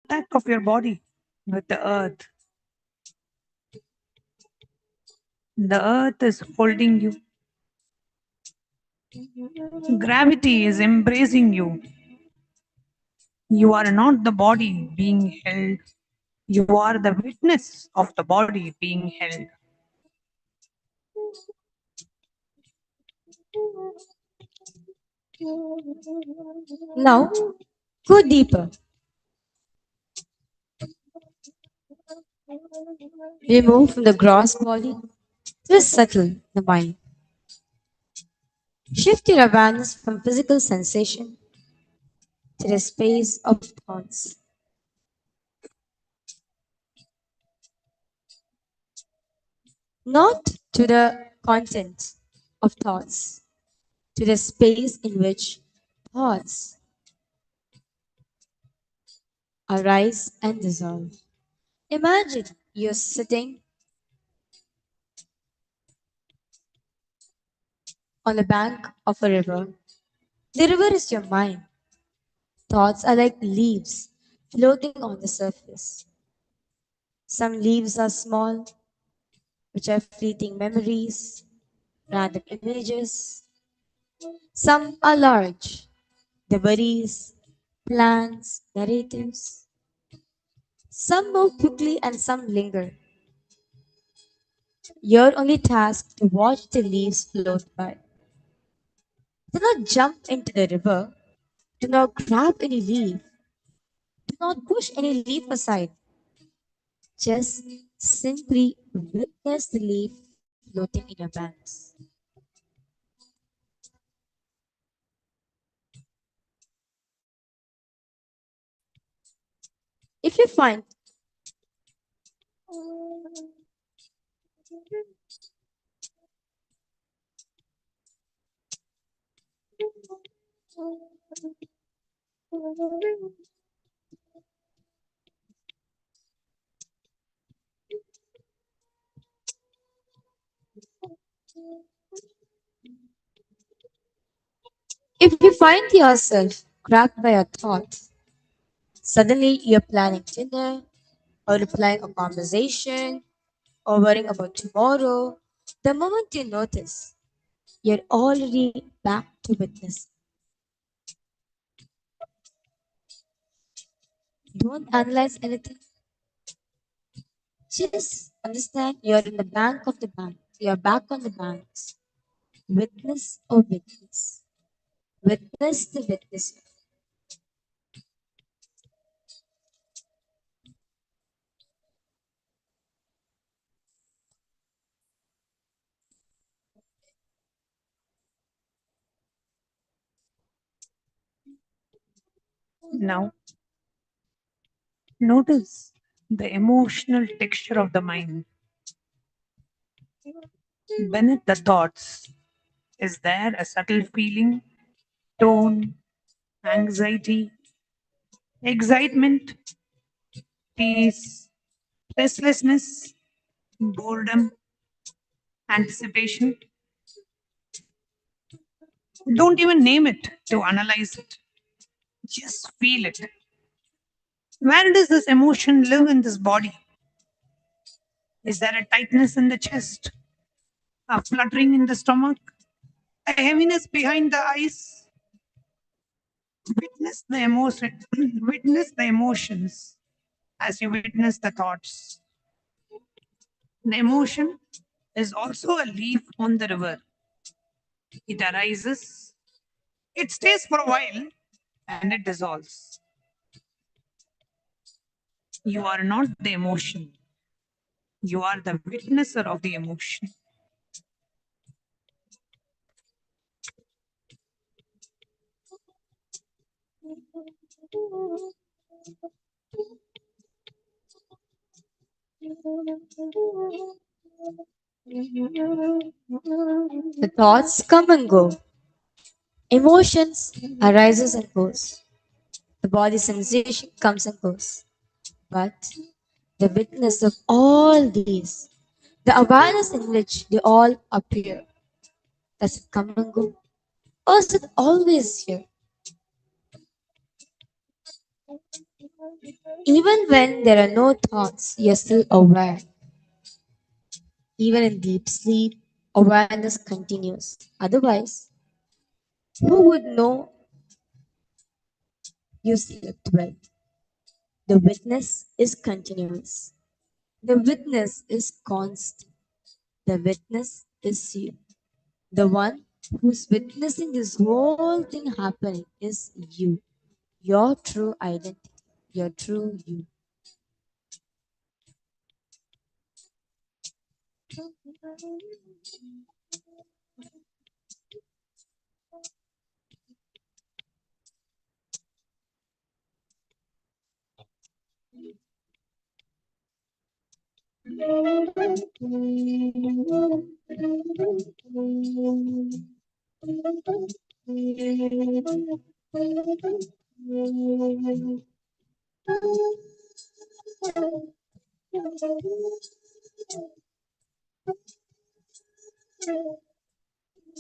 contact of your body with the earth. The earth is holding you. Gravity is embracing you. You are not the body being held. You are the witness of the body being held. Now, go deeper. We move from the gross body to the subtle, the mind. Shift your awareness from physical sensation to the space of thoughts. Not to the content of thoughts, to the space in which thoughts arise and dissolve. Imagine you're sitting on the bank of a river. The river is your mind. Thoughts are like leaves floating on the surface. Some leaves are small, which are fleeting memories, random images. Some are large, the worries, plans, narratives. Some move quickly and some linger. You're only tasked to watch the leaves float by. Do not jump into the river. Do not grab any leaf. Do not push any leaf aside. Just simply witness the leaf floating in your banks. If you find if you find yourself cracked by a thought, suddenly you're planning dinner or replying a conversation or worrying about tomorrow, the moment you notice, you're already back to witness. Don't analyze anything. Just understand you're in the bank of the bank. You're back on the banks. Witness or witness. Witness the witness. Now, notice the emotional texture of the mind. Beneath the thoughts, is there a subtle feeling, tone, anxiety, excitement, peace, restlessness, boredom, anticipation? Don't even name it to analyze it. Just feel it. Where does this emotion live in this body? Is there a tightness in the chest, a fluttering in the stomach, a heaviness behind the eyes? Witness the emotion, witness the emotions as you witness the thoughts. The emotion is also a leaf on the river. It arises, it stays for a while, and it dissolves. You are not the emotion, you are the witnesser of the emotion. The thoughts come and go. Emotions arises and goes. The body sensation comes and goes. But the witness of all these, the awareness in which they all appear, does it come and go? Or is it always here? Even when there are no thoughts, you're still aware. Even in deep sleep, awareness continues. Otherwise, who would know you slept well? The witness is continuous. The witness is constant. The witness is you. The one who's witnessing this whole thing happening is you. Your true identity. Your true you.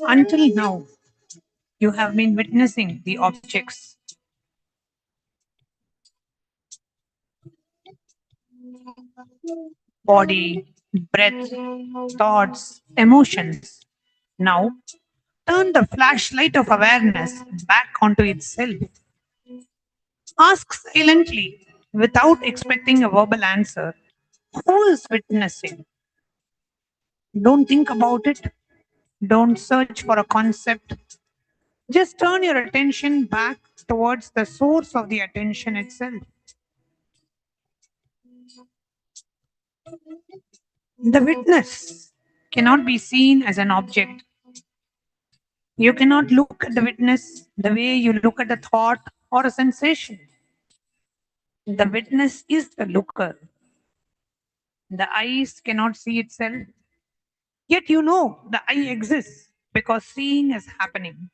Until now, you have been witnessing the objects, body, breath, thoughts, emotions. Now, turn the flashlight of awareness back onto itself. Ask silently, without expecting a verbal answer, who is witnessing? Don't think about it. Don't search for a concept. Just turn your attention back towards the source of the attention itself. The witness cannot be seen as an object. You cannot look at the witness the way you look at a thought or a sensation. The witness is the looker. The eyes cannot see itself, yet you know the eye exists because seeing is happening.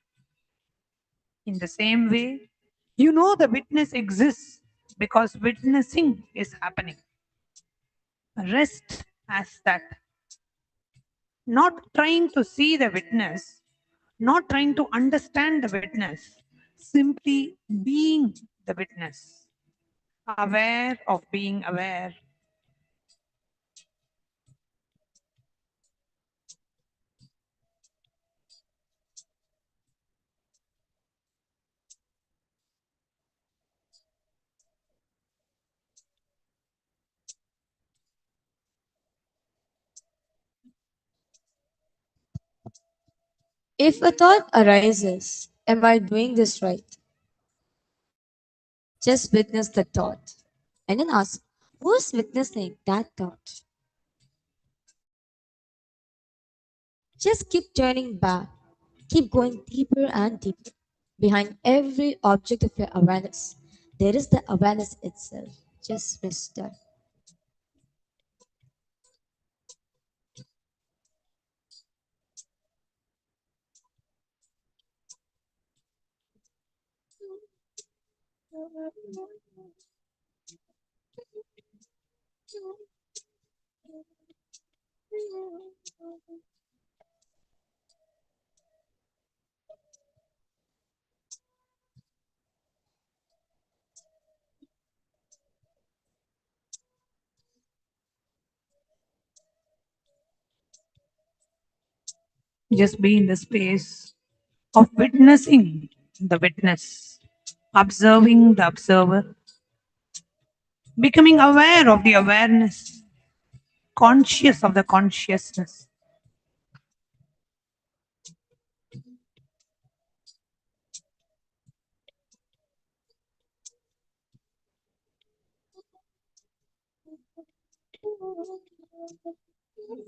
In the same way, you know the witness exists because witnessing is happening. Rest as that. Not trying to see the witness, not trying to understand the witness, simply being the witness, aware of being aware. If a thought arises, am I doing this right? Just witness the thought and then ask, who's witnessing that thought? Just keep turning back, keep going deeper and deeper. Behind every object of your awareness, there is the awareness itself. Just rest there. Just be in the space of witnessing the witness, observing the observer, becoming aware of the awareness, conscious of the consciousness.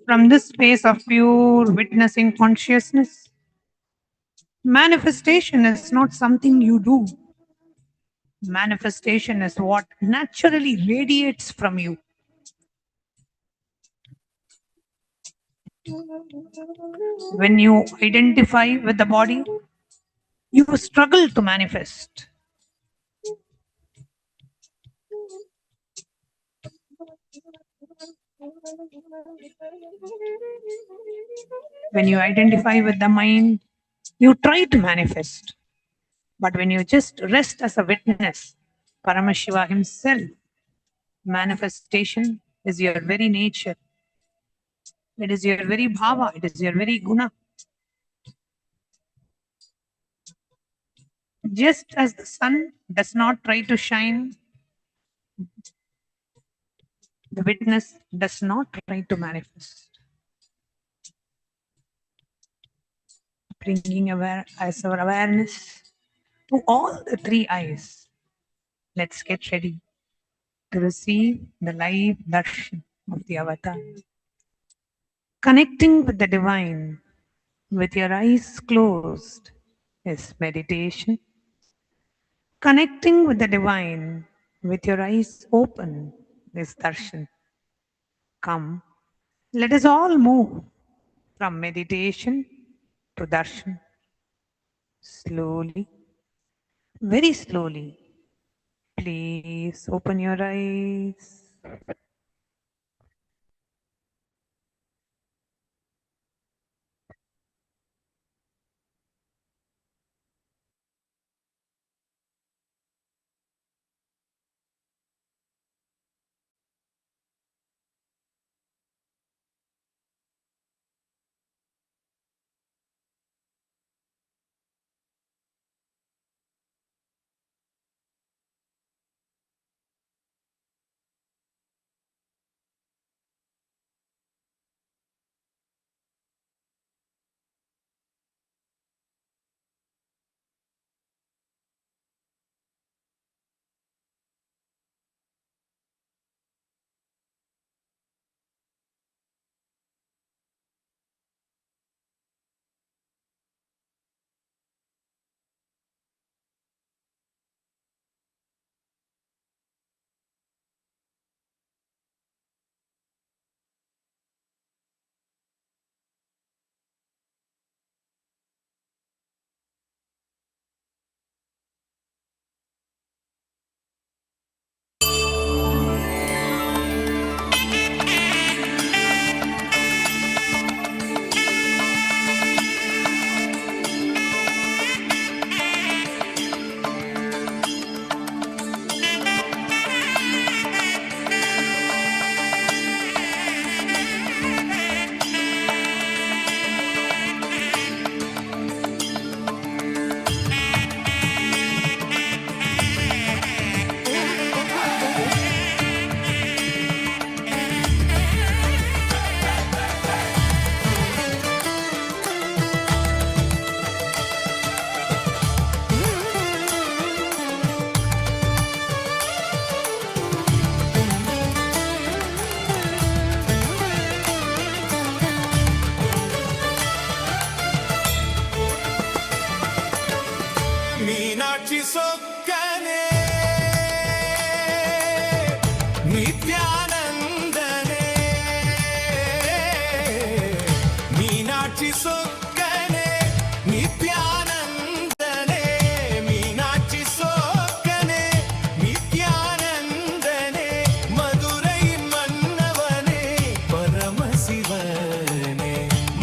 From this space of pure witnessing consciousness, manifestation is not something you do. Manifestation is what naturally radiates from you. When you identify with the body, you struggle to manifest. When you identify with the mind, you try to manifest. But when you just rest as a witness, Paramashiva himself. Manifestation is your very nature. It is your very bhava. It is your very guna. Just as the sun does not try to shine, the witness does not try to manifest. Bringing as our awareness to all the three eyes. Let's get ready to receive the live darshan of the avatar. Connecting with the divine with your eyes closed is meditation. Connecting with the divine with your eyes open is darshan. Come, let us all move from meditation to darshan. Slowly, very slowly. Please open your eyes. Meenakshi सोक्कने नित्यानंदने Meenakshi सोक्कने नित्यानंदने Meenakshi सोक्कने नित्यानंदने Madurai मन्नवने परमशिवने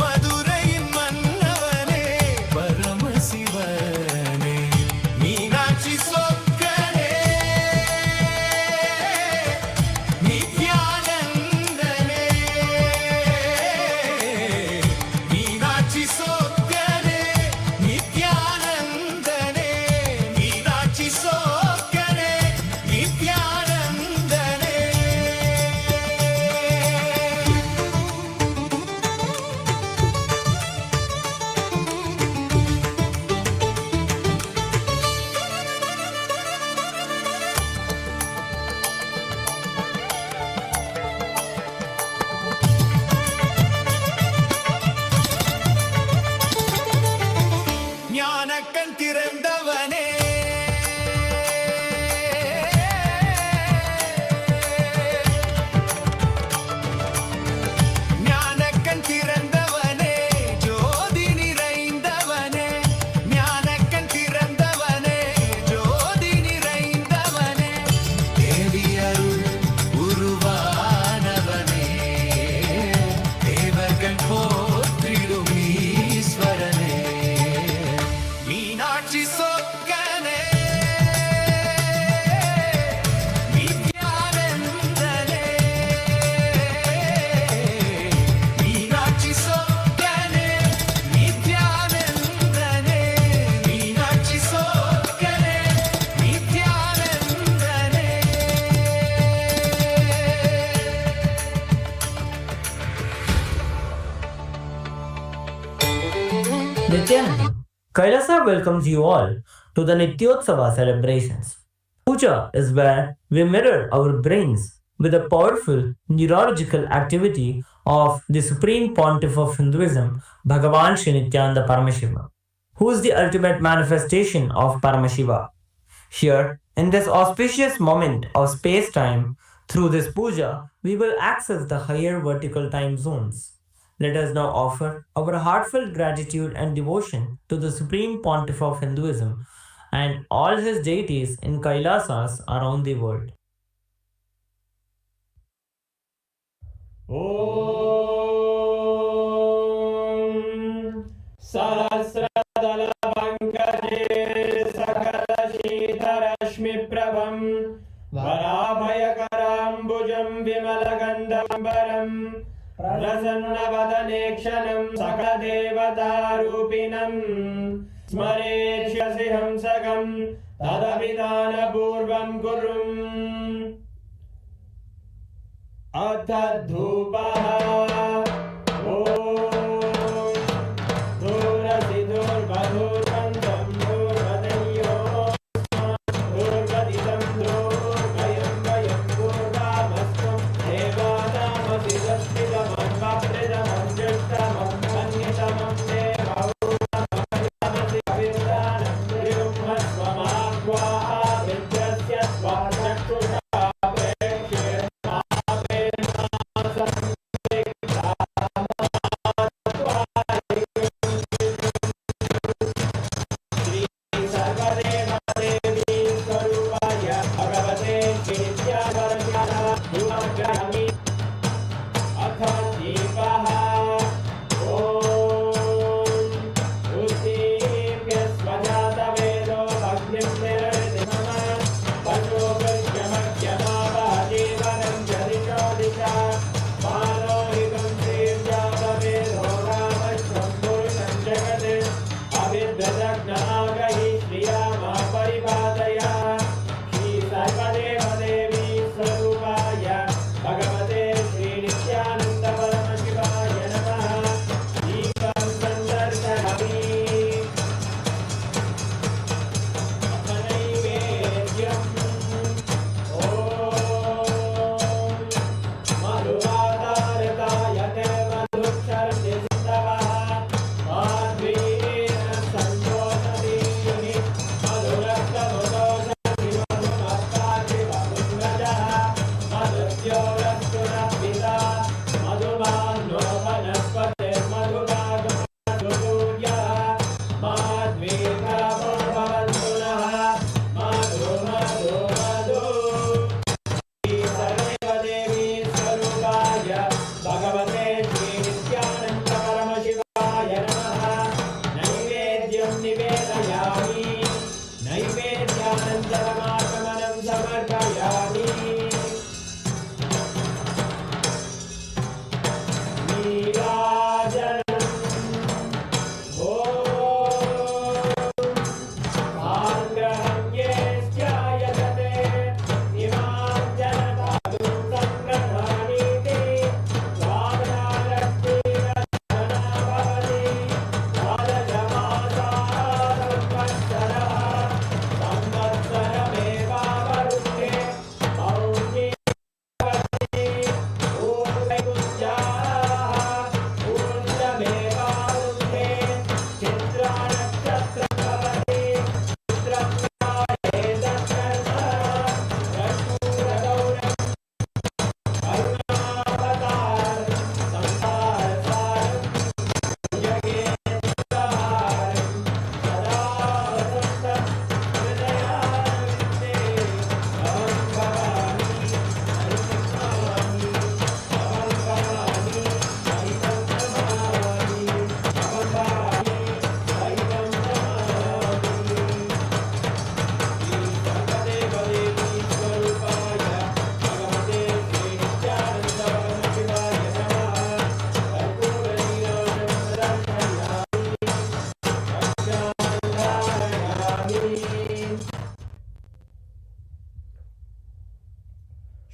Madurai मन्नवने परमशिवने Meenakshi सोक्कने नित्यानंदने Meenakshi सोक्कने नित्यानंदने Meenakshi सोक्कने नित्यानंदने ஞானக்கண் திறந்தவனே ஞானக்கண் திறந்தவனே ஜோதி நிறைந்தவனே ஞானக்கண் திறந்தவனே ஜோதி நிறைந்தவனே தேவி அருள் உருவானவனே தேவர்கள் போற்றிடும் ஈஸ்வரனே Meenakshi சொக்கனே Kailasa welcomes you all to the Nityotsava celebrations. Puja is where we mirror our brains with the powerful neurological activity of the Supreme Pontiff of Hinduism, Bhagavan Sri Nithyananda Paramashivam, who is the ultimate manifestation of Paramashiva. Here, in this auspicious moment of space time, through this puja, we will access the higher vertical time zones. Let us now offer our heartfelt gratitude and devotion to the Supreme Pontiff of Hinduism and all his deities in Kailasas around the world. ॐ सहस्रदलपङ्कजे सकलशीतरश्मिप्रभं वराभयकराम्बुजं विमलगन्धम्बरं प्रसन्नवदनेक्षणं सकलदेवतारूपिणं स्मरेष्यसि हंसकं तदभिधानपूर्वं कुरुम् अथ धूपः ॐ दूरसि दूर्वधूर्वन्तं दूर्वदयो दूर्वदितं दूर्वयं वयं दूर्वामस्त्वं देवानामसि दस्तितमन्वप्रितमं जुष्टमं मन्यतमं देवहूतमसि विर्दानं द्रियुम्मस्वमाह्वाः विद्यस्य स्वाचक्षुषा प्रेक्ष्ये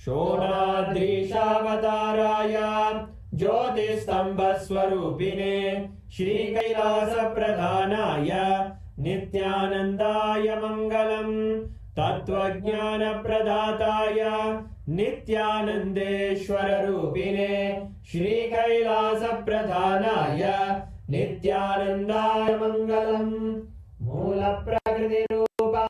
शोणाद्रीशावताराय ज्योतिस्तम्भस्वरूपिणे श्रीकैलासप्रधानाय नित्यानन्दाय मङ्गलम् तत्त्वज्ञानप्रदाताय नित्यानन्देश्वररूपिणे श्रीकैलासप्रधानाय नित्यानन्दाय मङ्गलम् मूलप्रकृतिरूपाय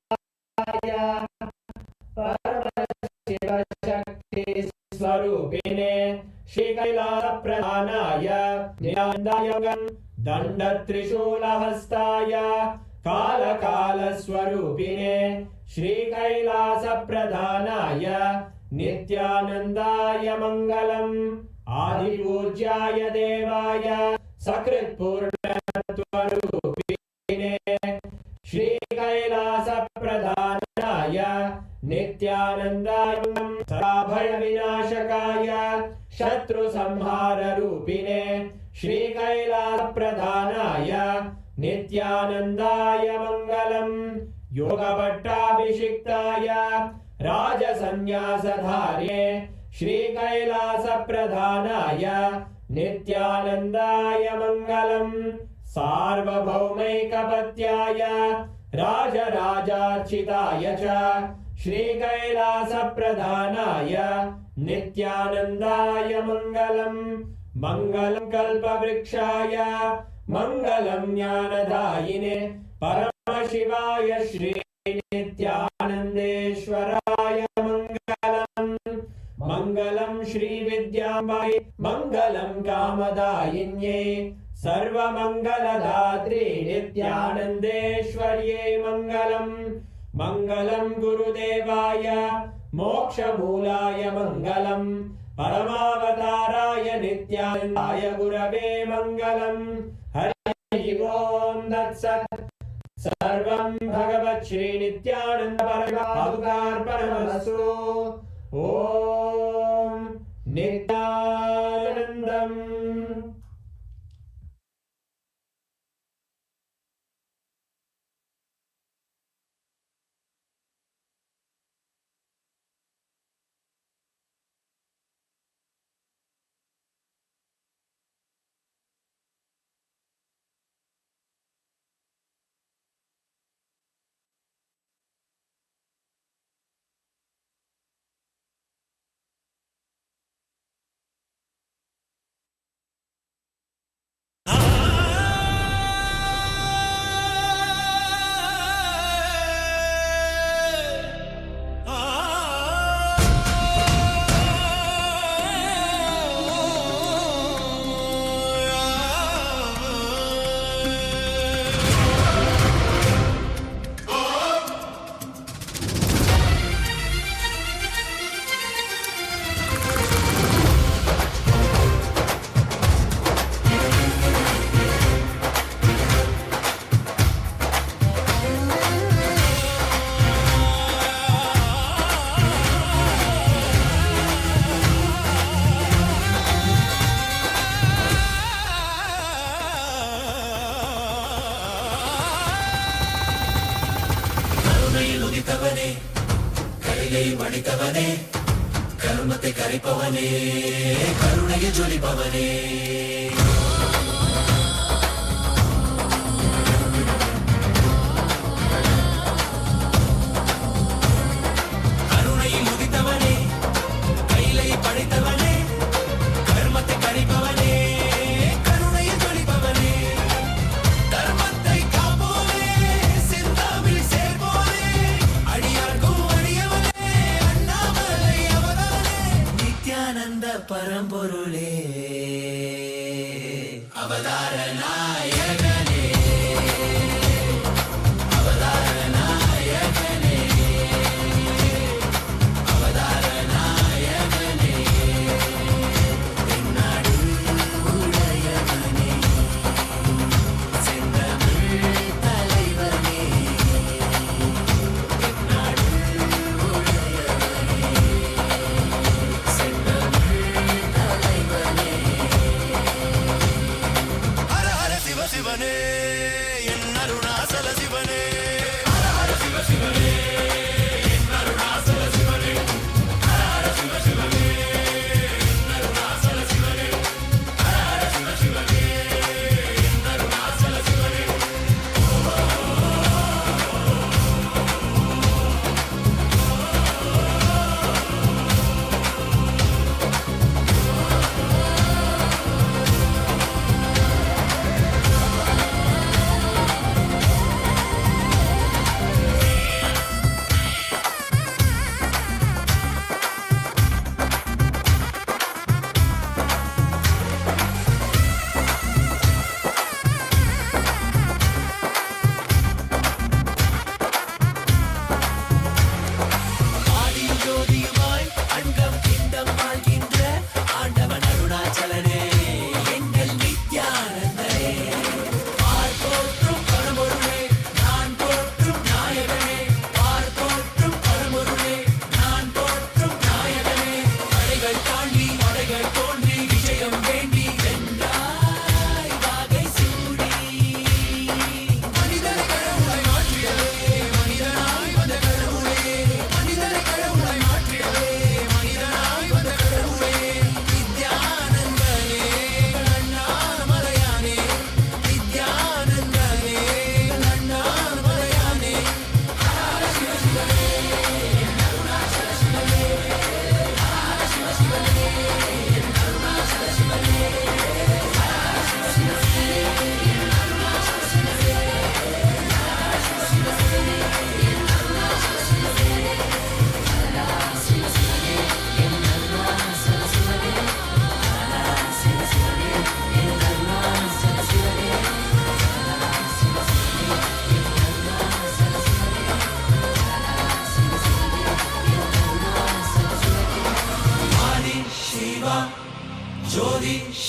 परमशिवशक्तिस्वरूपिणे श्रीकैलासप्रधानाय नित्यानन्दाय मङ्गलम् दण्डत्रिशूलहस्ताय कालकालस्वरूपिणे श्रीकैलासप्रधानाय नित्यानन्दाय मङ्गलम् आदिपूज्याय देवाय सकृत्पूर्णत्वरूपिणे श्रीकैलासप्रधानाय नित्यानन्दाय भयविनाशकाय शत्रुसंहाररूपिणे श्रीकैलासप्रधानाय नित्यानन्दाय मङ्गलम् योगपट्टाभिषिक्ताय राजसन्न्यासधार्ये श्रीकैलासप्रधानाय नित्यानन्दाय मङ्गलम् सार्वभौमैकपत्याय राजराजार्चिताय च श्रीकैलासप्रधानाय नित्यानन्दाय मङ्गलम् मङ्गलं कल्पवृक्षाय मङ्गलं ज्ञानदायिने परमशिवाय श्री नित्यानन्देश्वराय मङ्गलम् मङ्गलं श्रीविद्याम्बायै मङ्गलं कामदायिन्यै सर्वमङ्गलदात्रे नित्यानन्देश्वर्यै मङ्गलम् मङ्गलं गुरुदेवाय मोक्षमूलाय मङ्गलम् परमावताराय नित्यानन्दाय गुरवे मङ्गलम् हरि ओम् तत्सत् सर्वं भगवत् श्री नित्यानन्द परमार्पणमस्तु ॐ नित्यानन्दम् உதித்தவனே கையை மடித்தவனே கர்மத்தை கரைப்பவனே கருணையை ஜொலிப்பவனே கருணையில் உதித்தவனே கையை படைத்தவனே கர்மத்தை கரைப்பவனே கருணையை ஜொலிப்பவனே தர்மத்தை காப்போனே சிந்தாவில் சேர்ப்போனே அடியார்க்கும் அடியவனே அண்ணாமலை அவதானே நித்யானந்த பரம்பொருளே அவதார நாயகனே அவதார நாயகனே அவதார நாயகனே தென்னாடு உடையவனே செந்தமிழ் தலைவனே தென்னாடு உடையவனே செந்தமிழ் தலைவனே ஹர ஹர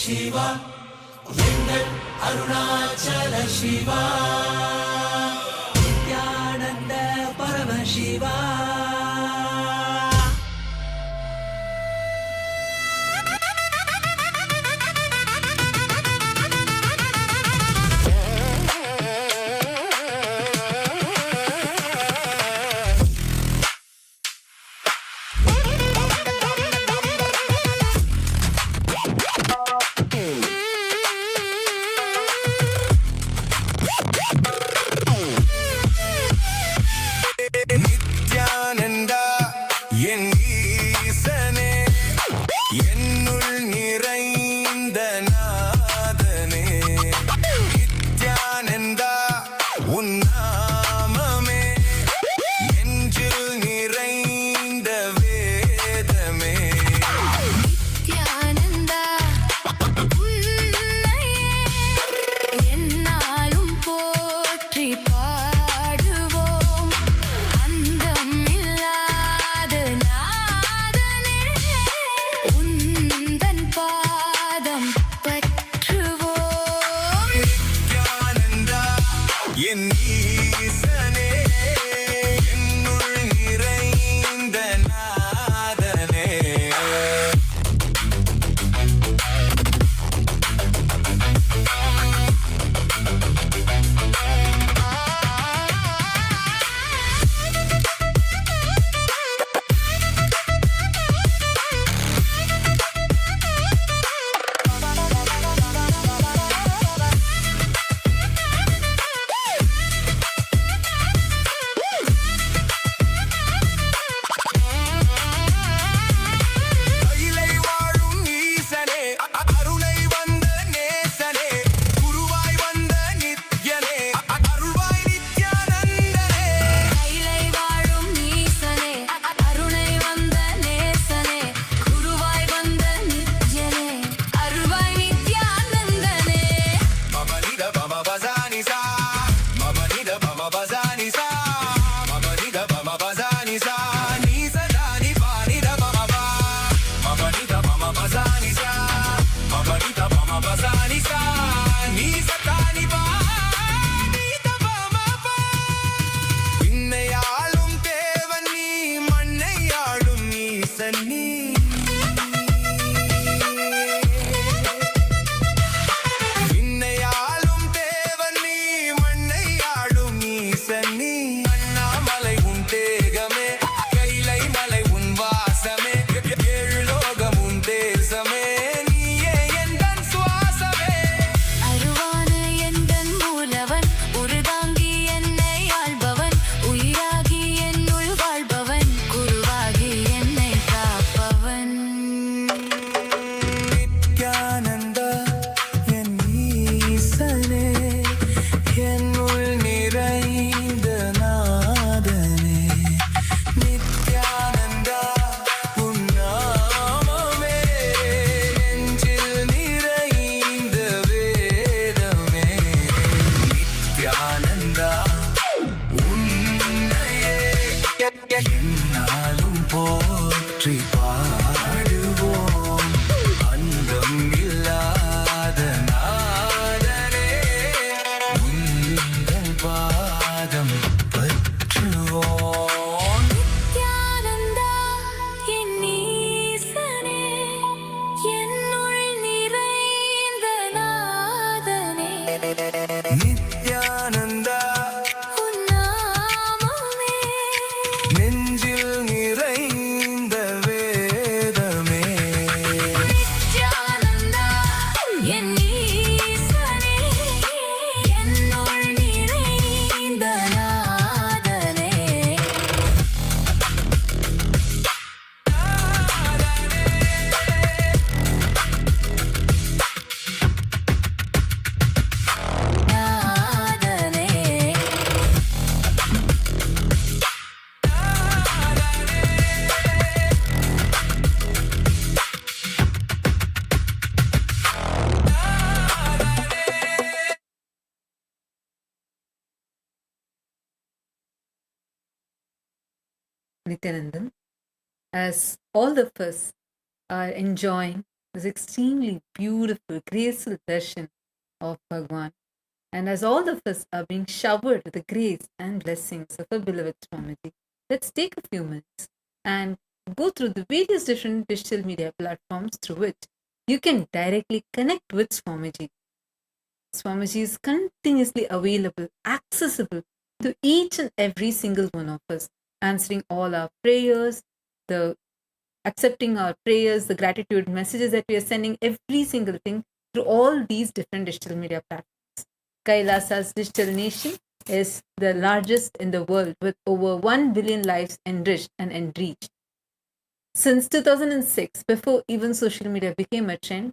சிவா எங்கள் அருணாச்சல சிவா நித்யானந்த பரமசிவா நித்யானந்தா என் ஈசனே என்னுள் நிறைந்த நாதனே நித்யானந்தா உன் நாமமே நெஞ்சில் நிறைந்த வேதமே நித்யானந்தா உன்னையே எந்நாளும் போற்றி பாடுவோம் அந்தம் இல்லாத நாதனே உந்தன் பாதம் பற்றுவோம் நித்யானந்தா என் ஈசனே என்னுள் நிறைந்த நாதனே கைலை வாழும் ஈசனே அருளை வந்த நேசனே குருவாய் வந்த நித்யனே அருள்வாய் நித்யானந்தனே கைலை வாழும் ஈசனே அருணை வந்த நேசனே குருவாய் வந்த நித்யனே அருள்வாய் நித்யானந்தனே மமனித பம பசானி சா மமனித பம பசானி சா மமனித பம பசானி சா நீ சதானி பானித பம பா மமனித பம பசானி சா மமனித பம பசானி சா நீ சதானி பானித பம பா விண்ணையாளும் தேவன் நீ மண்ணையாளும் ஈசன் நீ விண்ணையாளும் தேவன் நீ மண்ணையாளும் ஈசன் நீ அண்ணாமலை உன் தேகமே கைலை மலை உன் வாசமே ஏழு லோகம் உன் தேசமே நீயே எந்தன் சுவாசமே அருவான எந்தன் மூலவன் உருதாங்கி என்னை ஆள்பவன் உயிராகி என்னுள் வாழ்பவன் குருவாகி என்னை காப்பவன் நித்யானந்தா என் ஈசனே என்னுள் நிறைந்த நாதனே நித்யானந்தா உன் நாமமே நெஞ்சில் நிறைந்த வேதமே நித்யானந்தா உன்னையே எந்நாளும் போற்றி பாடுவோம் அந்தம் இல்லாத நாதனே உந்தன் பாதம் பற்றுவோம் நித்யானந்தா என் ஈசனே என்னுள் நிறைந்த நாதனே நித்யானந்தா உன் நாமமே நெஞ்சில் நிறைந்த வேதமே நித்யானந்தா என் ஈசனே என்னுள் நிறைந்த நாதனே நாதனே Nithyananda, as all of us are enjoying this extremely beautiful, graceful darshan of Bhagavan. And as all of us are being showered with the grace and blessings of our beloved Swamiji, let's take a few minutes and go through the various different digital media platforms through which you can directly connect with Swamiji. Swamiji is continuously available, accessible to each and every single one of us, answering all our prayers, the accepting our prayers, the gratitude messages that we are sending, every single thing through all these different digital media platforms. Kailasa's digital nation is the largest in the world with over 1 billion lives enriched and enriched. Since 2006, before even social media became a trend,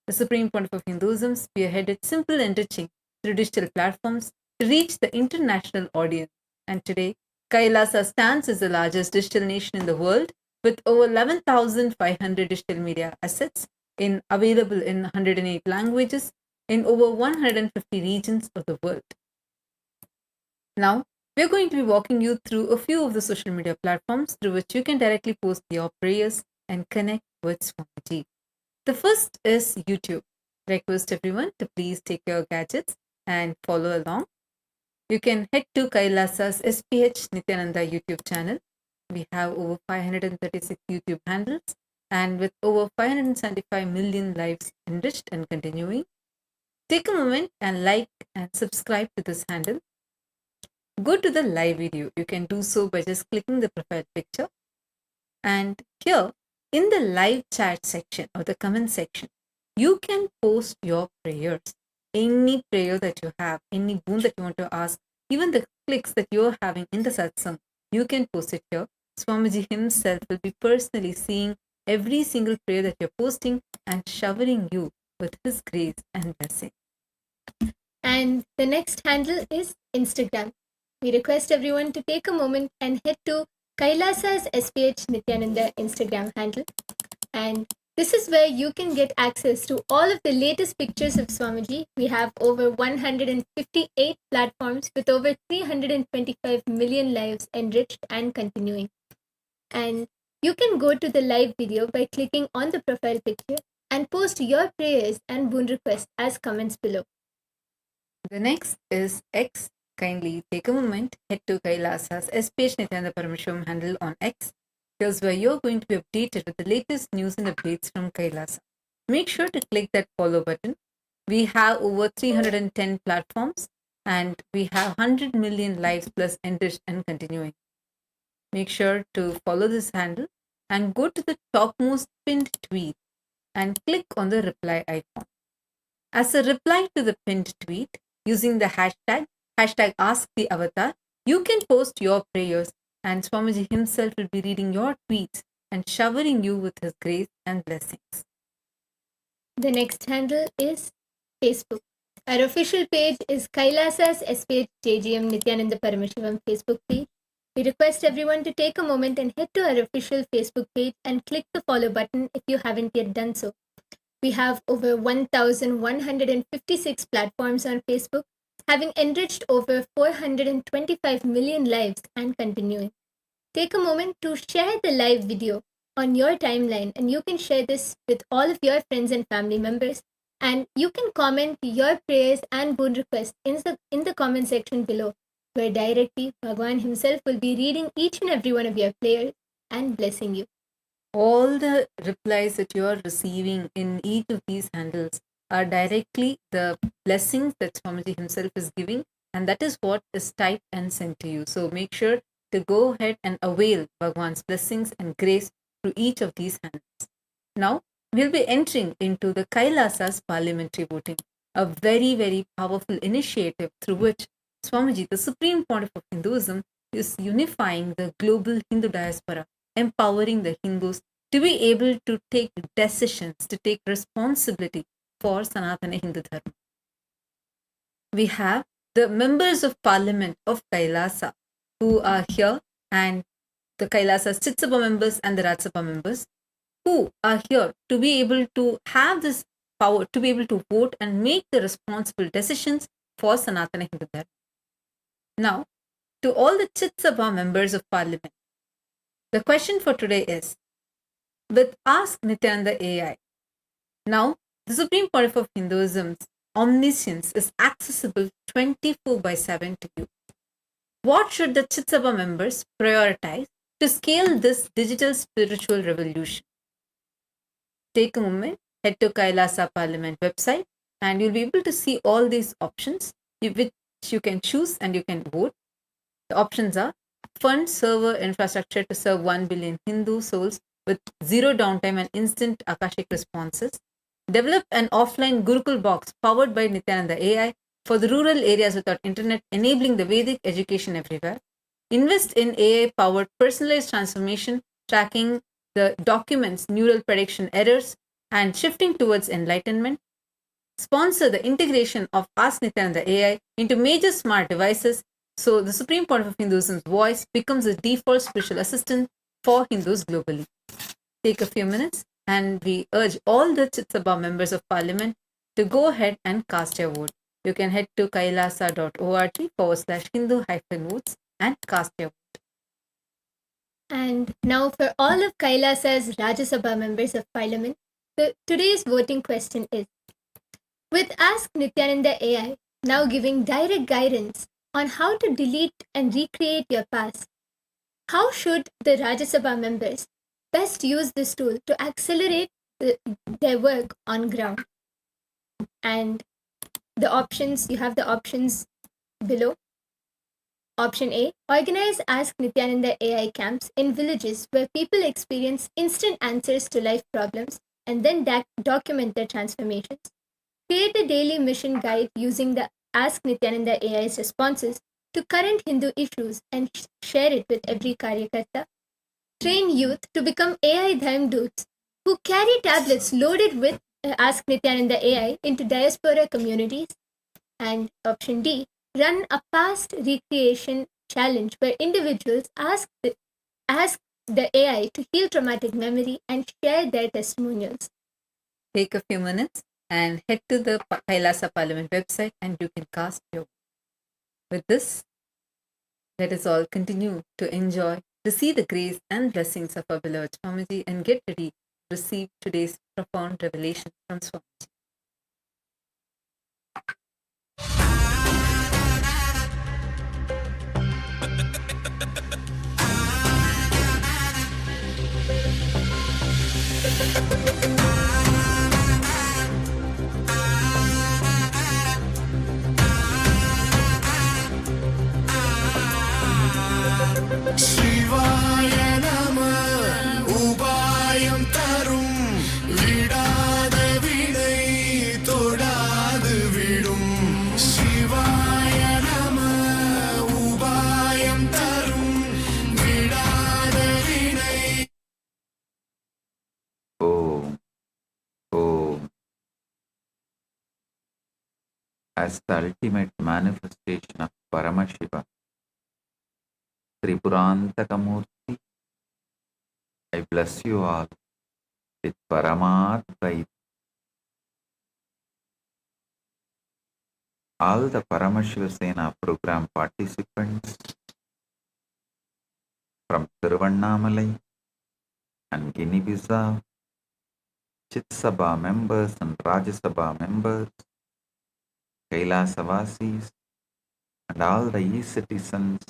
the Supreme Pontiff of Hinduism spearheaded simple enriching through digital platforms to reach the international audience. And today, Kailasa stands as the largest digital nation in the world with over 11,500 digital media assets available in 108 languages in over 150 regions of the world. Now, we're going to be walking you through a few of the social media platforms through which you can directly post your prayers and connect with Swamiji. The first is YouTube. Request everyone to please take your gadgets and follow along. You can head to Kailasa's SPH Nithyananda YouTube channel. We have over 536 YouTube handles and with over 575 million lives enriched and continuing. Take a moment and like and subscribe to this handle. Go to the live video. You can do so by just clicking the profile picture. And here in the live chat section or the comment section, you can post your prayers. Any prayer that you have, any boon that you want to ask, even the clicks that you're having in the satsang, you can post it here. Swamiji himself will be personally seeing every single prayer that you're posting and showering you with his grace and blessing. And the next handle is Instagram. We request everyone to take a moment and head to Kailasa's SPH Nithyananda Instagram handle. And this is where you can get access to all of the latest pictures of Swamiji. We have over 158 platforms with over 325 million lives enriched and continuing. And you can go to the live video by clicking on the profile picture and post your prayers and boon requests as comments below. The next is X. Kindly take a moment, head to Kailasa's SPH Nithyananda Paramashivam handle on X. Here's where you're going to be updated with the latest news and updates from Kailasa. Make sure to click that follow button. We have over 310 platforms and we have 100 million lives plus enriched and continuing. Make sure to follow this handle and go to the topmost pinned tweet and click on the reply icon. As a reply to the pinned tweet, using the hashtag AskTheAvatar, you can post your prayers and Swamiji himself will be reading your tweets and showering you with his grace and blessings. The next handle is Facebook. Our official page is Kailasa's SPH JGM Nithyananda Paramashivam Facebook page. We request everyone to take a moment and head to our official Facebook page and click the follow button if you haven't yet done so. We have over 1,156 platforms on Facebook, having enriched over 425 million lives and continuing. Take a moment to share the live video on your timeline and you can share this with all of your friends and family members. And you can comment your prayers and boon requests in the comment section below, where directly Bhagavan himself will be reading each and every one of your prayers and blessing you. All the replies that you are receiving in each of these handles are directly the blessings that Swamiji himself is giving, and that is what is typed and sent to you. So make sure to go ahead and avail Bhagwan's blessings and grace through each of these handles. Now, we'll be entering into the Kailasa's parliamentary voting, a very, very powerful initiative through which Swamiji, the Supreme Pontiff of Hinduism, is unifying the global Hindu diaspora, empowering the Hindus to be able to take decisions, to take responsibility for Sanatana Hindu Dharma. We have the members of parliament of Kailasa who are here, and the Kailasa's Chitsabha members and the Rajasabha members who are here to be able to have this power, to be able to vote and make the responsible decisions for Sanatana Hindu Dharma. Now, to all the Chitsabha members of parliament, the question for today is, with Ask Nithyananda AI, Now, the Supreme Pontiff of Hinduism's omniscience is accessible 24/7 to you. What should the Chitsabha members prioritize to scale this digital spiritual revolution? Take a moment, head to Kailasa Parliament website, and you'll be able to see all these options which you can choose and you can vote. The options are: fund server infrastructure to serve 1 billion Hindu souls with zero downtime and instant Akashic responses; develop an offline Gurukul box powered by Nithyananda AI for the rural areas without internet, enabling the Vedic education everywhere; invest in AI powered personalized transformation, tracking the documents neural prediction errors and shifting towards enlightenment; sponsor the integration of Ask Nithyananda AI into major smart devices so the Supreme Pontiff of Hinduism's voice becomes the default spiritual assistant for Hindus globally. Take a few minutes and we urge all the Chitsabha members of parliament to go ahead and cast your vote. You can head to kailasa.org/Hindu-votes and cast your vote. And now for all of Kailasa's Rajya Sabha members of parliament, today's voting question is: with Ask Nithyananda AI now giving direct guidance on how to delete and recreate your past, how should the Rajya Sabha members best use this tool to accelerate their work on ground? And the options, you have the options below. Option A: organize Ask Nithyananda AI camps in villages where people experience instant answers to life problems and then document their transformations. Create a daily mission guide using the Ask Nithyananda AI's responses to current Hindu issues and share it with every Karyakarta. Train youth to become AI Dhamduts who carry tablets loaded with Ask Nithyananda AI into diaspora communities. And option D: run a past recreation challenge where individuals ask the AI to heal traumatic memory and share their testimonials. Take a few minutes and head to the Kailasa Parliament website and you can cast your vote. With this, let us all continue to enjoy, to see the grace and blessings of our beloved Swamiji and get ready to receive today's profound revelation from Swamiji. शिवाय नमः उपायं तरुं विडाद विனை தொடாது விடும் शिवाय नमः उपायं तरुं विडाद विனை Om, Om. As the ultimate manifestation of Paramashivam, Tripurantakamurti, I bless you all with Paramatma. All the Paramashiva Sena program participants from Tiruvannamalai and Guinea-Bissau, Chitsabha members and Rajya Sabha members, Kailasa-vasis, and all the e-citizens,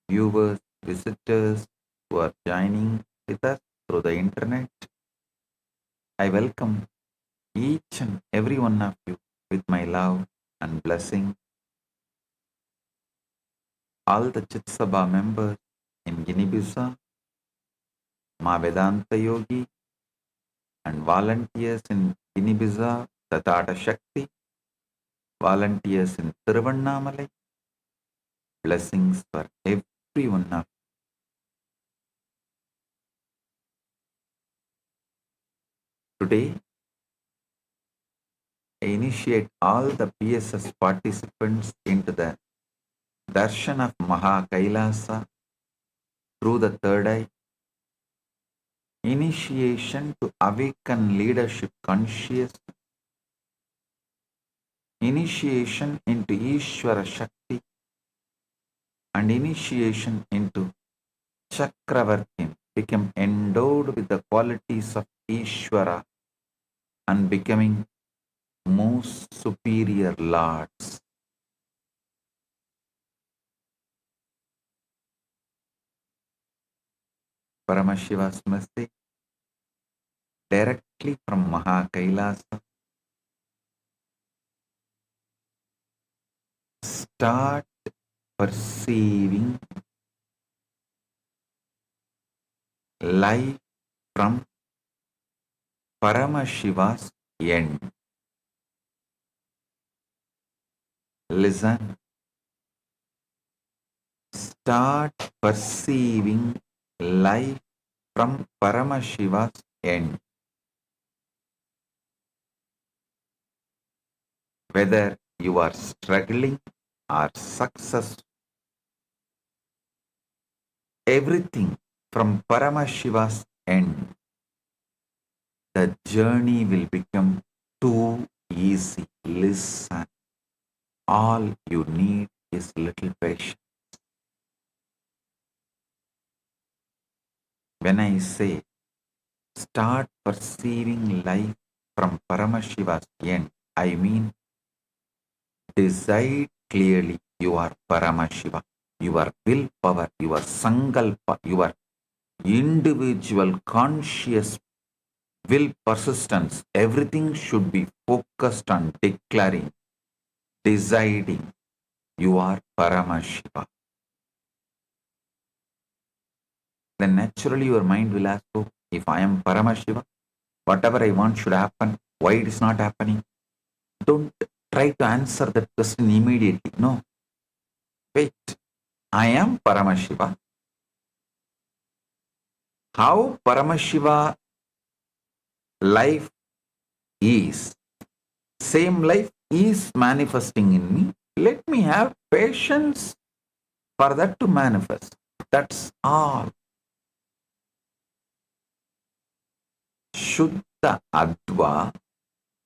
viewers, visitors who are joining with us through the internet. I welcome each and every one of you with my love and blessing. All the Chitsabha members in Guinea-Bissau, Ma Vedanta Yogi, and volunteers in Guinea-Bissau, the Tata Shakti, volunteers in Tiruvannamalai, blessings for every one of you. Today, I initiate all the PSS participants into the darshan of Maha Kailasa through the third eye, initiation to awaken leadership consciousness, initiation into Ishvara Shakti, and initiation into Chakravartin, become endowed with the qualities of Ishvara and becoming most superior lords. Paramashiva's message directly from Kailasa. Start perceiving life from Paramashiva's end. Listen. Start perceiving life from Paramashiva's end. Whether you are struggling or successful, everything from Paramashiva's end, the journey will become too easy. Listen, all you need is little patience. When I say start perceiving life from Paramashiva's end, I mean decide clearly you are Paramashiva. Your willpower, your sankalpa, your individual conscious will persistence, everything should be focused on declaring, deciding you are Paramashiva. Then naturally your mind will ask, oh, if I am Paramashiva, whatever I want should happen, why it is not happening? Don't try to answer that question immediately. No. Wait, I am Paramashiva. How Paramashiva life is, same life is manifesting in me. Let me have patience for that to manifest. That's all. Shuddha Adva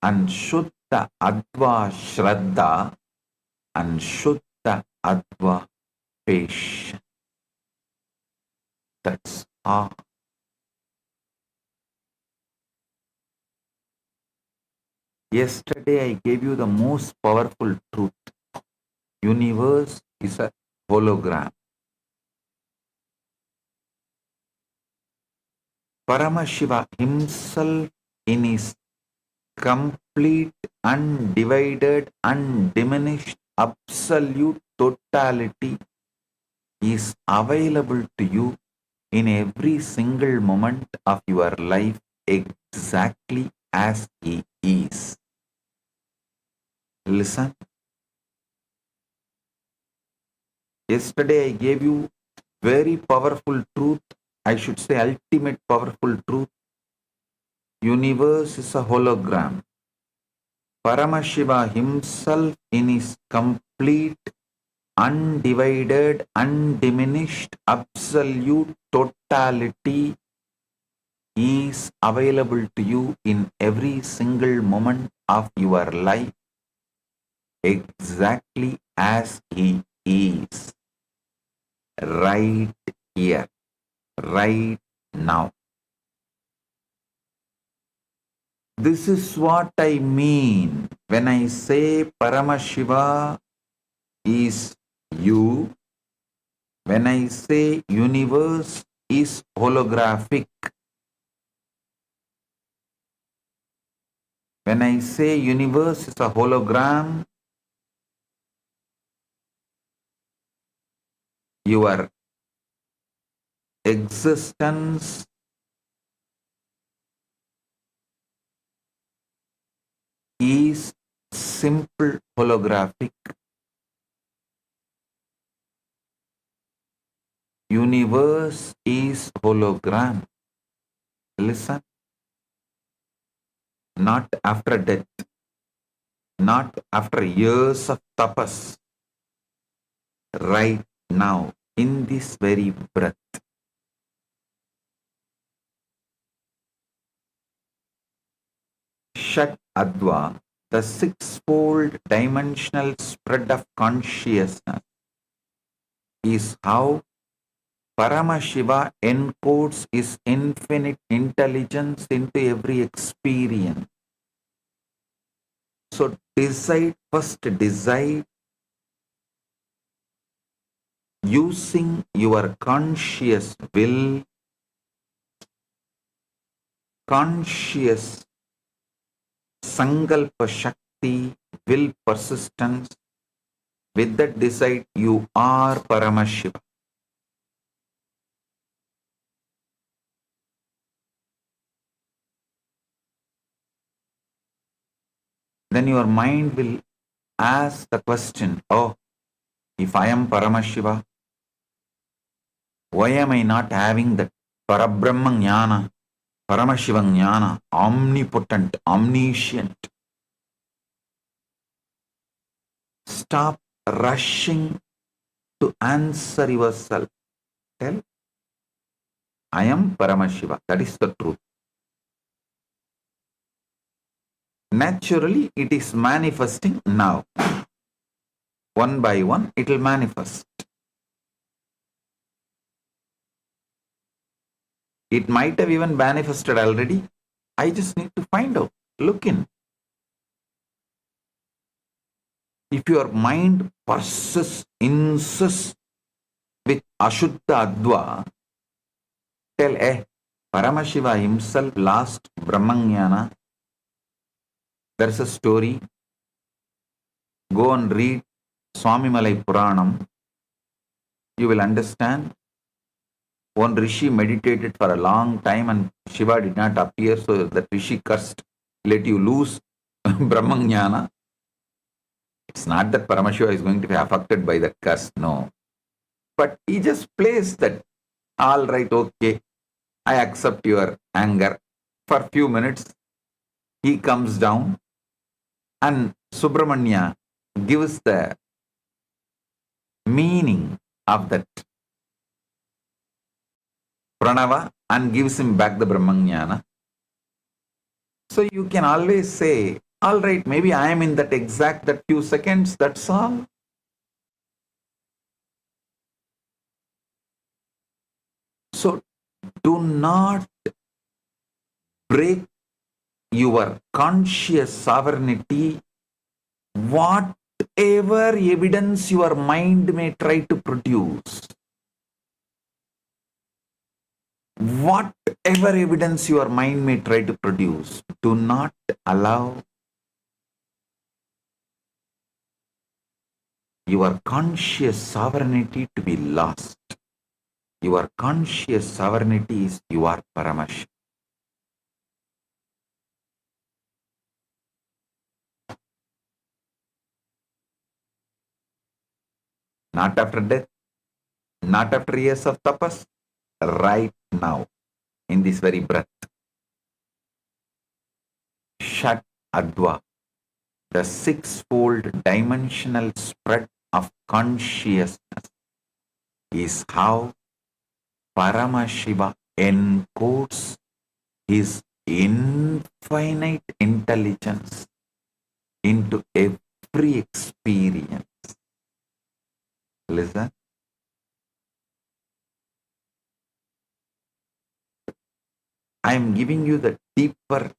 and Shuddha Adva Shraddha and Shuddha Adva Patience. That's all. Yesterday I gave you the most powerful truth. Universe is a hologram. Paramashiva himself in his complete, undivided, undiminished, absolute totality is available to you in every single moment of your life exactly as he is. Listen. Yesterday I gave you very powerful truth. I should say ultimate powerful truth. Universe is a hologram. Paramashiva himself in his complete, undivided, undiminished, absolute totality is available to you in every single moment of your life exactly as he is. Right here, right now. This is what I mean when I say Paramashiva is you, when I say universe is holographic, when I say universe is a hologram, your existence is simple holographic. Universe is hologram. Listen. Not after death. Not after years of tapas. Right now, in this very breath. Shat Adva, the sixfold dimensional spread of consciousness, is how Paramashiva encodes his infinite intelligence into every experience. So first decide using your conscious will, conscious sankalpa shakti, will persistence. With that decide you are Paramashiva. Then your mind will ask the question, oh, if I am Paramashiva, why am I not having that Parabrahma Jnana, Paramashiva Jnana, omnipotent, omniscient? Stop rushing to answer yourself. Tell, I am Paramashiva. That is the truth. Naturally, it is manifesting now. One by one, it will manifest. It might have even manifested already. I just need to find out. Look in. If your mind insists with Ashuddha Adva, tell, Paramashiva himself lost Brahmanyana. There's a story. Go and read Swami Malai Puranam. You will understand. One Rishi meditated for a long time and Shiva did not appear, so that Rishi cursed, let you lose Brahmanyana. It's not that Paramashiva is going to be affected by that curse, no. But he just plays that, all right, okay, I accept your anger. For a few minutes, he comes down and Subramanya gives the meaning of that Pranava and gives him back the Brahmanyana. So you can always say, all right, maybe I am in that few seconds, that's all. So do not break your conscious sovereignty, whatever evidence your mind may try to produce. Whatever evidence your mind may try to produce, do not allow your conscious sovereignty to be lost. Your conscious sovereignty is you are Paramashiva. Not after death, not after years of tapas, right now, in this very breath. Shat Adva, the sixfold dimensional spread of consciousness, is how Paramashiva encodes his infinite intelligence into every experience. Listen. I am giving you the deeper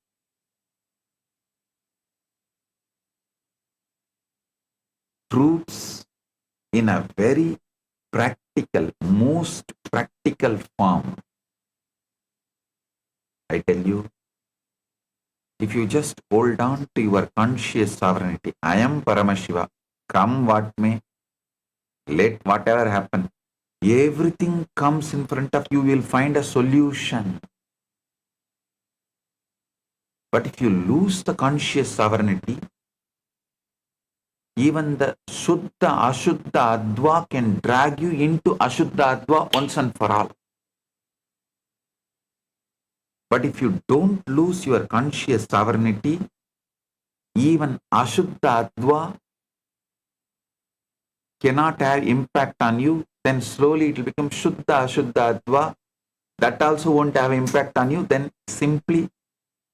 truths in a very practical, most practical form. I tell you, if you just hold on to your conscious sovereignty, I am Paramashiva, come what may, let whatever happen, everything comes in front of you, will find a solution. But if you lose the conscious sovereignty, even the Shuddha, Ashuddha, Adva can drag you into Ashuddha, Adva once and for all. But if you don't lose your conscious sovereignty, even Ashuddha, Adva cannot have impact on you, then slowly it will become Shuddha, Ashuddha, Adva. That also won't have impact on you, then simply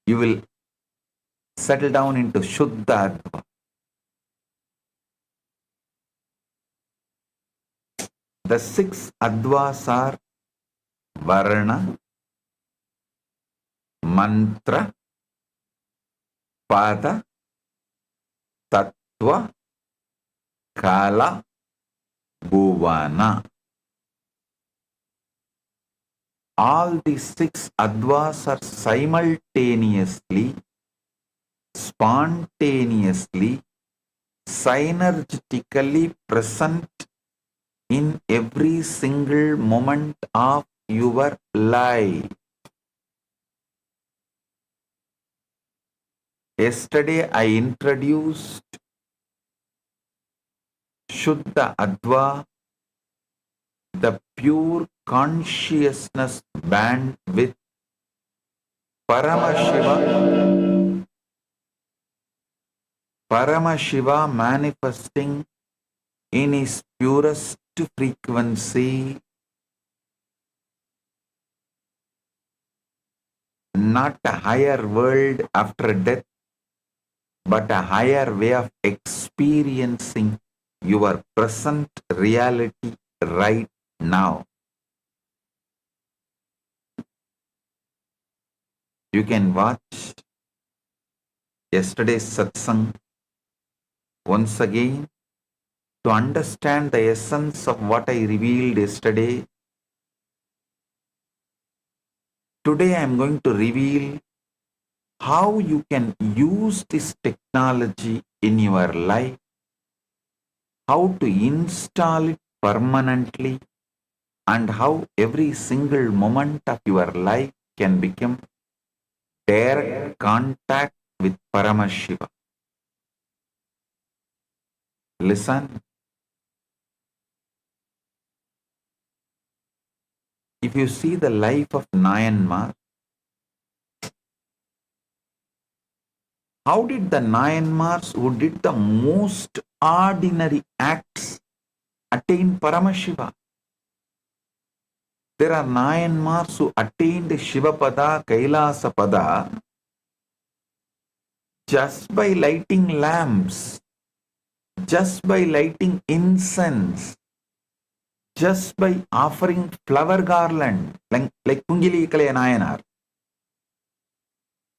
you will settle down into Shuddha, Adva. The six Advas are Varna, Mantra, Pada, Tattva, Kala, Bhuvana. All these 6 advas are simultaneously, spontaneously, synergetically present in every single moment of your life. Yesterday I introduced Shuddha Adva, the pure consciousness band with Paramashiva manifesting in his purest frequency, not a higher world after death, but a higher way of experiencing your present reality right now. You can watch yesterday's satsang once again to understand the essence of what I revealed yesterday. Today I am going to reveal how you can use this technology in your life, how to install it permanently, and how every single moment of your life can become direct contact with Paramashiva. Listen. If you see the life of Nayanmar, how did the Nayanmars who did the most ordinary acts attain Paramashiva? There are Nayanmars who attained Shivapada, Kailasa Pada just by lighting lamps, just by lighting incense, just by offering flower garland, like Pungili Kalaya Nayanar,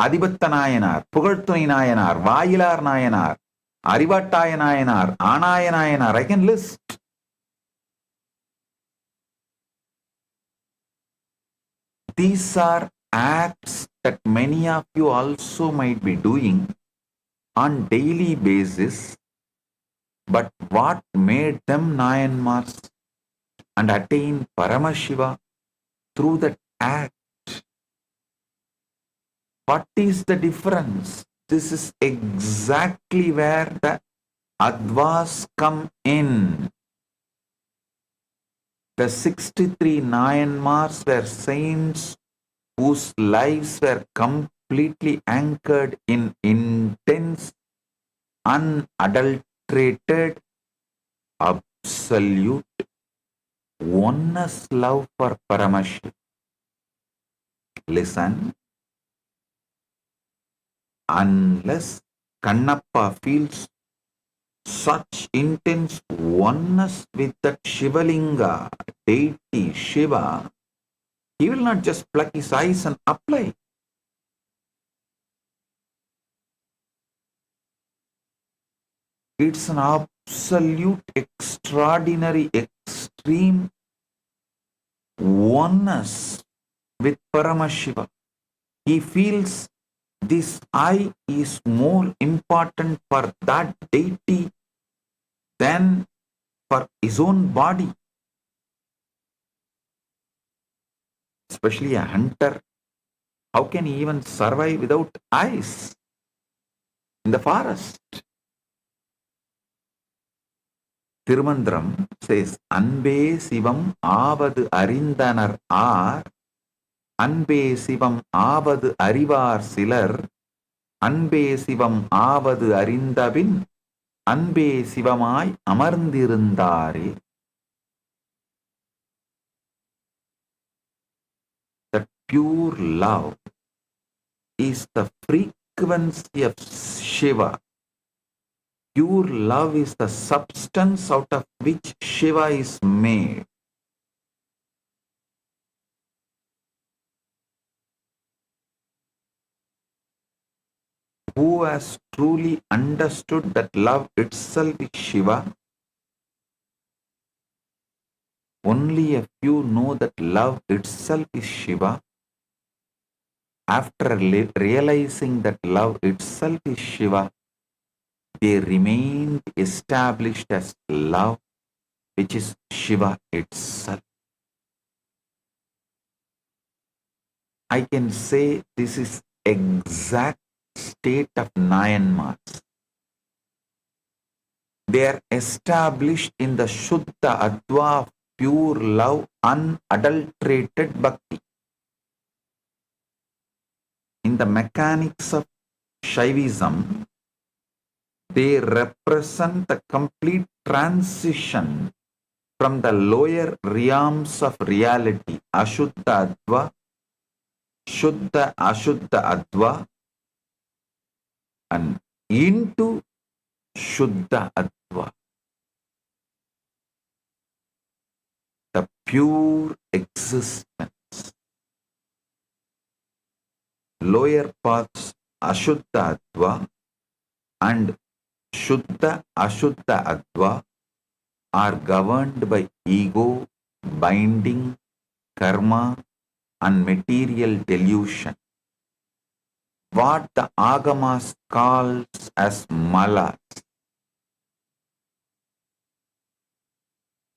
Adibatta Nayanar, Pugartuni Nayanar, Vayilar Nayanar, Arivattaya Nayanar, Anaya Nayanar. I can list. These are acts that many of you also might be doing on daily basis, but what made them Nayanmars and attain Paramashiva through that act? What is the difference? This is exactly where the Advas come in. The 63 Nayanmars were saints whose lives were completely anchored in intense, unadulterated, absolute oneness love for Paramashiva. Listen. Unless Kannappa feels such intense oneness with that Shivalinga, deity Shiva, he will not just pluck his eyes and apply. It's an absolute, extraordinary, extreme oneness with Paramashiva. He feels this eye is more important for that deity than for his own body. Especially a hunter, how can he even survive without eyes in the forest? Tirumandram says, Anbe Sivam Avadu Arindanar Ar, Anbe Sivam Avadu Arivar Silar, Anbe Sivam Avadu Arindabin, Anbe Sivamai Amarndirundare. That pure love is the frequency of Shiva. Pure love is the substance out of which Shiva is made. Who has truly understood that love itself is Shiva. Only a few know that love itself is Shiva. After realizing that love itself is Shiva, they remained established as love, which is Shiva itself. I can say this is exact state of Myanmar. They are established in the Shuddha Adva of pure love, unadulterated bhakti. In the mechanics of Shaivism, they represent the complete transition from the lower realms of reality, Ashuddha Adva, Shuddha Ashuddha Adva, and into Shuddha Adva, the pure existence. Lower paths Ashuddha Adva and Shuddha Ashuddha Adva are governed by ego, binding, karma, and material delusion. What the Agamas calls as malas.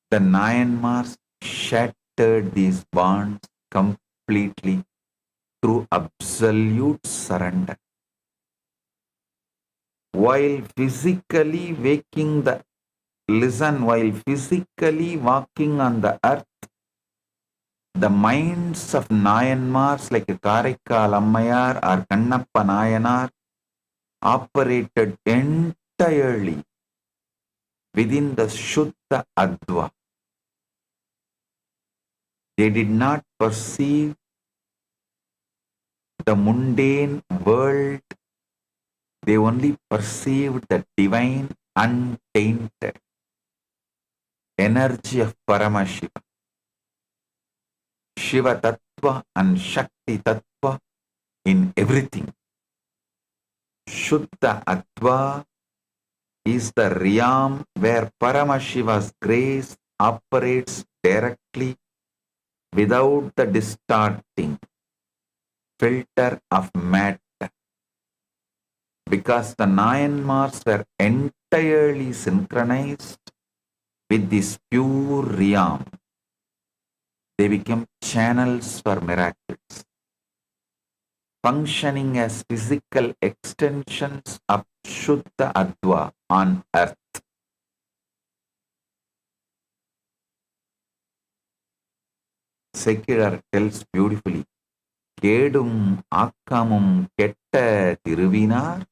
The Myanmars shattered these bonds completely through absolute surrender. While physically while physically walking on the earth, the minds of Nayanmars like Karaikal Ammayar or Kannappa Nayanar operated entirely within the Shuddha Adva. They did not perceive the mundane world. They only perceived the divine, untainted energy of Paramashivam. Shiva Tattva and Shakti Tattva in everything. Shuddha Adva is the realm where Paramashiva's grace operates directly without the distorting filter of matter. Because the Nayanmars were entirely synchronized with this pure realm, they became channels for miracles, functioning as physical extensions of Shuddha Adva on earth. Secular tells beautifully, Kedum Akkamum Ketta Tiruvinar,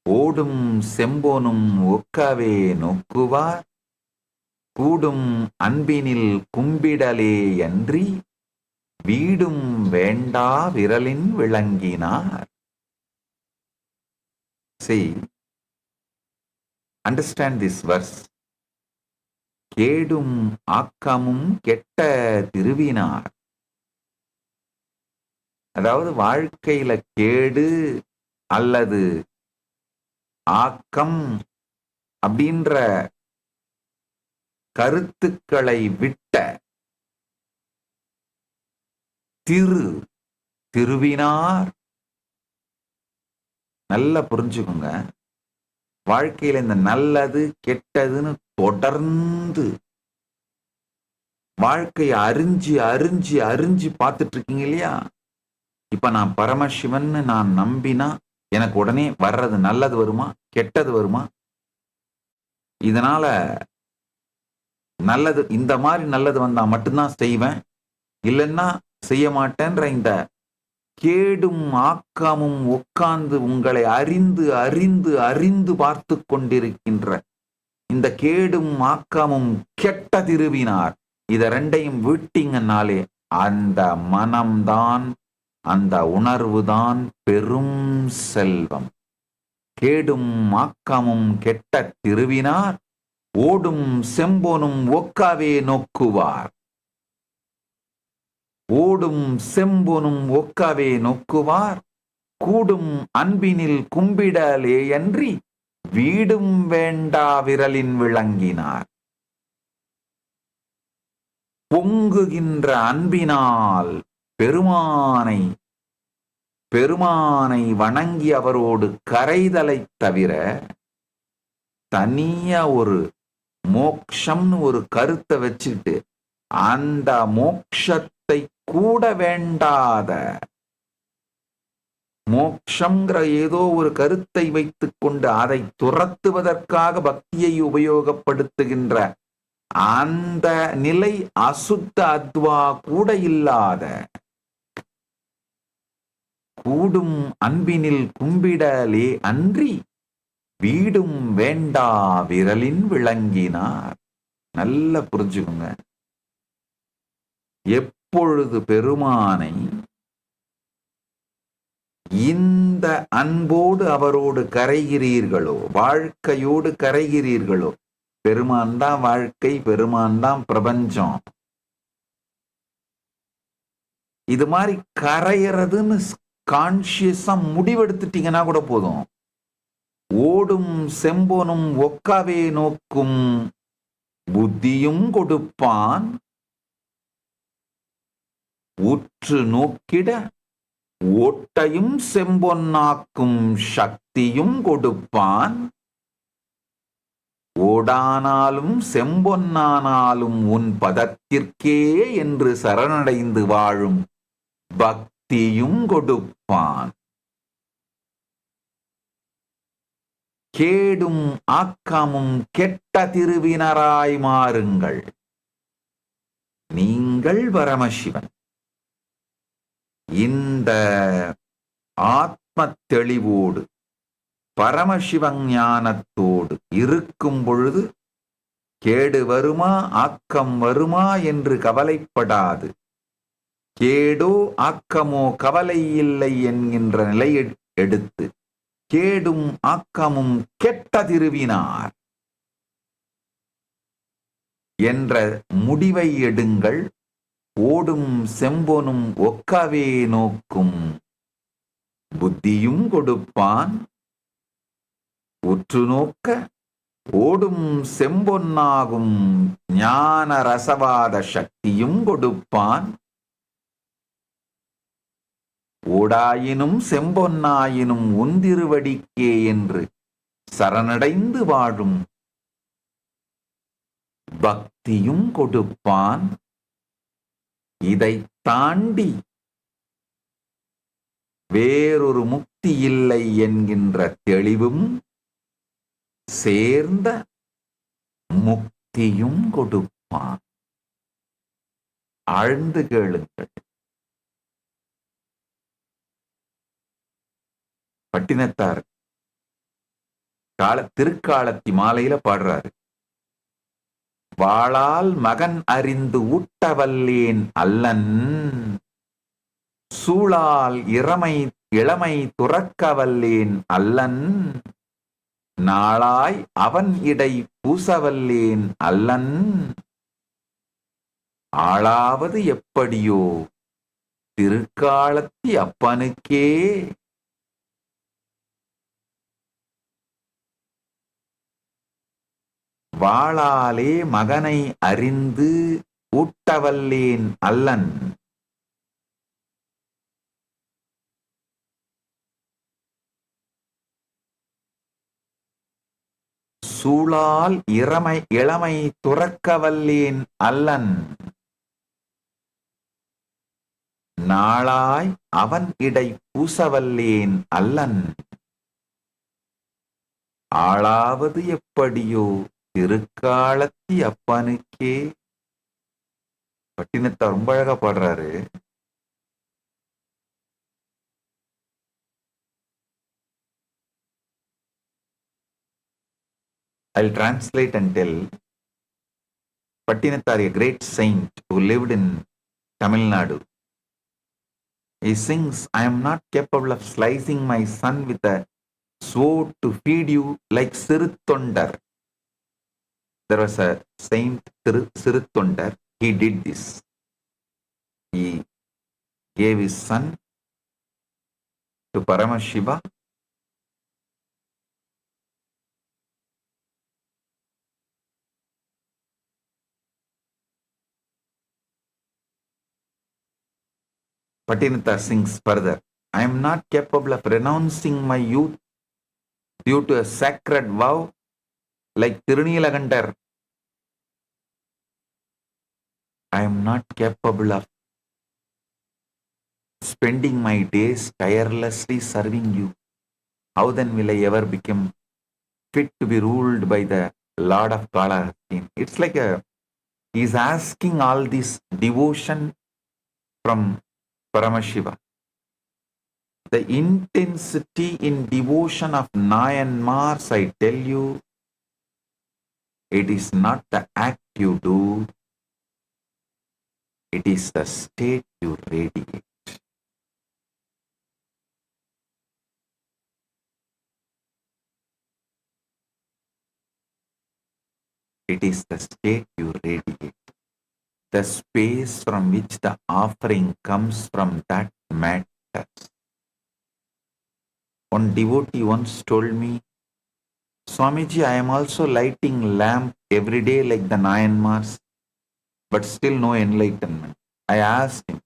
Odum Sembonum Okkave Nokkuvar, Kudum Anbinil Kumbidale Yandri, Vidum Venda Viralin Vilanginar. See, understand this verse. Kedum Akkamum Ketta Tiruvinar. அதாவது வாழ்க்கையில கேடு அல்லது ஆக்கம் அப்படின்ற கருத்துக்களை விட்ட திருவினார். நல்லா புரிஞ்சுக்கோங்க. வாழ்க்கையில இந்த நல்லது கெட்டதுன்னு தொடர்ந்து வாழ்க்கையை அறிஞ்சு பார்த்துட்டு இருக்கீங்க இல்லையா? இப்ப நான் பரமசிவன் நான் நம்பினா எனக்கு உடனே வர்றது நல்லது வருமா கெட்டது வருமா? இதனால நல்லது, இந்த மாதிரி நல்லது வந்தா மட்டும்தான் செய்வேன், இல்லைன்னா செய்ய மாட்டேன்ற இந்த கேடும் ஆக்காமும் உட்கார்ந்து உங்களை அறிந்து பார்த்து கொண்டிருக்கின்ற இந்த கேடும் ஆக்காமும் கெட்ட திருவினார், இத ரெண்டையும் விட்டீங்கன்னாலே அந்த மனம்தான், அந்த உணர்வுதான் பெரும் செல்வம். கேடும் ஆக்கமும் கெட்ட திருவினார், ஓடும் செம்போனும் ஒக்காவே நோக்குவார். ஓடும் செம்போனும் ஒக்காவே நோக்குவார். கூடும் அன்பினில் கும்பிடலேயன்றி வீடும் வேண்டா விரலின் விளங்கினார். பொங்குகின்ற அன்பினால் பெருமானை வணங்கி அவரோடு கரைதலைத் தவிர தனியா ஒரு மோக்ஷம்னு ஒரு கருத்தை வச்சுட்டு அந்த மோக்ஷத்தை கூட வேண்டாத, மோக்ஷங்கிற ஏதோ ஒரு கருத்தை வைத்துக் கொண்டு அதை துரத்துவதற்காக பக்தியை உபயோகப்படுத்துகின்ற அந்த நிலை அசுத்த அத்வா கூட இல்லாத, கூடும் அன்பினில் கும்பிடலே அன்றி வீடும் வேண்டா விரலின் விளங்கினார். நல்ல புரிஞ்சுக்குங்க. எப்பொழுது பெருமானை இந்த அன்போடு அவரோடு கரைகிறீர்களோ, வாழ்க்கையோடு கரைகிறீர்களோ, பெருமான் தான் வாழ்க்கை, பெருமான் தான் பிரபஞ்சம், இது மாதிரி கரையறதுன்னு கான்சியஸா முடிவெடுத்துட்டீங்கன்னா கூட போதும். ஓடும் செம்பொனும் ஒக்காவே நோக்கும் புத்தியும் கொடுப்பான், உற்று நோக்கிட ஓட்டையும் செம்பொன்னாக்கும் சக்தியும் கொடுப்பான். ஓடானாலும் செம்பொன்னானாலும் உன் பதத்திற்கே என்று சரணடைந்து வாழும் பக்தியும் கொடுப்பான். கேடும் ஆக்கமும் கெட்ட திருவினராய் மாறுங்கள். நீங்கள் பரமசிவன் இந்த ஆத்ம தெளிவோடு பரமசிவ ஞானத்தோடு இருக்கும் பொழுது கேடு வருமா ஆக்கம் வருமா என்று கவலைப்படாது. கேடோ ஆக்கமோ கவலை இல்லை என்கின்ற நிலை எடுத்து கேடும் ஆக்கமும் கெட்ட திருவினார் என்ற முடிவை எடுங்கள். ஓடும் செம்பொனும் ஒக்கவே நோக்கும் புத்தியும் கொடுப்பான். உற்று நோக்க ஓடும் செம்பொன்னாகும் ஞான ரசவாத சக்தியும் கொடுப்பான். ஓடாயினும் செம்பொன்னாயினும் உந்திருவடிக்கே என்று சரணடைந்து வாழும் பக்தியும் கொடுப்பான். இதை தாண்டி வேறொரு முக்தி இல்லை என்கின்ற தெளிவும் சேர்ந்த முக்தியும் கொடுப்பான். ஆழ்ந்து கேளுங்கள். பட்டினத்தார் திருக்காலத்தி மாலையில பாடுறாரு. வாளால் மகன் அறிந்து ஊட்டவல்லேன் அல்லன், சூளால் இளமை துறக்கவல்லேன் அல்லன், நாளாய் அவன் இடை பூசவல்லேன் அல்லன், ஆளாவது எப்படியோ திருக்காலத்தி அப்பனுக்கே. வாளாலே மகனை அறிந்து ஊட்டவல்லேன் அல்லன், சூளால் இளமை துறக்கவல்லேன் அல்லன், நாளாய் அவன் இடை பூசவல்லேன் அல்லன், ஆளாவது எப்படியோ திருக்காலத்தி அப்பனுக்கே. பட்டினத்தார் ரொம்ப அழகா பாடுறாரு. I'll translate and tell. Pattinattar, a great saint who lived in Tamil Nadu, he sings, I am not capable of slicing my son with a sword to feed you like Siruttondar. There was a saint, Siruttondar, he did this. He gave his son to Paramashiva? Patinata sings further, I am not capable of renouncing my youth due to a sacred vow like Tirunilagandar. I am not capable of spending my days tirelessly serving you. How then will I ever become fit to be ruled by the Lord of Kala? It's like he's asking all this devotion from Paramashiva. The intensity in devotion of Nayanmars, I tell you, it is not the act you do, it is the state you radiate. It is the state you radiate. The space from which the offering comes from, that matters. One devotee once told me, Swamiji, I am also lighting lamp every day like the Nayanmars, but still no enlightenment. I asked him,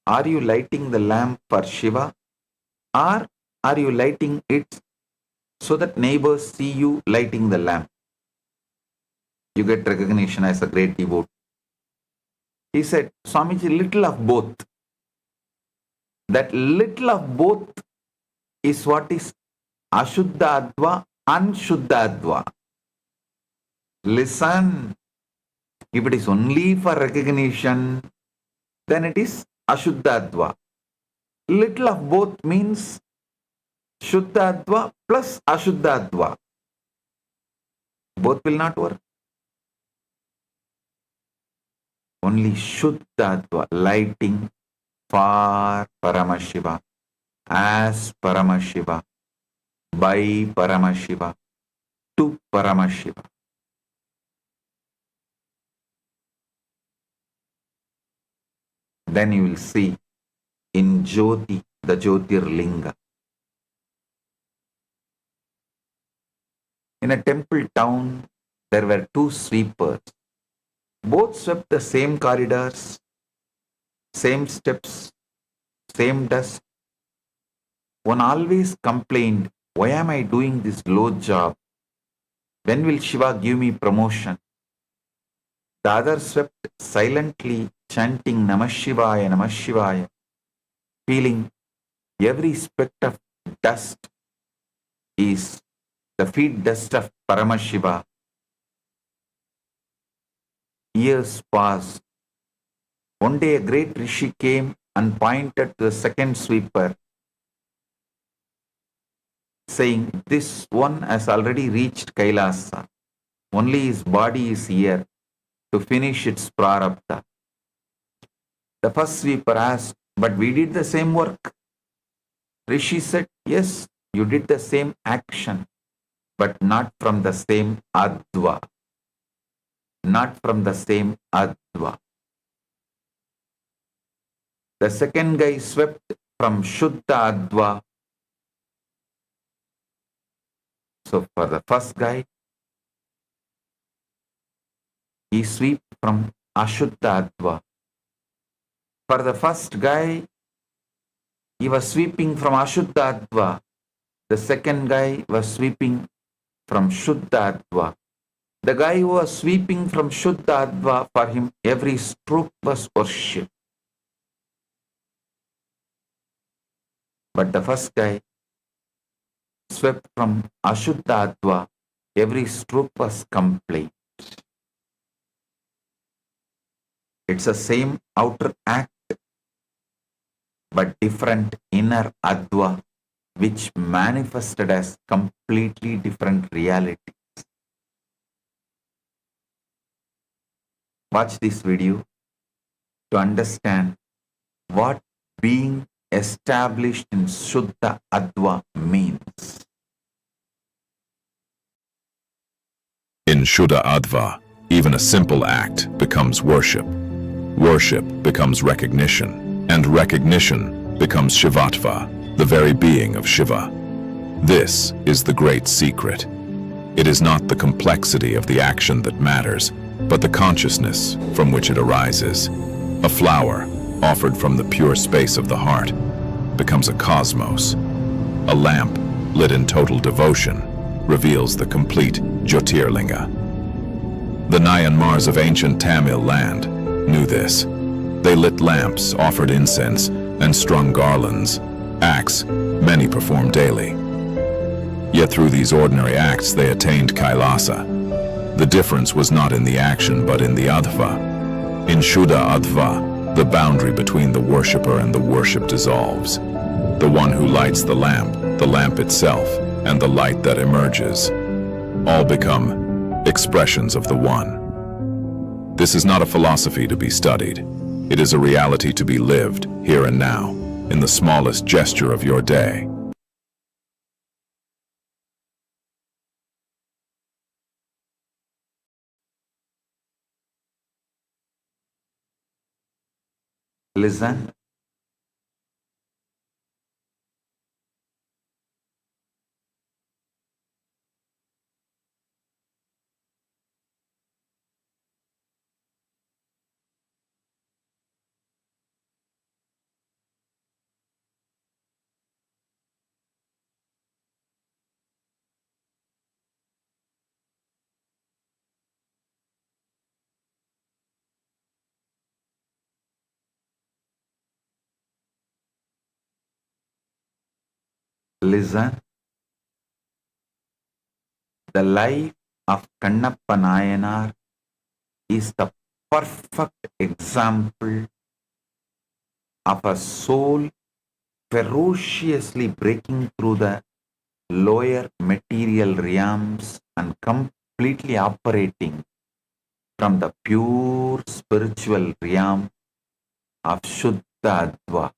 are you lighting the lamp for Shiva, or are you lighting it so that neighbors see you lighting the lamp? You get recognition as a great devotee. He said, Swamiji, little of both. That little of both is what is Ashuddha Adva, Anshuddha Adva. Listen, if it is only for recognition, then it is Ashuddha Adva. Little of both means Shuddha Adva plus Ashuddha Adva. Both will not work. Only Shuddha Adva, lighting for Paramashiva, as Paramashiva, by Paramashiva, to Paramashiva. Then you will see in Jyoti, the Jyotirlinga. In a temple town, there were two sweepers. Both swept the same corridors, same steps, same dust. One always complained, why am I doing this low job? When will Shiva give me promotion? The other swept silently, chanting Namah Shivaya, Namah Shivaya, feeling every speck of dust is the feet dust of Paramashiva. Years passed. One day a great rishi came and pointed to the second sweeper, saying, this one has already reached Kailasa. Only his body is here to finish its prarabdha. The first sweeper asked, but we did the same work. Rishi said, yes, you did the same action, but not from the same adva. Not from the same adva. The second guy swept from Shuddha Adva. So for the first guy, he swept from Ashuddha Adva. For the first guy, he was sweeping from Ashuddha Adva. The second guy was sweeping from Shuddha Adva. The guy who was sweeping from Shuddha Adva, for him every stroke was worship. But the first guy swept from Ashuddha Adva, every stroke was complaint. It's the same outer act, but different inner Adva, which manifested as completely different reality. Watch this video to understand what being established in Shuddha Adva means. In Shuddha Adva, even a simple act becomes worship. Worship becomes recognition, and recognition becomes Shivatva, the very being of Shiva. This is the great secret. It is not the complexity of the action that matters, but the consciousness from which it arises. A flower, offered from the pure space of the heart, becomes a cosmos. A lamp, lit in total devotion, reveals the complete Jyotirlinga. The Nayanmars of ancient Tamil land knew this. They lit lamps, offered incense, and strung garlands, acts many perform daily. Yet through these ordinary acts they attained Kailasa. The difference was not in the action but in the adva. In Shuddha Adva, the boundary between the worshipper and the worship dissolves. The one who lights the lamp itself, and the light that emerges, all become expressions of the One. This is not a philosophy to be studied. It is a reality to be lived here and now, in the smallest gesture of your day. Listen. Listen. The life of Kannappa Nayanar is the perfect example of a soul ferociously breaking through the lower material realms and completely operating from the pure spiritual realm of Shuddha Adva.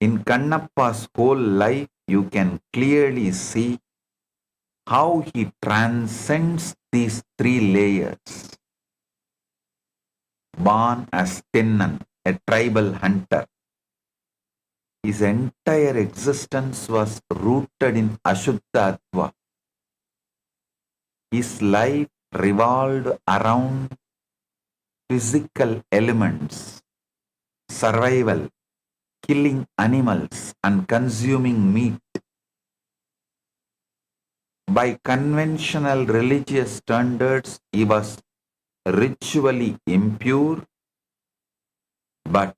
In Kannappa's whole life, you can clearly see how he transcends these three layers. Born as Tinnan, a tribal hunter, his entire existence was rooted in Ashuddha Adva. His life revolved around physical elements, survival, killing animals and consuming meat. By conventional religious standards, he was ritually impure, but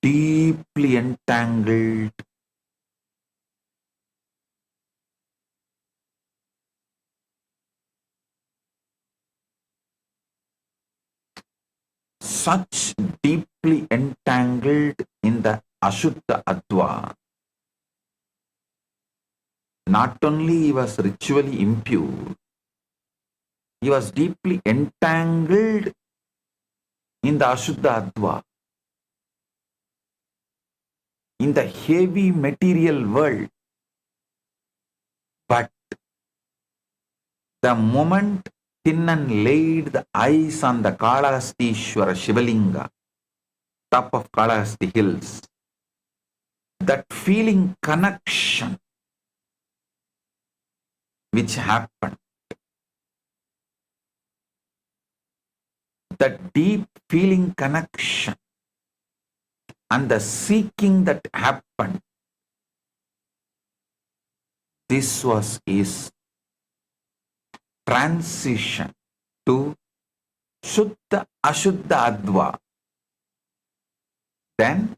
deeply entangled such deeply entangled in the Ashuddha Adva. Not only he was ritually impure, he was deeply entangled in the Ashuddha Adva, in the heavy material world. But the moment Tinnan laid the eyes on the Kalahastishwara Shivalinga, top of Kalahasti hills, that feeling connection which happened, that deep feeling connection and the seeking that happened, this was his transition to Shuddha Ashuddha Adva. Then,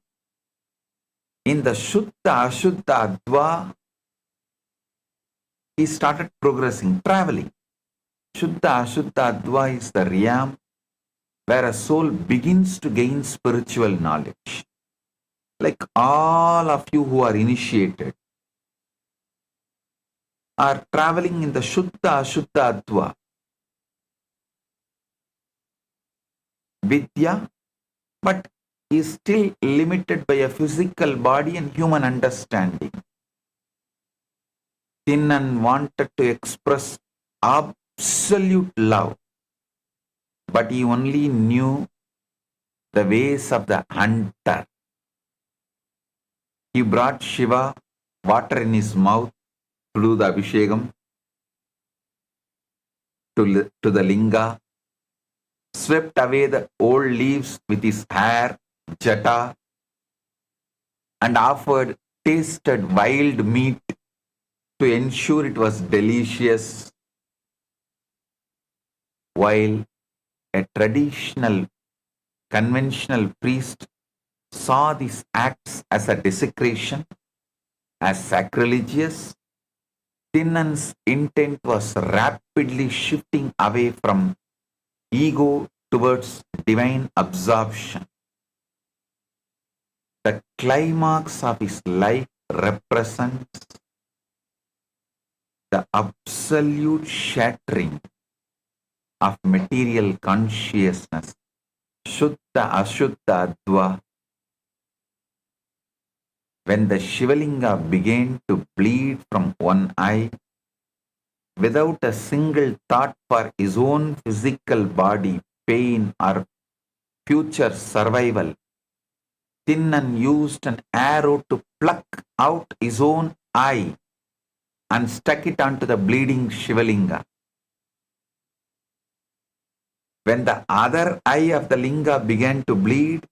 in the Shuddha Ashuddha Adva, he started progressing, traveling. Shuddha Ashuddha Adva is the realm where a soul begins to gain spiritual knowledge. Like all of you who are initiated are traveling in the Shuddha Ashuddha Adva. Vidya, but is still limited by a physical body and human understanding. Tinnan wanted to express absolute love, but he only knew the ways of the hunter. He brought Shiva water in his mouth to do the Abhishekam to the linga, swept away the old leaves with his hair, jata, and offered tasted wild meat to ensure it was delicious, while a traditional, conventional priest saw these acts as a desecration, as sacrilegious. Thinnan's intent was rapidly shifting away from ego towards divine absorption. The climax of his life represents the absolute shattering of material consciousness, Shuddha Ashuddha Adva. When the Shivalinga began to bleed from one eye, without a single thought for his own physical body, pain, or future survival, Thinnan used an arrow to pluck out his own eye and stuck it onto the bleeding Shivalinga. When the other eye of the linga began to bleed,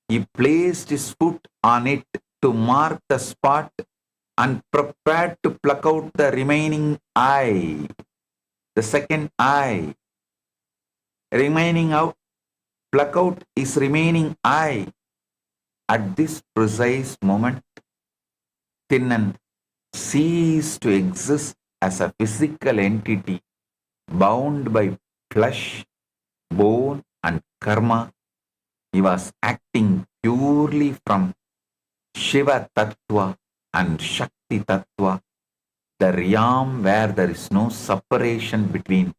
he placed his foot on it to mark the spot and prepared to pluck out the remaining eye, the second eye. Pluck out his remaining eye. At this precise moment, Thinnan ceased to exist as a physical entity bound by flesh, bone, and karma. He was acting purely from Shiva Tattva and Shakti Tattva, the realm where there is no separation between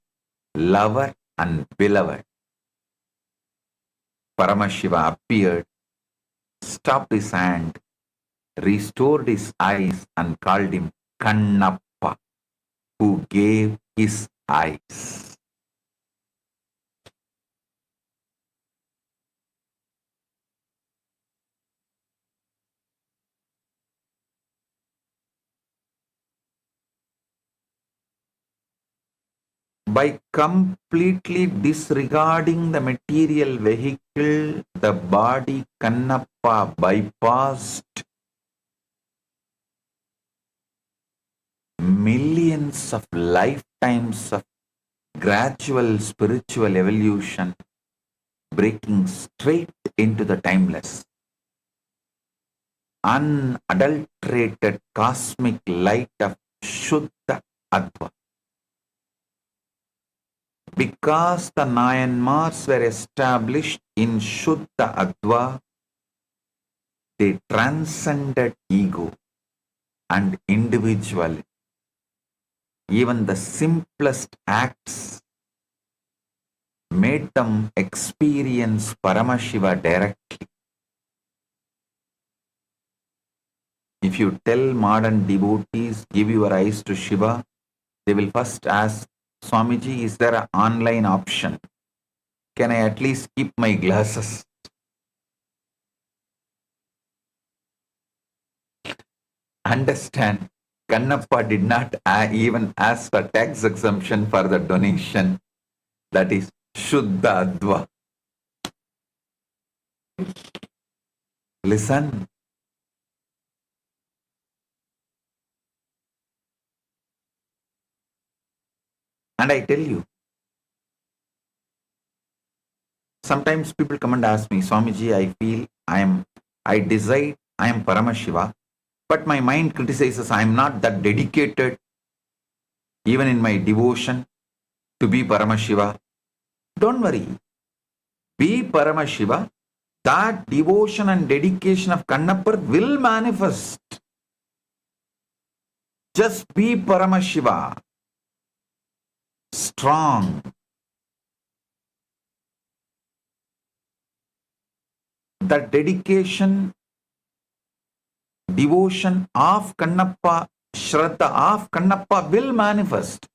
lover and beloved. Paramashiva appeared, stopped his hand, restored his eyes, and called him Kannappa, who gave his eyes. By completely disregarding the material vehicle, the body, Kannappa bypassed millions of lifetimes of gradual spiritual evolution, breaking straight into the timeless, unadulterated cosmic light of Shuddha Adva. Because the Nayanmars were established in Shuddha Adva, they transcended ego and individuality. Even the simplest acts made them experience Paramashiva directly. If you tell modern devotees, give your eyes to Shiva, they will first ask, Swamiji, is there an online option? Can I at least keep my glasses? Understand, Kannappa did not even ask for tax exemption for the donation. That is Shuddha Adva. Listen. And I tell you, sometimes people come and ask me, Swamiji, I feel I decide I am Paramashiva, but my mind criticizes I am not that dedicated, even in my devotion, to be Paramashiva. Don't worry. Be Paramashiva. That devotion and dedication of Kannappa will manifest. Just be Paramashiva. Strong. The dedication, devotion of Kannappa, Shraddha of Kannappa will manifest.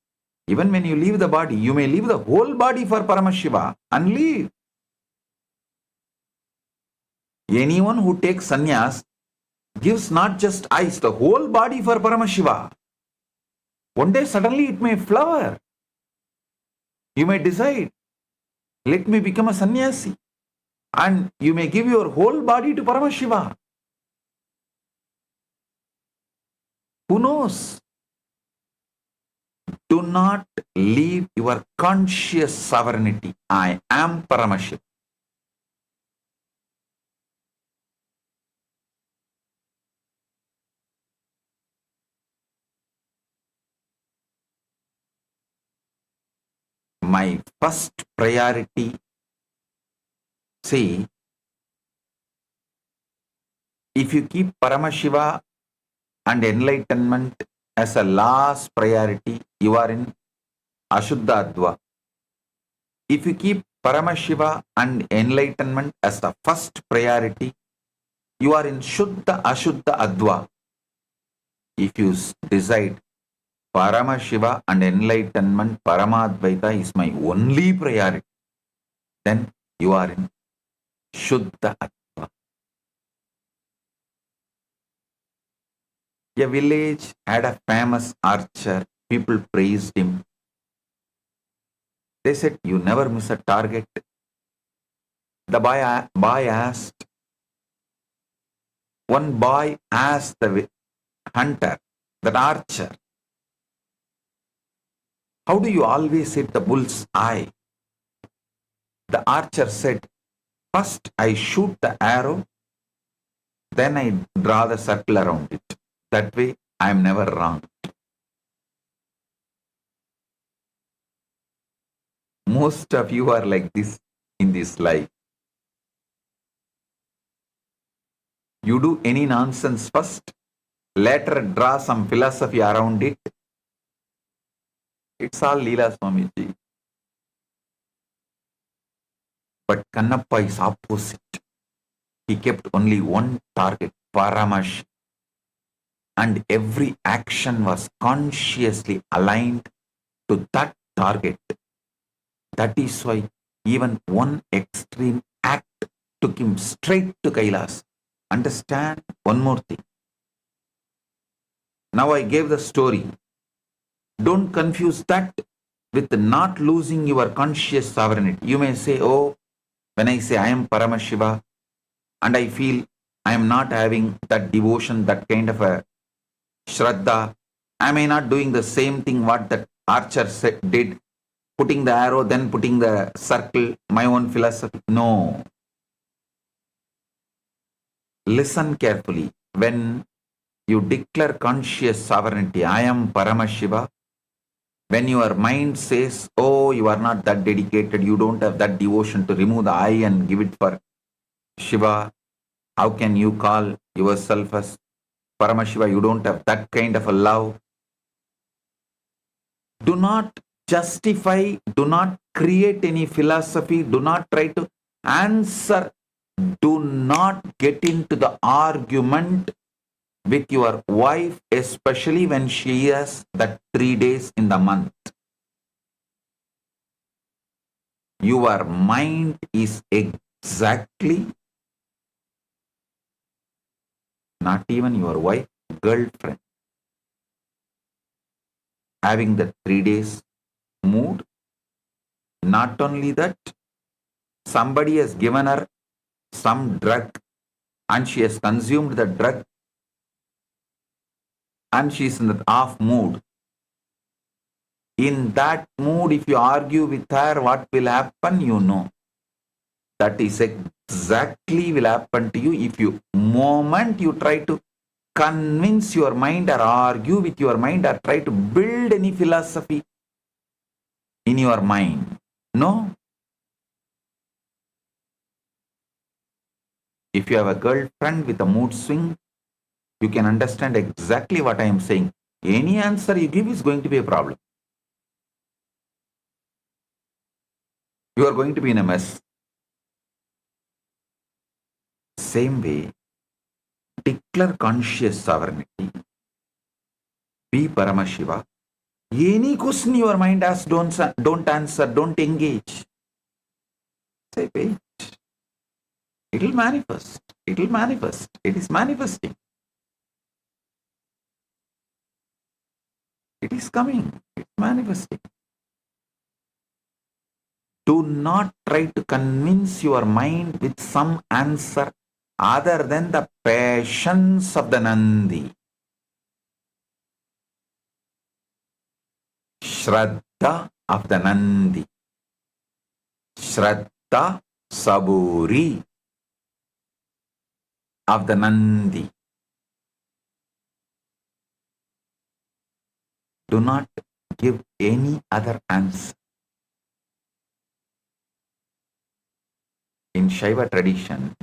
Even when you leave the body, you may leave the whole body for Paramashiva and leave. Anyone who takes sannyas, gives not just eyes, the whole body for Paramashiva. One day suddenly it may flower. You may decide, let me become a sannyasi. And you may give your whole body to Paramashiva. Who knows? Do not leave your conscious sovereignty. I am Paramashiva. My first priority, see, if you keep Paramashiva and enlightenment as a last priority, you are in Ashuddha Adva. If you keep Paramashiva and enlightenment as the first priority, you are in Shuddha Ashuddha Adva. If you decide Paramashiva and enlightenment, Paramadvaita is my only priority, then you are in Shuddha Adva. A village had a famous archer. People praised him. They said, you never miss a target. The boy asked, one boy asked the hunter, that archer, how do you always hit the bull's eye? The archer said, first I shoot the arrow, then I draw the circle around it. That way I am never wrong. Most of you are like this in this life. You do any nonsense first, later draw some philosophy around it. It's all Leela Swamiji. But Kannappa is opposite. He kept only one target, Paramash. And every action was consciously aligned to that target. That is why even one extreme act took him straight to Kailasa. Understand one more thing. Now I gave the story. Don't confuse that with not losing your conscious sovereignty. You may say, oh, when I say I am Paramashiva and I feel I am not having that devotion, that kind of a Shraddha, am I not doing the same thing what that archer did, putting the arrow, then putting the circle, my own philosophy? No. Listen carefully. When you declare conscious sovereignty, I am Paramashiva, when your mind says, oh, you are not that dedicated, you don't have that devotion to remove the I and give it for Shiva, how can you call yourself as Paramashiva? You don't have that kind of a love. Do not justify, do not create any philosophy, do not try to answer, do not get into the argument with your wife, especially when she has that 3 days in the month. Your mind is exactly, not even your wife, girlfriend, having the 3 days mood. Not only that, somebody has given her some drug and she has consumed the drug and she is in the off mood. In that mood, if you argue with her, what will happen? You know. That is exactly will happen to you if you, moment you try to convince your mind or argue with your mind or try to build any philosophy in your mind. No. If you have a girlfriend with a mood swing, you can understand exactly what I am saying. Any answer you give is going to be a problem. You are going to be in a mess. Same way, declare conscious sovereignty. Be Paramashiva. Any question your mind asks, don't answer, don't engage. Say, wait. It will manifest. It will manifest. It is manifesting. It is coming. It's manifesting. Do not try to convince your mind with some answer other than the patience of the Nandi. Shraddha of the Nandi. Shraddha Saburi of the Nandi. Do not give any other answer. In Shaiva tradition,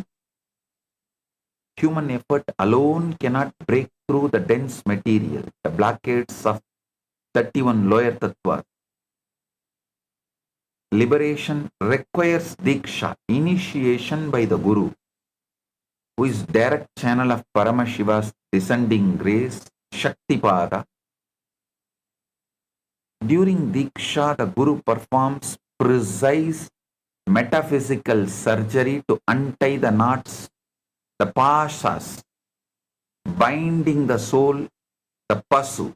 human effort alone cannot break through the dense material, the blockades of 31 lower tattvas. Liberation requires diksha, initiation by the Guru, who is direct channel of Paramashiva's descending grace, Shaktipada. During diksha, the Guru performs precise metaphysical surgery to untie the knots, the pashas, binding the soul, the pasu.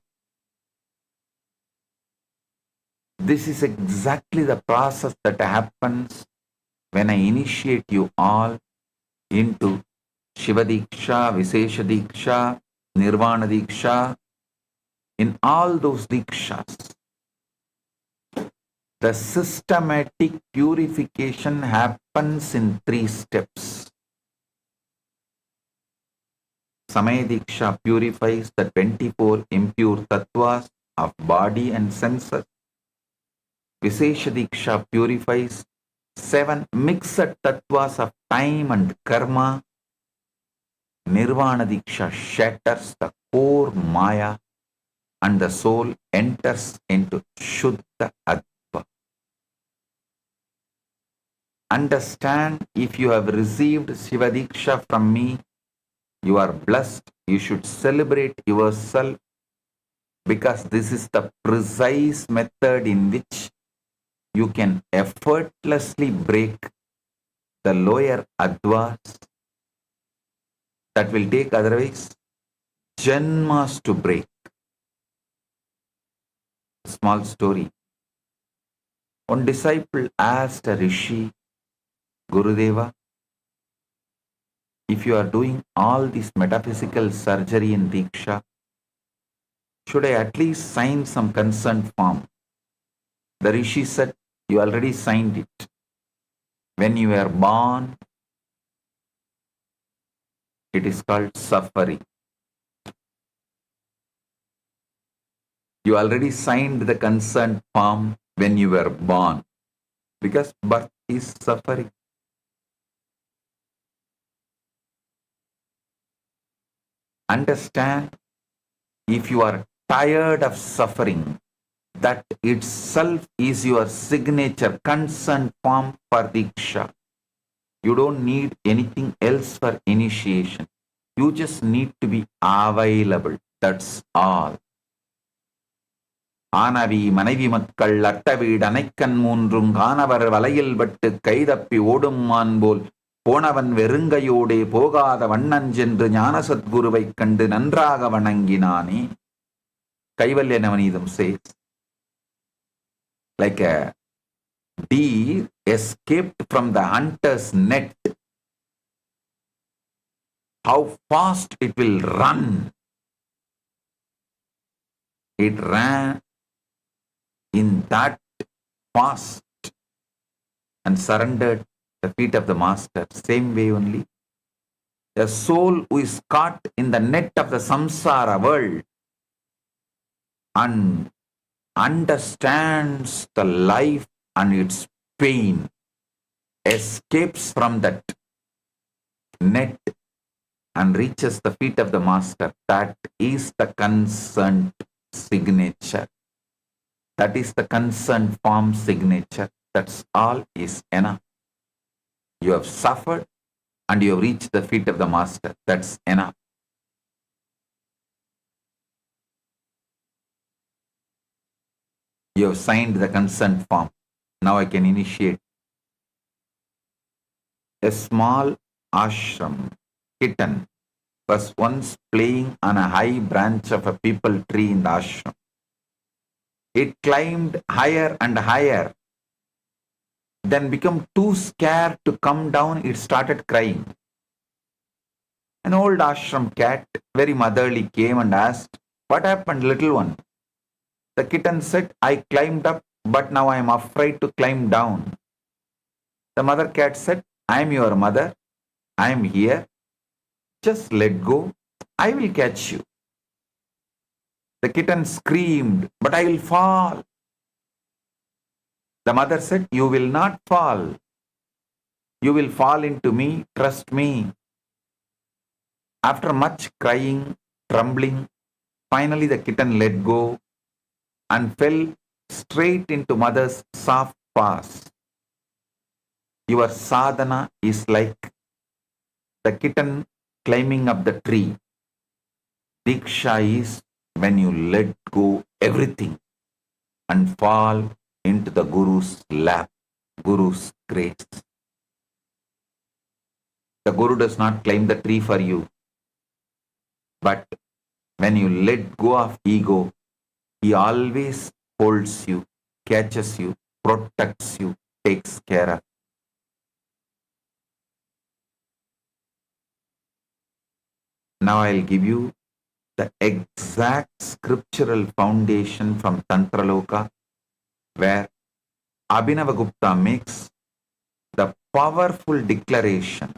This is exactly the process that happens when I initiate you all into Shiva Diksha, Vishesha Diksha, Nirvana Diksha. In all those Dikshas, the systematic purification happens in 3 steps. Samaya Diksha purifies the 24 impure tattvas of body and senses. Vishesha Diksha purifies 7 mixed tattvas of time and karma. Nirvana Diksha shatters the core Maya and the soul enters into Shuddha Adva. Understand, if you have received Shiva Diksha from me, you are blessed. You should celebrate yourself, because this is the precise method in which you can effortlessly break the lower advas that will take otherwise janmas to break. Small story. One disciple asked a rishi, Gurudeva, if you are doing all this metaphysical surgery in Diksha, should I at least sign some consent form? The rishi said, you already signed it. When you were born, it is called suffering. You already signed the consent form when you were born, because birth is suffering. Understand, if you are tired of suffering, that itself is your signature consent form for Diksha. You don't need anything else for initiation. You just need to be available. That's all. ஆனவி மனைவி மக்கள் அட்டவீடு அனைக்கண் மூன்றும் காணவர் வலையில் பட்டு கைதப்பி ஓடும் மான் போல் போனவன் வெறுங்கையோடே போகாத வண்ணஞ்சென்று ஞான சத்குருவைக் கண்டு நன்றாக வணங்கினானே. Kaivalya Navaneetham says, like a deer escaped from the hunter's net, how fast it will run. It ran in that fast and surrendered the feet of the master. Same way only, the soul who is caught in the net of the samsara world and understands the life and its pain, escapes from that net and reaches the feet of the master. That is the consent signature. That is the consent form signature. That's all is enough. You have suffered and you have reached the feet of the master. That's enough. You have signed the consent form. Now I can initiate. A small ashram kitten was once playing on a high branch of a peepal tree in the ashram. It climbed higher and higher. Then become too scared to come down, it started crying. An old ashram cat, very motherly, came and asked, "What happened, little one?" The kitten said, "I climbed up, but now I am afraid to climb down." The mother cat said, "I am your mother. I am here. Just let go. I will catch you." The kitten screamed, "But I will fall." The mother said, "You will not fall. You will fall into me. Trust me." After much crying, trembling, finally the kitten let go and fell straight into mother's soft paws. Your sadhana is like the kitten climbing up the tree. Diksha is when you let go everything and fall into the Guru's lap, Guru's grace. The Guru does not climb the tree for you. But when you let go of ego, he always holds you, catches you, protects you, takes care of. Now I'll give you the exact scriptural foundation from Tantraloka, where Abhinavagupta makes the powerful declaration.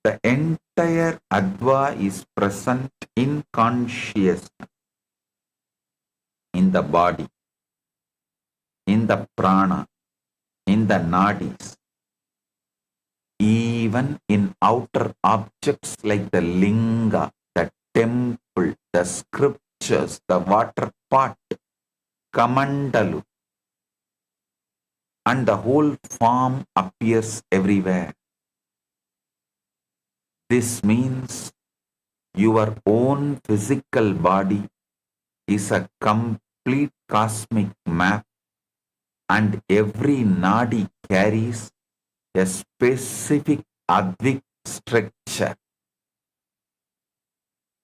The entire Adva is present in consciousness, in the body, in the prana, in the nadis, even in outer objects like the linga, the temple, the scriptures, the water pot, kamandalu, and the whole form appears everywhere. This means your own physical body is a complete cosmic map, and every nadi carries a specific advik structure.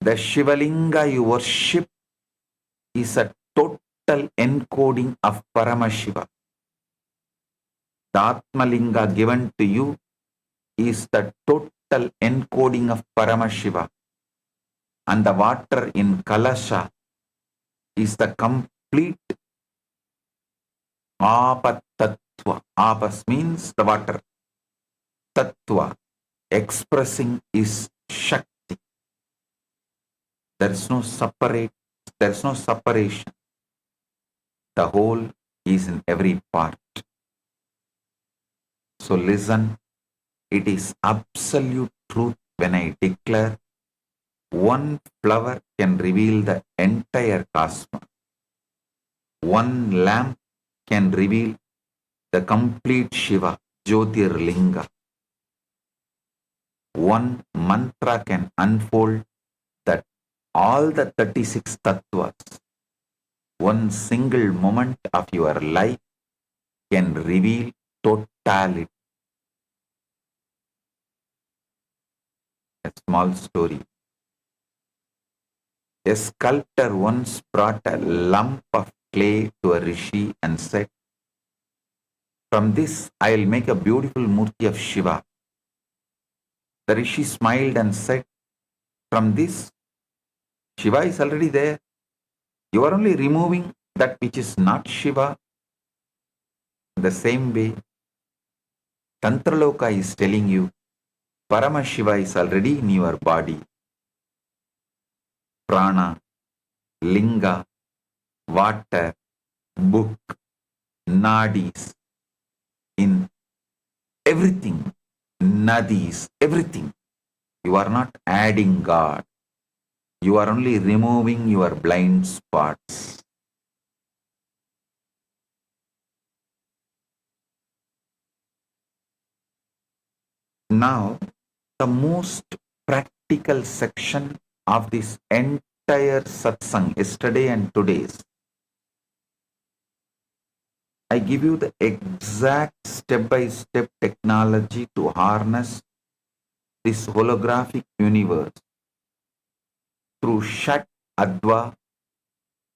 The Shivalinga you worship is a total encoding of Paramashiva. The Atmalinga given to you is the total encoding of Paramashiva. And the water in Kailasa is the complete Apatattva. Apas means the water. Tattva expressing is Shakti. There is no separation. The whole is in every part. So listen, it is absolute truth when I declare one flower can reveal the entire cosmos. One lamp can reveal the complete Shiva, Jyotirlinga. One mantra can unfold that all the 36 tattvas. One single moment of your life can reveal totality. A small story. A sculptor once brought a lump of clay to a rishi and said, "From this I'll make a beautiful murti of Shiva." The rishi smiled and said, "From this, Shiva is already there. You are only removing that which is not Shiva." The same way, Tantraloka is telling you, Paramashiva is already in your body. Prana, linga, water, book, nadis, in everything, nadis, everything. You are not adding God. You are only removing your blind spots. Now, the most practical section of this entire satsang, yesterday and today's. I give you the exact step-by-step technology to harness this holographic universe through Shat Adva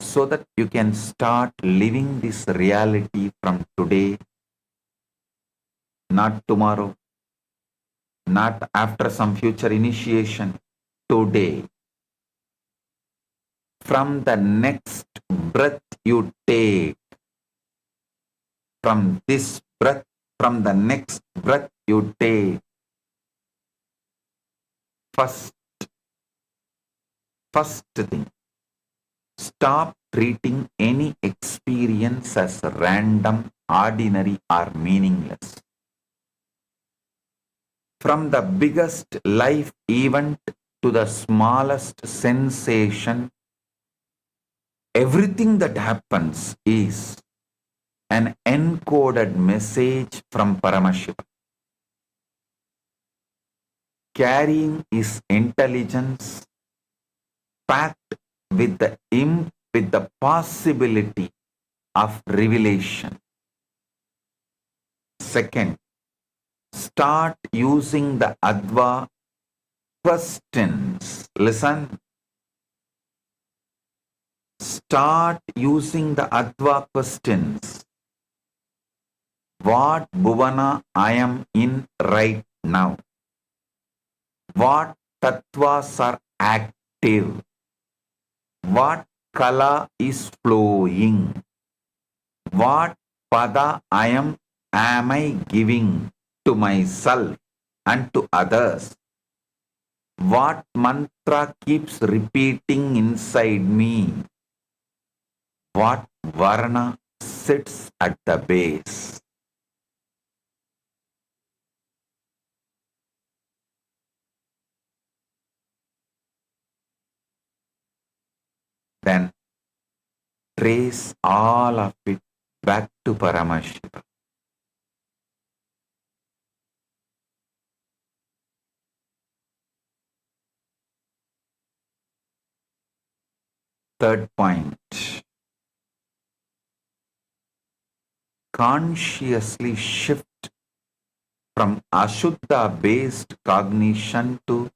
so that you can start living this reality from today, not tomorrow, not after some future initiation, today. From the next breath you take, from this breath, from the next breath you take, first thing, stop treating any experience as random, ordinary, or meaningless. From the biggest life event to the smallest sensation, everything that happens is an encoded message from Paramashivam, carrying his intelligence packed with the possibility of revelation. Second, start using the Adva questions. Listen. Start using the Adva questions. What bhuvana I am in right now? What tattvas are active? What kala is flowing? What pada am I giving to myself and to others? What mantra keeps repeating inside me? What varna sits at the base? Then trace all of it back to Paramashivam. Third point, consciously shift from Ashuddha based cognition to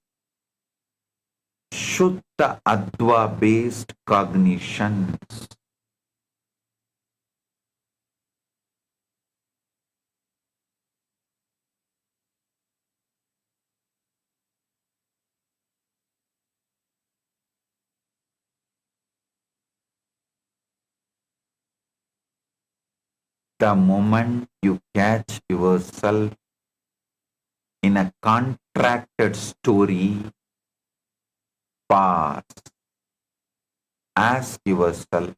Shuddha Adva based cognitions. The moment you catch yourself in a contracted story, pause. Ask yourself,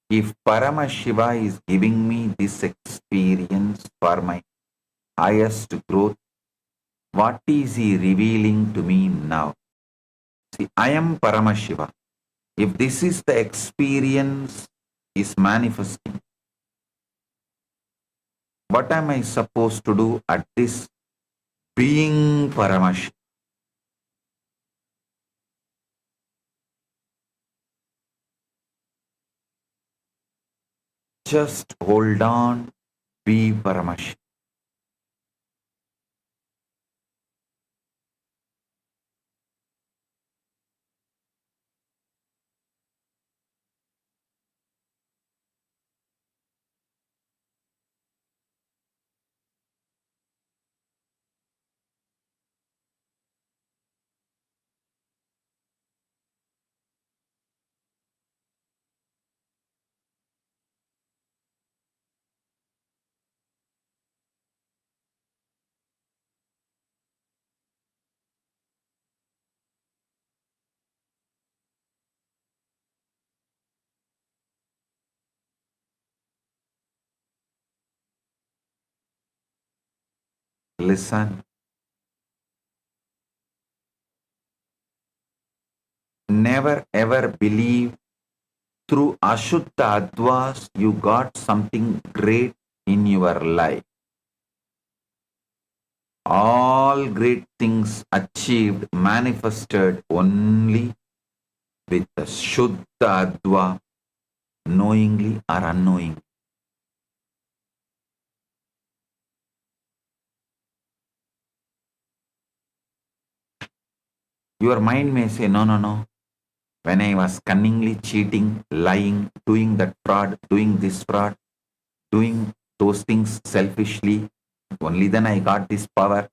if Paramashiva is giving me this experience for my highest growth, what is he revealing to me now? See, I am Paramashiva. If this is the experience is manifesting, what am I supposed to do at this being Paramashiva? Just hold on, be Paramashiva. Listen. Never ever believe through Ashuddha Advas you got something great in your life. All great things achieved, manifested only with the Shuddha Adva, knowingly or unknowingly. Your mind may say, no, no, no. when I was cunningly cheating, lying, doing that fraud, doing this fraud, doing those things selfishly, only then I got this power,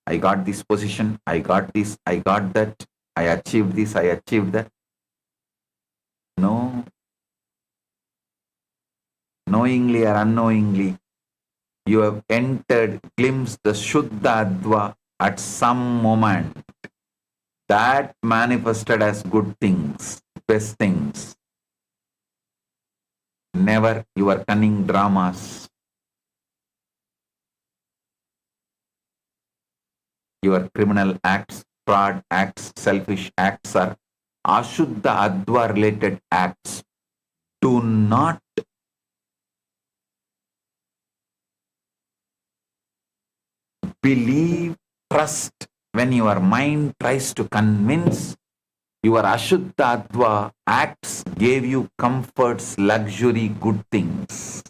I got this position, I got this, I got that, I achieved this, I achieved that. No, knowingly or unknowingly, you have entered, glimpsed the Shuddha Adva at some moment. That manifested as good things, best things. Never your cunning dramas, your criminal acts, fraud acts, selfish acts are Ashuddha Adva related acts. Do not believe, trust when your mind tries to convince. Your Ashuddha Adva acts gave you comforts, luxury, good things.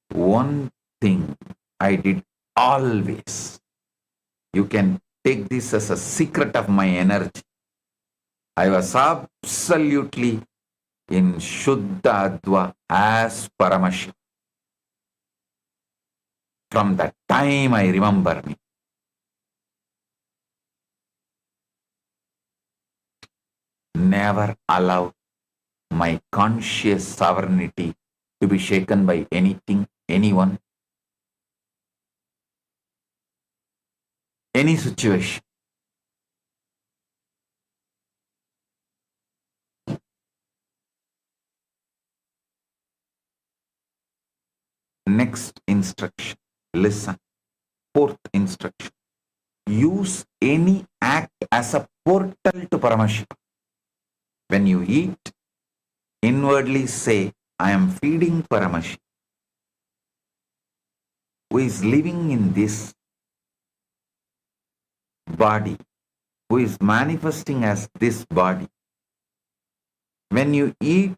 One thing I did always, you can take this as a secret of my energy. I was absolutely in Shuddha Adva as Paramashivam. From that time I remember me. Never allow my conscious sovereignty to be shaken by anything, anyone, any situation. Next instruction, listen. Fourth instruction, use any act as a portal to Paramashivam. When you eat, inwardly say, I am feeding Paramashivam, who is living in this body, who is manifesting as this body. When you eat,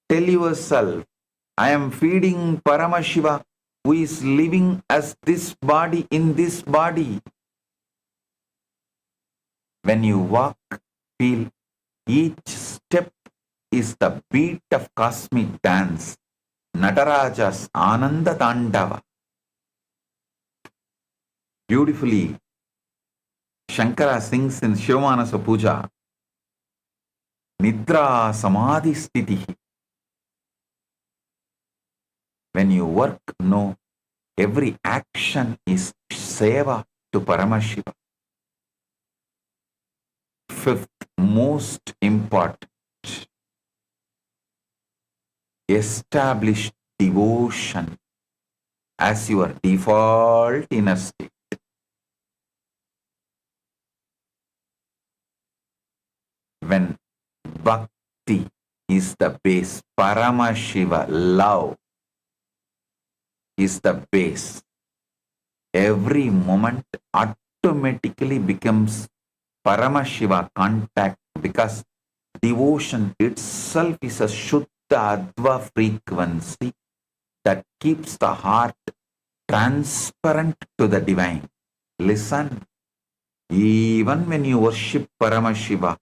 tell yourself, I am feeding Paramashiva, who is living as this body in this body. When you walk, feel each step is the beat of cosmic dance, Nataraja's Ananda Tandava. Beautifully, Shankara sings in Shivamanasa Puja, Nidra Samadhi Sthitihi. When you work, know every action is seva to Paramashiva. Fifth, most important, establish devotion as your default inner state. When bhakti is the base, Paramashiva love is the base, every moment automatically becomes Paramashiva contact, because devotion itself is a Shuddha Adva frequency that keeps the heart transparent to the divine. Listen, even when you worship Paramashiva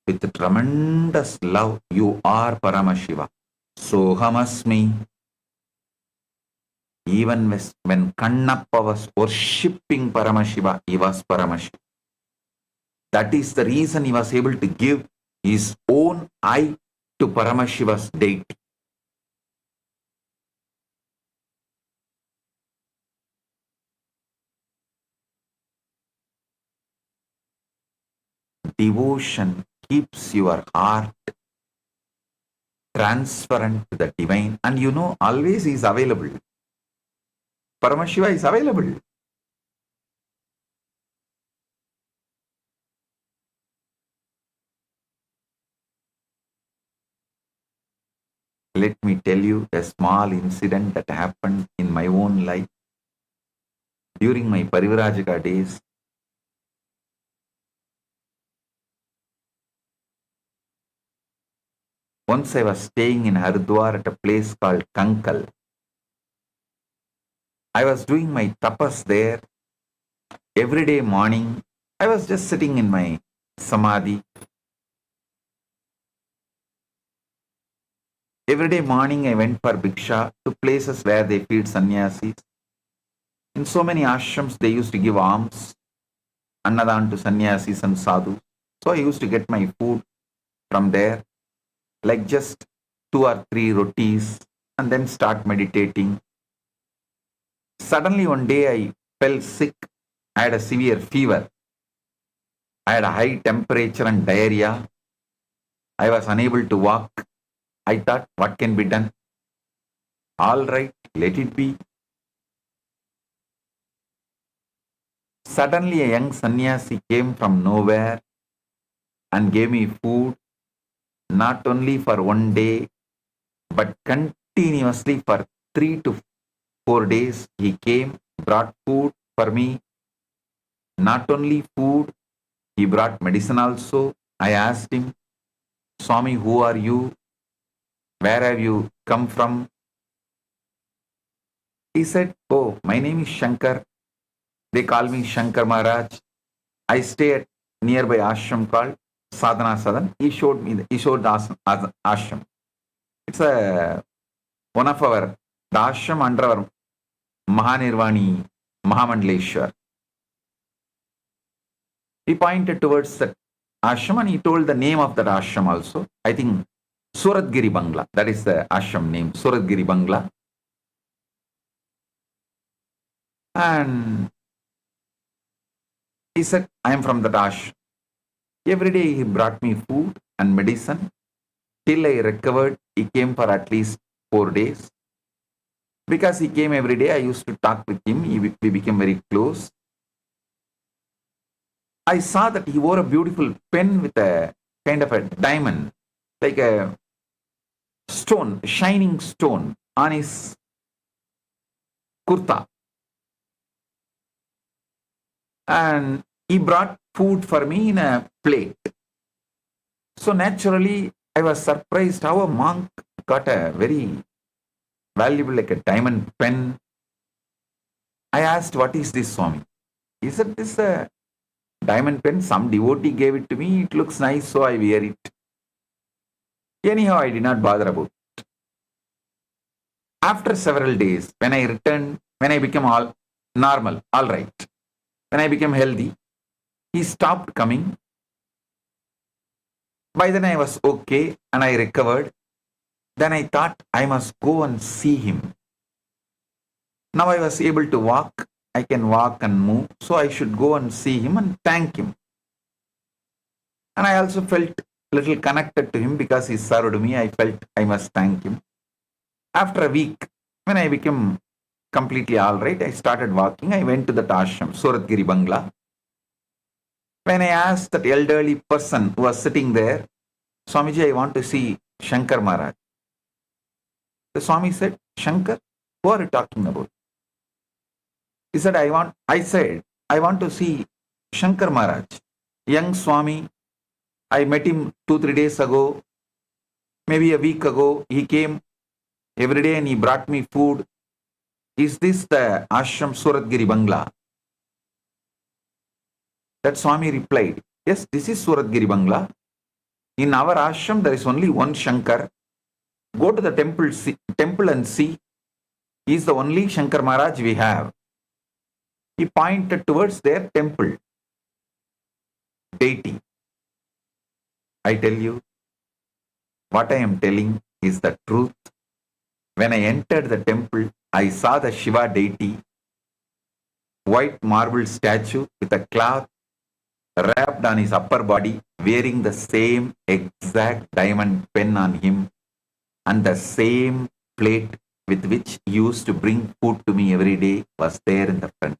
with tremendous love, you are Paramashiva. Sohamasmi. Even when Kannappa was worshipping Paramashiva, he was Paramashiva. That is the reason he was able to give his own eye to Paramashiva's deity. Devotion keeps your heart transparent to the divine, and you know, always he is available. Paramashiva is available. Let me tell you a small incident that happened in my own life during my Parivrajaka days. Once I was staying in Haridwar at a place called Kankal. I was doing my tapas there. Every day morning, I was just sitting in my samadhi. Every day morning, I went for bhiksha to places where they feed sannyasis. In so many ashrams, they used to give alms, annadan to sannyasis and sadhus. So I used to get my food from there, like just 2 or 3 rotis, and then start meditating. Suddenly one day I fell sick. I had a severe fever. I had a high temperature and diarrhea. I was unable to walk. I thought, what can be done? All right, let it be. Suddenly a young sannyasi came from nowhere and gave me food, not only for one day, but continuously for 3 to 4 days. He came, brought food for me. Not only food, he brought medicine also. I asked him, Swami, who are you? Where have you come from? He said, oh, my name is Shankar. They call me Shankar Maharaj. I stay at nearby ashram called Sadhana Sadan. He showed the ashram. It's one of the ashram under our Mahanirvani Mahamandleshwar. He pointed towards that ashram and he told the name of that ashram also. I think Suratgiri Bangla. That is the ashram name, Suratgiri Bangla. And he said, I am from that ashram. Every day he brought me food and medicine. Till I recovered, he came for at least 4 days. Because he came every day, I used to talk with him. We became very close. I saw that he wore a beautiful pen with a kind of a diamond, like a stone, shining stone on his kurta. And he brought food for me in a plate. So naturally, I was surprised how a monk got a very valuable, like a diamond pen. I asked, what is this, Swami? He said, this is a diamond pen. Some devotee gave it to me. It looks nice, so I wear it. Anyhow, I did not bother about it. After several days, when I returned, when I became all normal, all right, when I became healthy, he stopped coming. By then I was okay and I recovered. Then I thought I must go and see him. Now I was able to walk. I can walk and move. So I should go and see him and thank him. And I also felt a little connected to him because he served me. I felt I must thank him. After a week, when I became completely all right, I started walking. I went to the ashram, Suratgiri Bangla. When I asked that elderly person who was sitting there, Swamiji, I want to see Shankar Maharaj. The Swami said, Shankar, who are you talking about? He said, I want to see Shankar Maharaj. Young Swami, I met him 2-3 days ago, maybe a week ago. He came every day and he brought me food. Is this the ashram Suratgiri Bangla? That Swami replied, yes, this is Suratgiri Bangla. In our ashram, there is only one Shankar. Go to the temple and see. He is the only Shankar Maharaj we have. He pointed towards their temple. Deity. I tell you, what I am telling is the truth. When I entered the temple, I saw the Shiva deity, white marble statue with a cloth wrapped on his upper body, wearing the same exact diamond pen on him and the same plate with which he used to bring food to me every day was there in the front.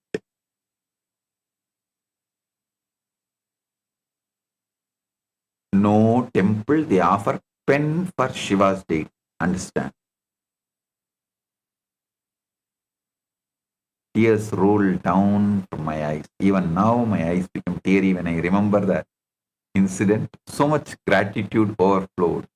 No temple, they offer pen for Shiva's deity. Understand? Tears rolled down from my eyes. Even now, my eyes become teary when I remember that incident. So much gratitude overflowed.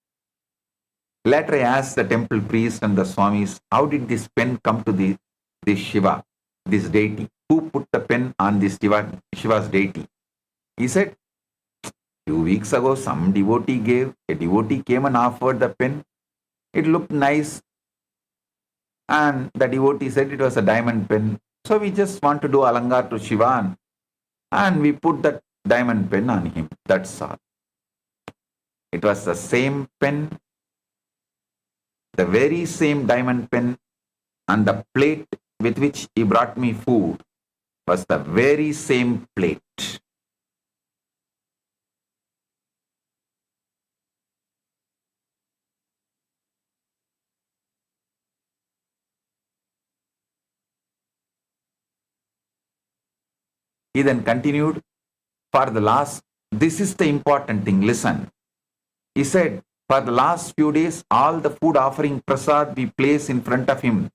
Later, I asked the temple priest and the Swamis, how did this pen come to this Shiva, this deity? Who put the pen on this Shiva's deity? He said, few weeks ago, some a devotee came and offered the pen. It looked nice. And the devotee said it was a diamond pen. So we just want to do alangar to Shiva and we put that diamond pen on him. That's all. It was the same pen, the very same diamond pen, and the plate with which he brought me food was the very same plate. He then continued, this is the important thing, listen. He said, for the last few days, all the food offering prasad we place in front of him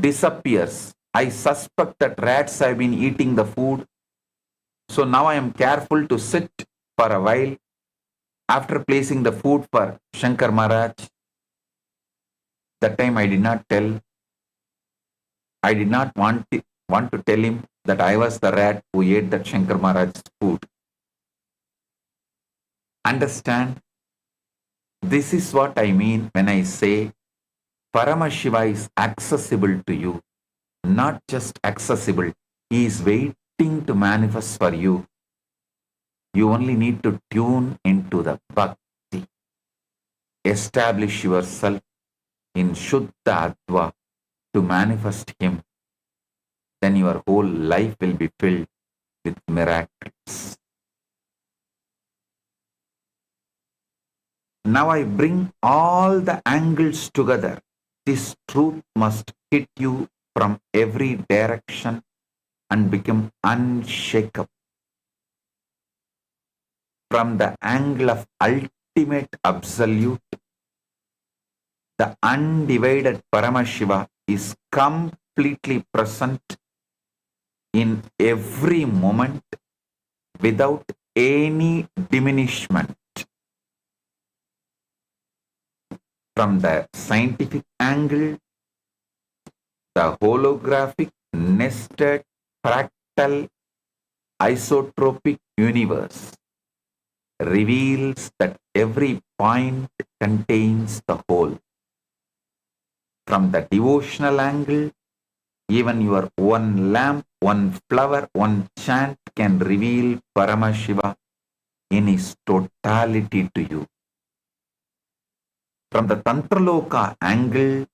disappears. I suspect that rats have been eating the food. So now I am careful to sit for a while after placing the food for Shankar Maharaj. That time I did not want to tell him that I was the rat who ate that Shankar Maharaj's food. Understand? This is what I mean when I say Paramashiva is accessible to you. Not just accessible, he is waiting to manifest for you. You only need to tune into the bhakti. Establish yourself in Shuddha Adva to manifest him. Then your whole life will be filled with miracles. Now I bring all the angles together. This truth must hit you from every direction and become unshakable. From the angle of ultimate absolute, the undivided Paramashiva is completely present in every moment without any diminishment. From the scientific angle, the holographic, nested, fractal, isotropic universe reveals that every point contains the whole. From the devotional angle, even your one lamp, one flower, one chant can reveal Paramashiva in his totality to you. From the Tantraloka angle,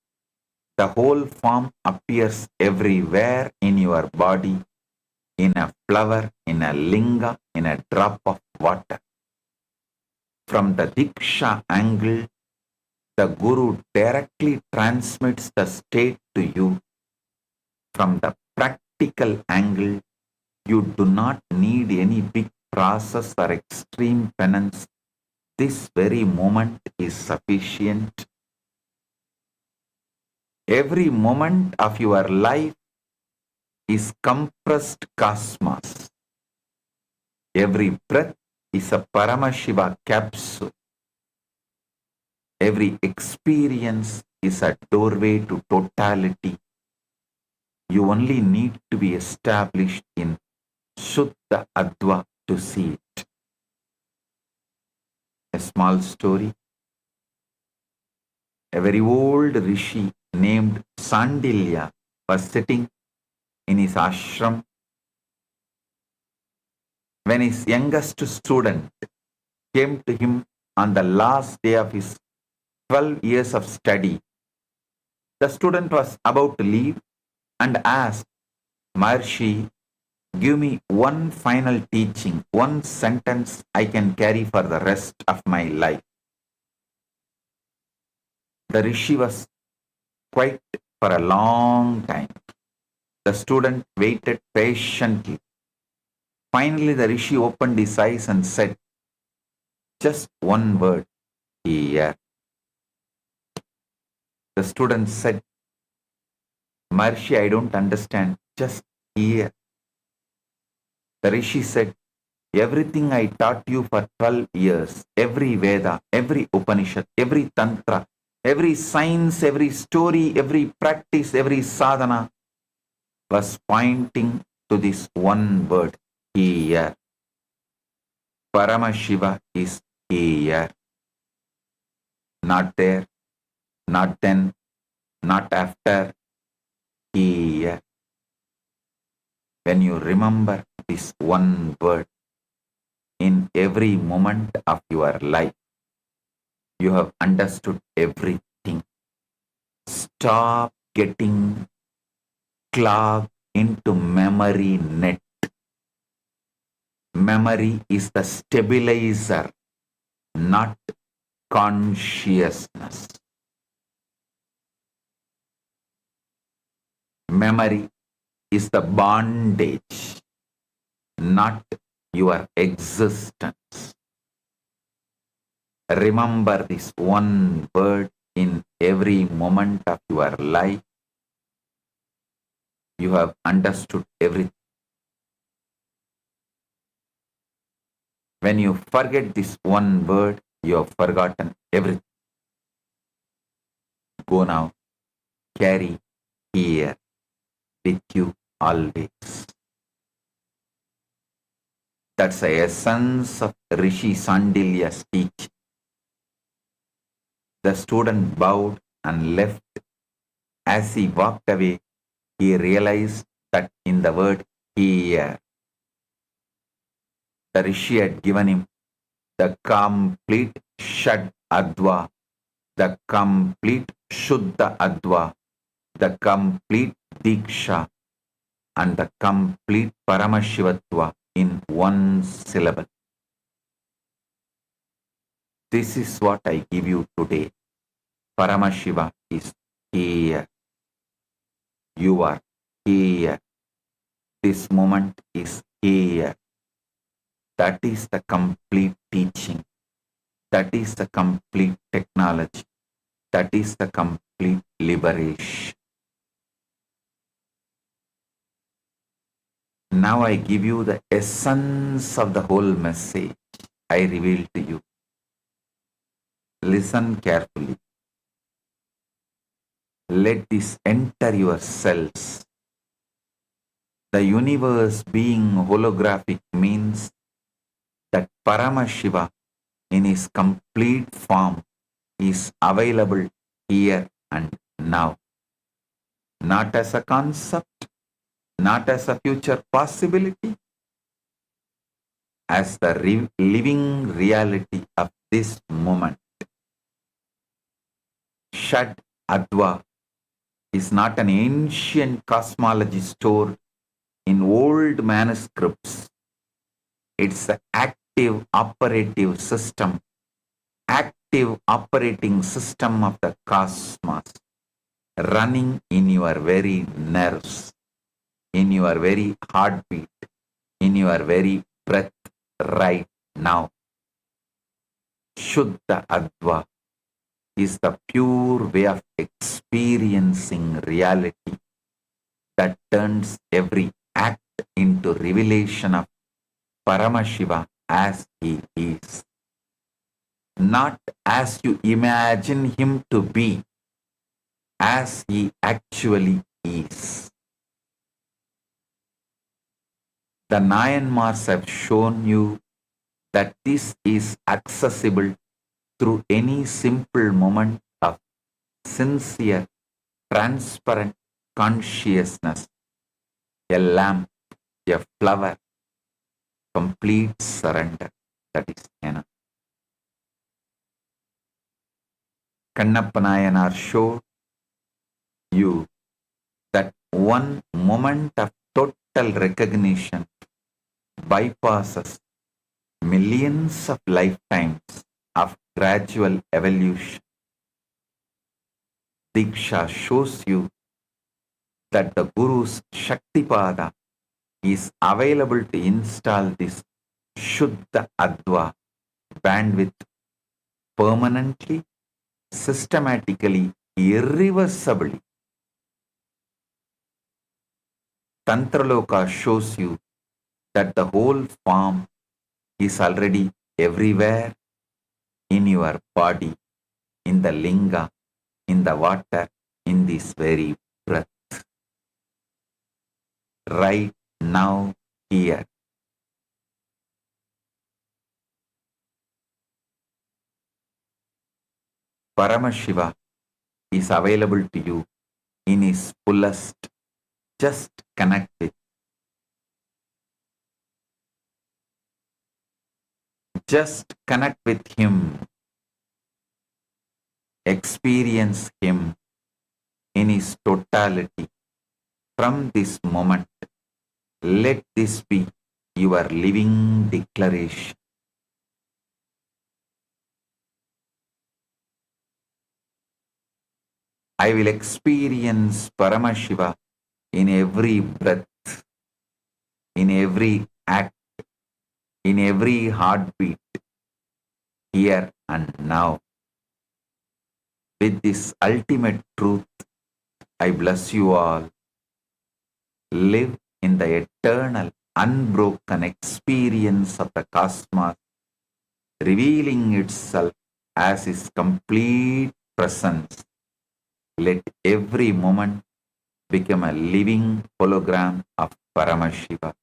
the whole form appears everywhere in your body, in a flower, in a linga, in a drop of water. From the Diksha angle, the Guru directly transmits the state to you. From the practical angle, you do not need any big process or extreme penance. This very moment is sufficient. Every moment of your life is compressed cosmos. Every breath is a Paramashiva capsule. Every experience is a doorway to totality. You only need to be established in Shuddha Adva to see it. A small story. A very old rishi named Sandilya was sitting in his ashram when his youngest student came to him on the last day of his 12 years of study. The student was about to leave and asked, Maharshi, give me one final teaching, one sentence I can carry for the rest of my life. The rishi was quiet for a long time. The student waited patiently. Finally, the rishi opened his eyes and said, just one word, here. The student said, Maharshi, I don't understand, just here. The rishi said, everything I taught you for 12 years, every Veda, every Upanishad, every Tantra, Every science, every story, every practice, every sadhana was pointing to this one word, here. Paramashiva is here. Not there, not then, not after, here. When you remember this one word in every moment of your life, you have understood everything. Stop getting clogged into memory net. Memory is the stabilizer, not consciousness. Memory is the bondage, not your existence. Remember this one word in every moment of your life. You have understood everything. When you forget this one word, you have forgotten everything. Go now, carry here with you always. That's the essence of Rishi Sandilya's teaching. The student bowed and left. As he walked away, he realized that in the word here, the Rishi had given him the complete Shad Adva, the complete Shuddha Adva, the complete Diksha, and the complete Paramashivatva in one syllable. This is what I give you today. Paramashiva is here. You are here. This moment is here. That is the complete teaching. That is the complete technology. That is the complete liberation. Now I give you the essence of the whole message I reveal to you. Listen carefully. Let this enter your cells. The universe being holographic means that Paramashiva in his complete form is available here and now. Not as a concept, not as a future possibility, as the living reality of this moment. Shad Adva is not an ancient cosmology stored in old manuscripts. It's the active operating system of the cosmos, running in your very nerves, in your very heartbeat, in your very breath right now. Shuddha Adva is the pure way of experiencing reality that turns every act into revelation of Paramashiva as he is. Not as you imagine him to be, as he actually is. The Nayanmars have shown you that this is accessible through any simple moment of sincere, transparent consciousness. A lamp, a flower, complete surrender. That is enough. Kannappa Nayanar showed you that one moment of total recognition bypasses millions of lifetimes of gradual evolution. Diksha shows you that the Guru's Shaktipada is available to install this Shuddha Adva bandwidth permanently, systematically, irreversibly. Tantraloka shows you that the whole form is already everywhere in your body, in the linga, in the water in this very breath. Right now, here. Paramashiva is available to you in his fullest. Just connect with. Just connect with him. Experience him in his totality. From this moment, let this be your living declaration. I will experience Paramashiva in every breath, in every act, in every heartbeat, here and now. With this ultimate truth, I bless you all. Live in the eternal, unbroken experience of the cosmos, revealing itself as his complete presence. Let every moment become a living hologram of Paramashiva.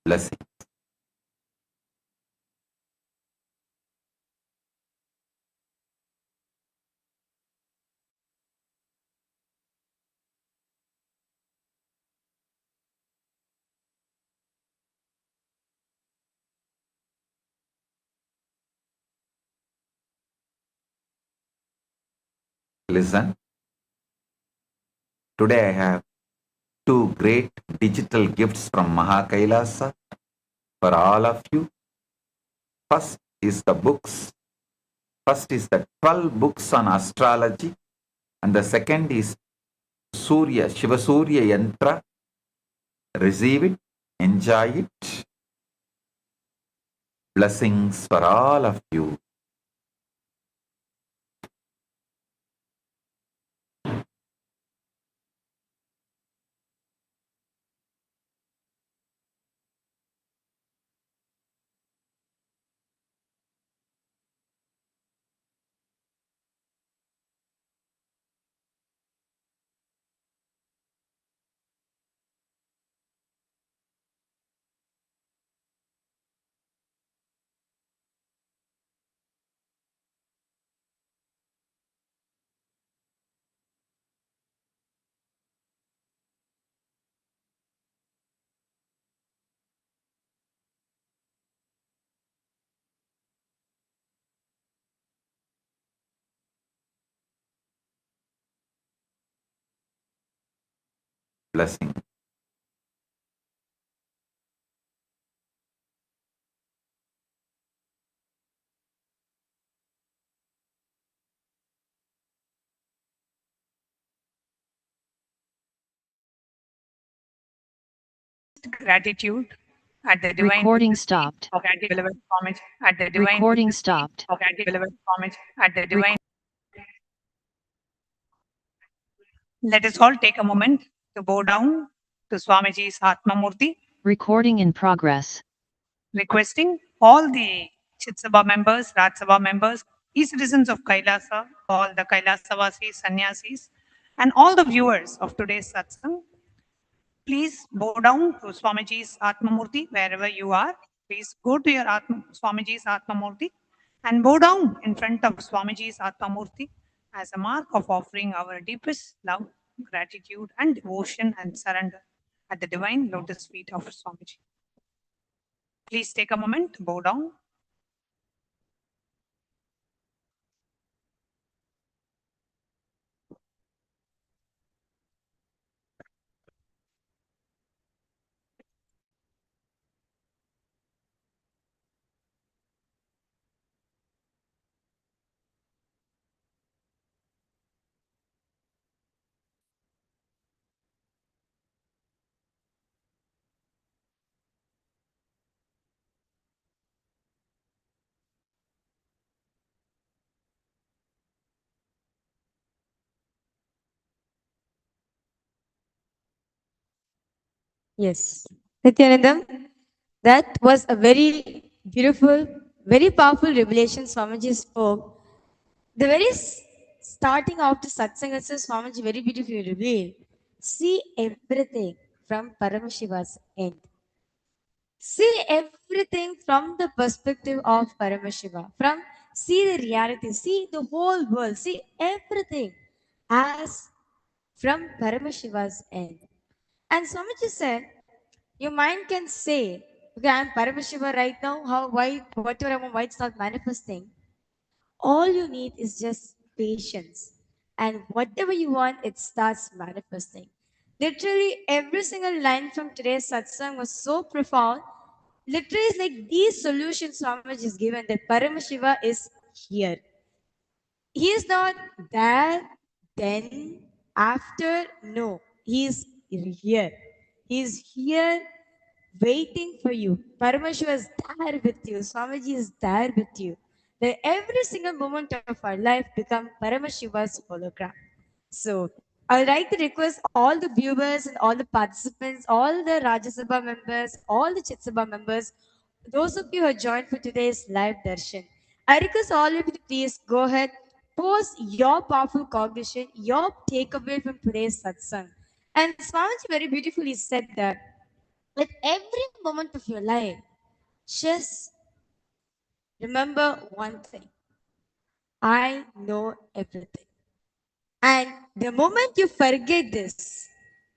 Blessing. Listen, today I have two great digital gifts from Kailasa for all of you. First is the books. First is the 12 books on astrology, and the second is Shiva Surya Yantra. Receive it, enjoy it. Blessings for all of you. Blessing. Gratitude at the divine Recording stopped. beloved homage at the divine Recording stopped. beloved homage at the divine. Let us all take a moment to bow down to Swamiji's Atma Murti, Recording in progress. requesting all the Chitsabha members, Rajsabha members, e-citizens of Kailasa, all the Kailasa-vasis, sannyasis, and all the viewers of today's satsang, please bow down to Swamiji's Atma Murti wherever you are. Please go to your Swamiji's Atma Murti and bow down in front of Swamiji's Atma Murti as a mark of offering our deepest love, gratitude, and devotion and surrender at the divine lotus feet of Swamiji. Please take a moment to bow down. Yes. Nithyanandam, that was a very beautiful, very powerful revelation Swamiji spoke. The very starting of the satsang itself, Swamiji very beautifully revealed. See everything from Paramashiva's end. See everything from the perspective of Paramashiva. From see the reality, see the whole world, see everything as from Paramashiva's end. And Swamiji said, your mind can say, okay, I'm Paramashiva right now, how why whatever I want, why it's not manifesting. All you need is just patience. And whatever you want, it starts manifesting. Literally, every single line from today's satsang was so profound. Literally, it's like these solutions Swamiji is given that Paramashiva is here. He is not there, then, after. No, he is here. He is here waiting for you. Paramashiva is there with you. Swamiji is there with you. That every single moment of our life become Paramashiva's hologram. So I would like to request all the viewers and all the participants, all the Rajya Sabha members, all the Chit Sabha members, those of you who have joined for today's live darshan. I request all of you to please go ahead, post your powerful cognition, your takeaway from today's satsang. And Swamiji very beautifully said that at every moment of your life, just remember one thing: I know everything. And the moment you forget this,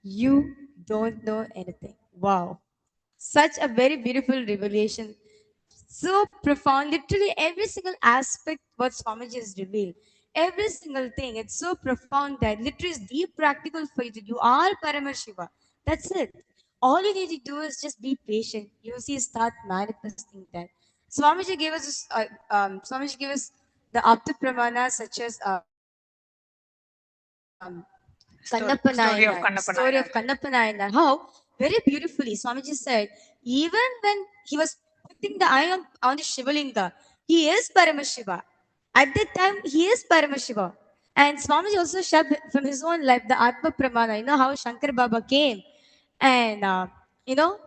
you don't know anything. Wow. Such a very beautiful revelation. So profound. Literally every single aspect what Swamiji has revealed. Every single thing. It's so profound that literally is deep practical for you. You are Paramashiva. That's it. All you need to do is just be patient. You see, start manifesting that. Swamiji gave us Swamiji gave us the Apta Pramana such as Kannappa Story of Nayanar, Kannappa story of Nayanar. Kannappa Nayanar. How very beautifully Swamiji said, even when he was putting the eye on the Shivalinga, he is Paramashiva. At that time, he is Paramashiva. And Swamiji also shared from his own life the Atma Pramana. You know how Shankar Baba came and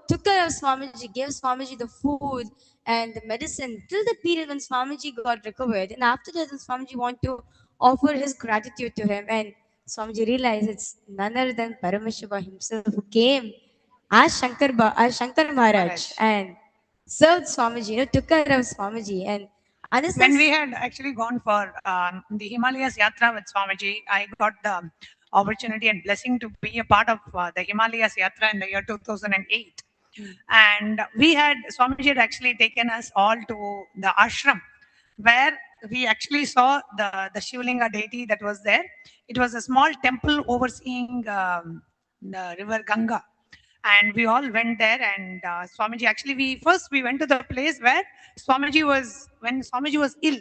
took care of Swamiji, gave Swamiji the food and the medicine till the period when Swamiji got recovered. And after that, Swamiji wanted to offer his gratitude to him. And Swamiji realized it's none other than Paramashiva himself who came as Shankar Maharaj Maharaj. and served Swamiji, took care of Swamiji. And When understands. we had actually gone for the Himalayas Yatra with Swamiji, I got the opportunity and blessing to be a part of the Himalayas Yatra in the year 2008. And we had, Swamiji had actually taken us all to the ashram where we actually saw the Shivlinga deity that was there. It was a small temple overseeing the river Ganga. And we all went there, and Swamiji actually, we went to the place where when Swamiji was ill,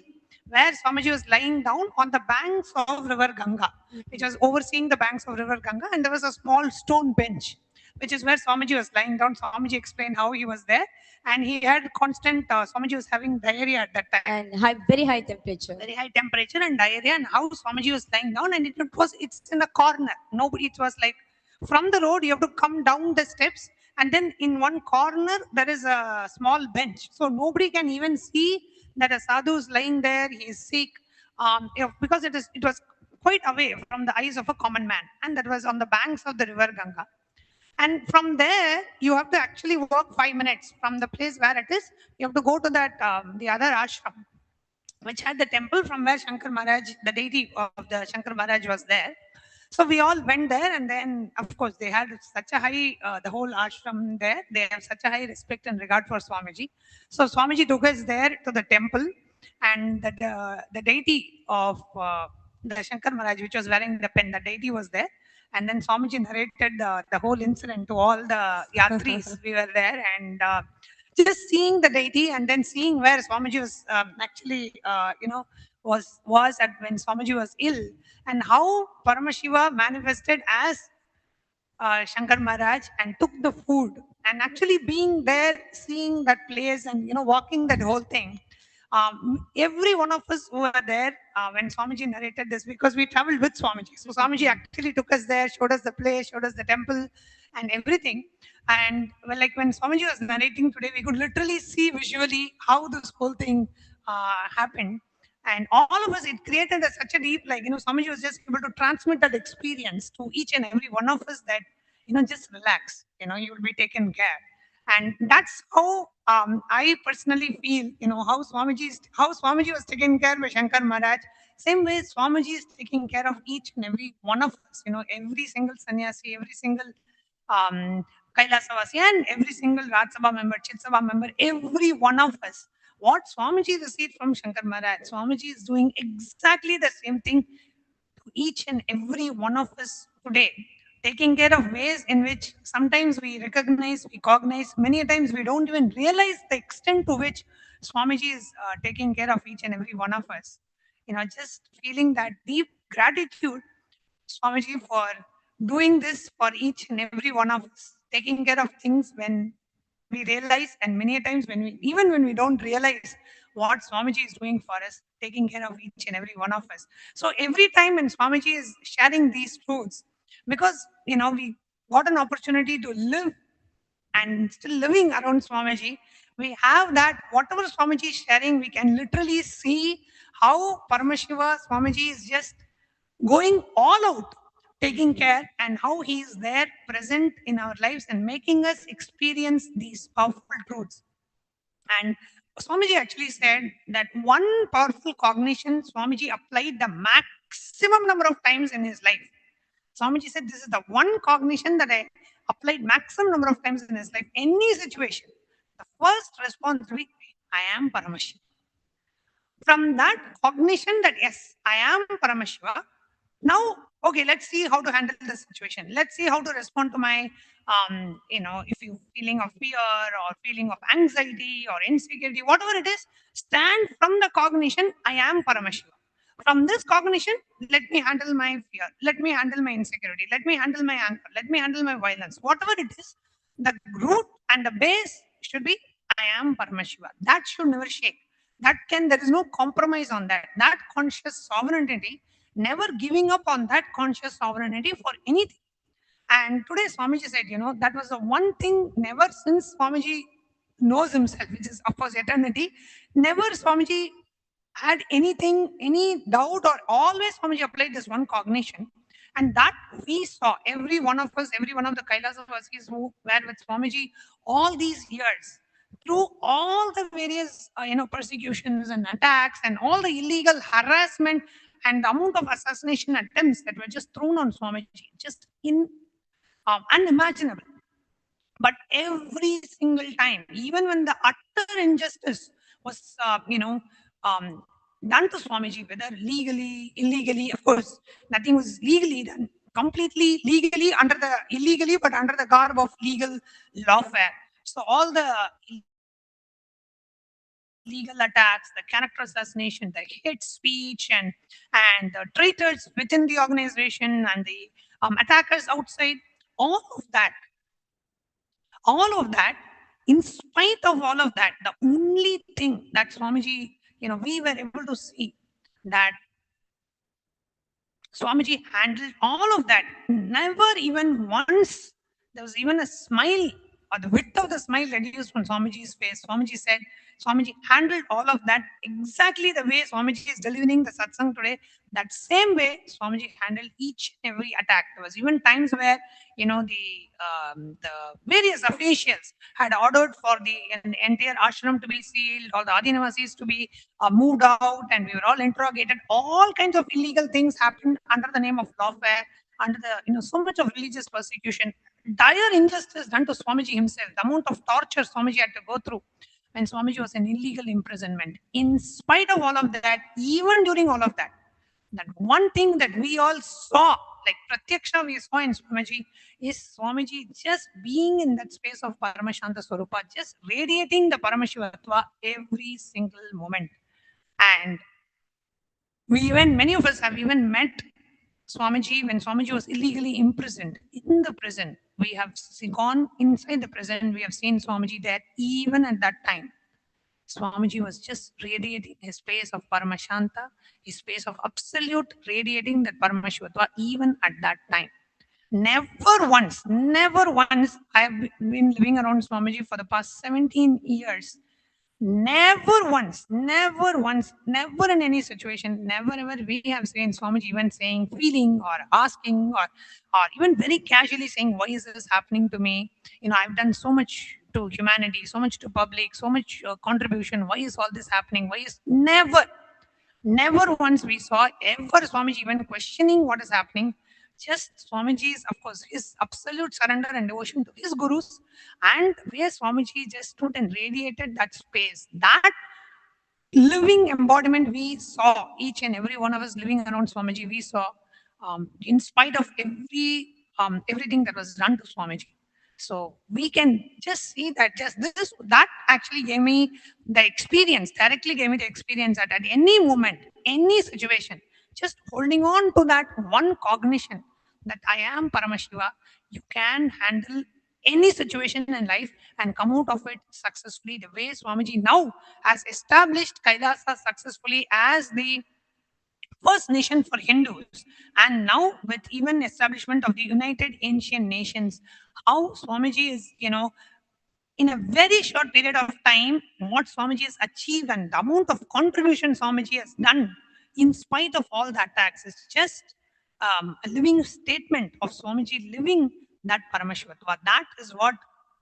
where Swamiji was lying down on the banks of river Ganga, which was overseeing the banks of river Ganga, and there was a small stone bench, which is where Swamiji was lying down. Swamiji explained how he was there, and he had constant, Swamiji was having diarrhea at that time. And very high temperature. Very high temperature and diarrhea, and how Swamiji was lying down, and it's in a corner. Nobody, it was like from the road, you have to come down the steps, and then in one corner, there is a small bench. So nobody can even see that a sadhu is lying there, he is sick, because it was quite away from the eyes of a common man, and that was on the banks of the river Ganga. And from there, you have to actually walk 5 minutes from the place where it is. You have to go to that the other ashram, which had the temple from where Shankar Maharaj, the deity of the Shankar Maharaj, was there. So we all went there, and then, of course, they had such a high, the whole ashram there, they have such a high respect and regard for Swamiji. So Swamiji took us there to the temple, and the deity of the Shankar Maharaj, which was wearing the pen, the deity was there. And then Swamiji narrated the whole incident to all the yatris. We were there, and just seeing the deity, and then seeing where Swamiji was actually, was at when Swamiji was ill, and how Paramashiva manifested as Shankar Maharaj and took the food, and actually being there, seeing that place, and walking that whole thing. Every one of us who were there when Swamiji narrated this, because we traveled with Swamiji. So Swamiji actually took us there, showed us the place, showed us the temple and everything. And well, like when Swamiji was narrating today, we could literally see visually how this whole thing happened. And all of us, it created such a deep, like, Swamiji was just able to transmit that experience to each and every one of us that, just relax, you will be taken care. And that's how I personally feel, how Swamiji was taken care by Shankar Maharaj. Same way Swamiji is taking care of each and every one of us, every single sannyasi, every single um, Kailasavasi, and every single Raj Sabha member, Chit Sabha member, every one of us. What Swamiji received from Shankar Maharaj, Swamiji is doing exactly the same thing to each and every one of us today, taking care of ways in which sometimes we recognize, we cognize, many times we don't even realize the extent to which Swamiji is taking care of each and every one of us. Just feeling that deep gratitude, Swamiji, for doing this for each and every one of us, taking care of things when we realize, and many times even when we don't realize what Swamiji is doing for us, taking care of each and every one of us. So every time when Swamiji is sharing these truths, because we got an opportunity to live and still living around Swamiji, we have that whatever Swamiji is sharing, we can literally see how Paramashiva Swamiji is just going all out, taking care, and how he is there present in our lives and making us experience these powerful truths. And Swamiji actually said that one powerful cognition Swamiji applied the maximum number of times in his life. Swamiji said, this is the one cognition that I applied maximum number of times in his life. Any situation, the first response will be, I am Paramashiva. From that cognition that yes, I am Paramashiva, now, okay, let's see how to handle the situation. Let's see how to respond to my, if you feeling of fear or feeling of anxiety or insecurity, whatever it is, stand from the cognition, I am Paramashiva. From this cognition, let me handle my fear, let me handle my insecurity, let me handle my anger, let me handle my violence, whatever it is, the root and the base should be, I am Paramashiva. That should never shake. There is no compromise on that. That conscious sovereignty, never giving up on that conscious sovereignty for anything. And today Swamiji said, that was the one thing never since Swamiji knows himself, which is of course eternity, never Swamiji had anything, any doubt, or always Swamiji applied this one cognition. And that we saw, every one of us, every one of the Kailasa Vasis who were with Swamiji all these years, through all the various persecutions and attacks and all the illegal harassment and the amount of assassination attempts that were just thrown on Swamiji, just unimaginable. But every single time, even when the utter injustice was, done to Swamiji, whether legally, illegally, of course, nothing was legally done, completely legally, illegally, but under the garb of legal lawfare. So all the legal attacks, the character assassination, the hate speech, and the traitors within the organization, and the attackers outside, all of that, in spite of all of that, the only thing that Swamiji, we were able to see that Swamiji handled all of that. Never even once there was even a smile or the width of the smile reduced from Swamiji's face. Swamiji said, Swamiji handled all of that exactly the way Swamiji is delivering the satsang today. That same way Swamiji handled each and every attack. There was even times where, the various officials had ordered for the entire ashram to be sealed, all the Adinavasis to be moved out, and we were all interrogated. All kinds of illegal things happened under the name of lawfare, under the, so much of religious persecution, dire injustice done to Swamiji himself, the amount of torture Swamiji had to go through when Swamiji was in illegal imprisonment. In spite of all of that, even during all of that, that one thing that we all saw, like Pratyaksha we saw in Swamiji, is Swamiji just being in that space of Paramashanta Swarupa, just radiating the Paramashivatva every single moment. And many of us have even met Swamiji when Swamiji was illegally imprisoned in the prison. We have gone inside the prison, we have seen Swamiji there even at that time. Swamiji was just radiating a space of Paramashanta, a space of absolute radiating that Paramashivatva even at that time. Never once, I have been living around Swamiji for the past 17 years. Never once, never in any situation, never ever we have seen Swamiji even saying, feeling or asking or even very casually saying, why is this happening to me? I've done so much to humanity, so much to public, so much contribution. Why is all this happening? Why is never once we saw ever Swamiji even questioning what is happening. Just Swamiji's, of course, his absolute surrender and devotion to his gurus, and where Swamiji just stood and radiated that space. That living embodiment we saw, each and every one of us living around Swamiji, we saw, in spite of everything that was done to Swamiji. So we can just see that just this that actually gave me the experience, directly gave me the experience that at any moment, any situation, just holding on to that one cognition that I am Paramashiva, you can handle any situation in life and come out of it successfully. The way Swamiji now has established Kailasa successfully as the first nation for Hindus, and now with even establishment of the United Ancient Nations, how Swamiji is, in a very short period of time, what Swamiji has achieved and the amount of contribution Swamiji has done, in spite of all the attacks, is just a living statement of Swamiji living that Paramashivatva. That is what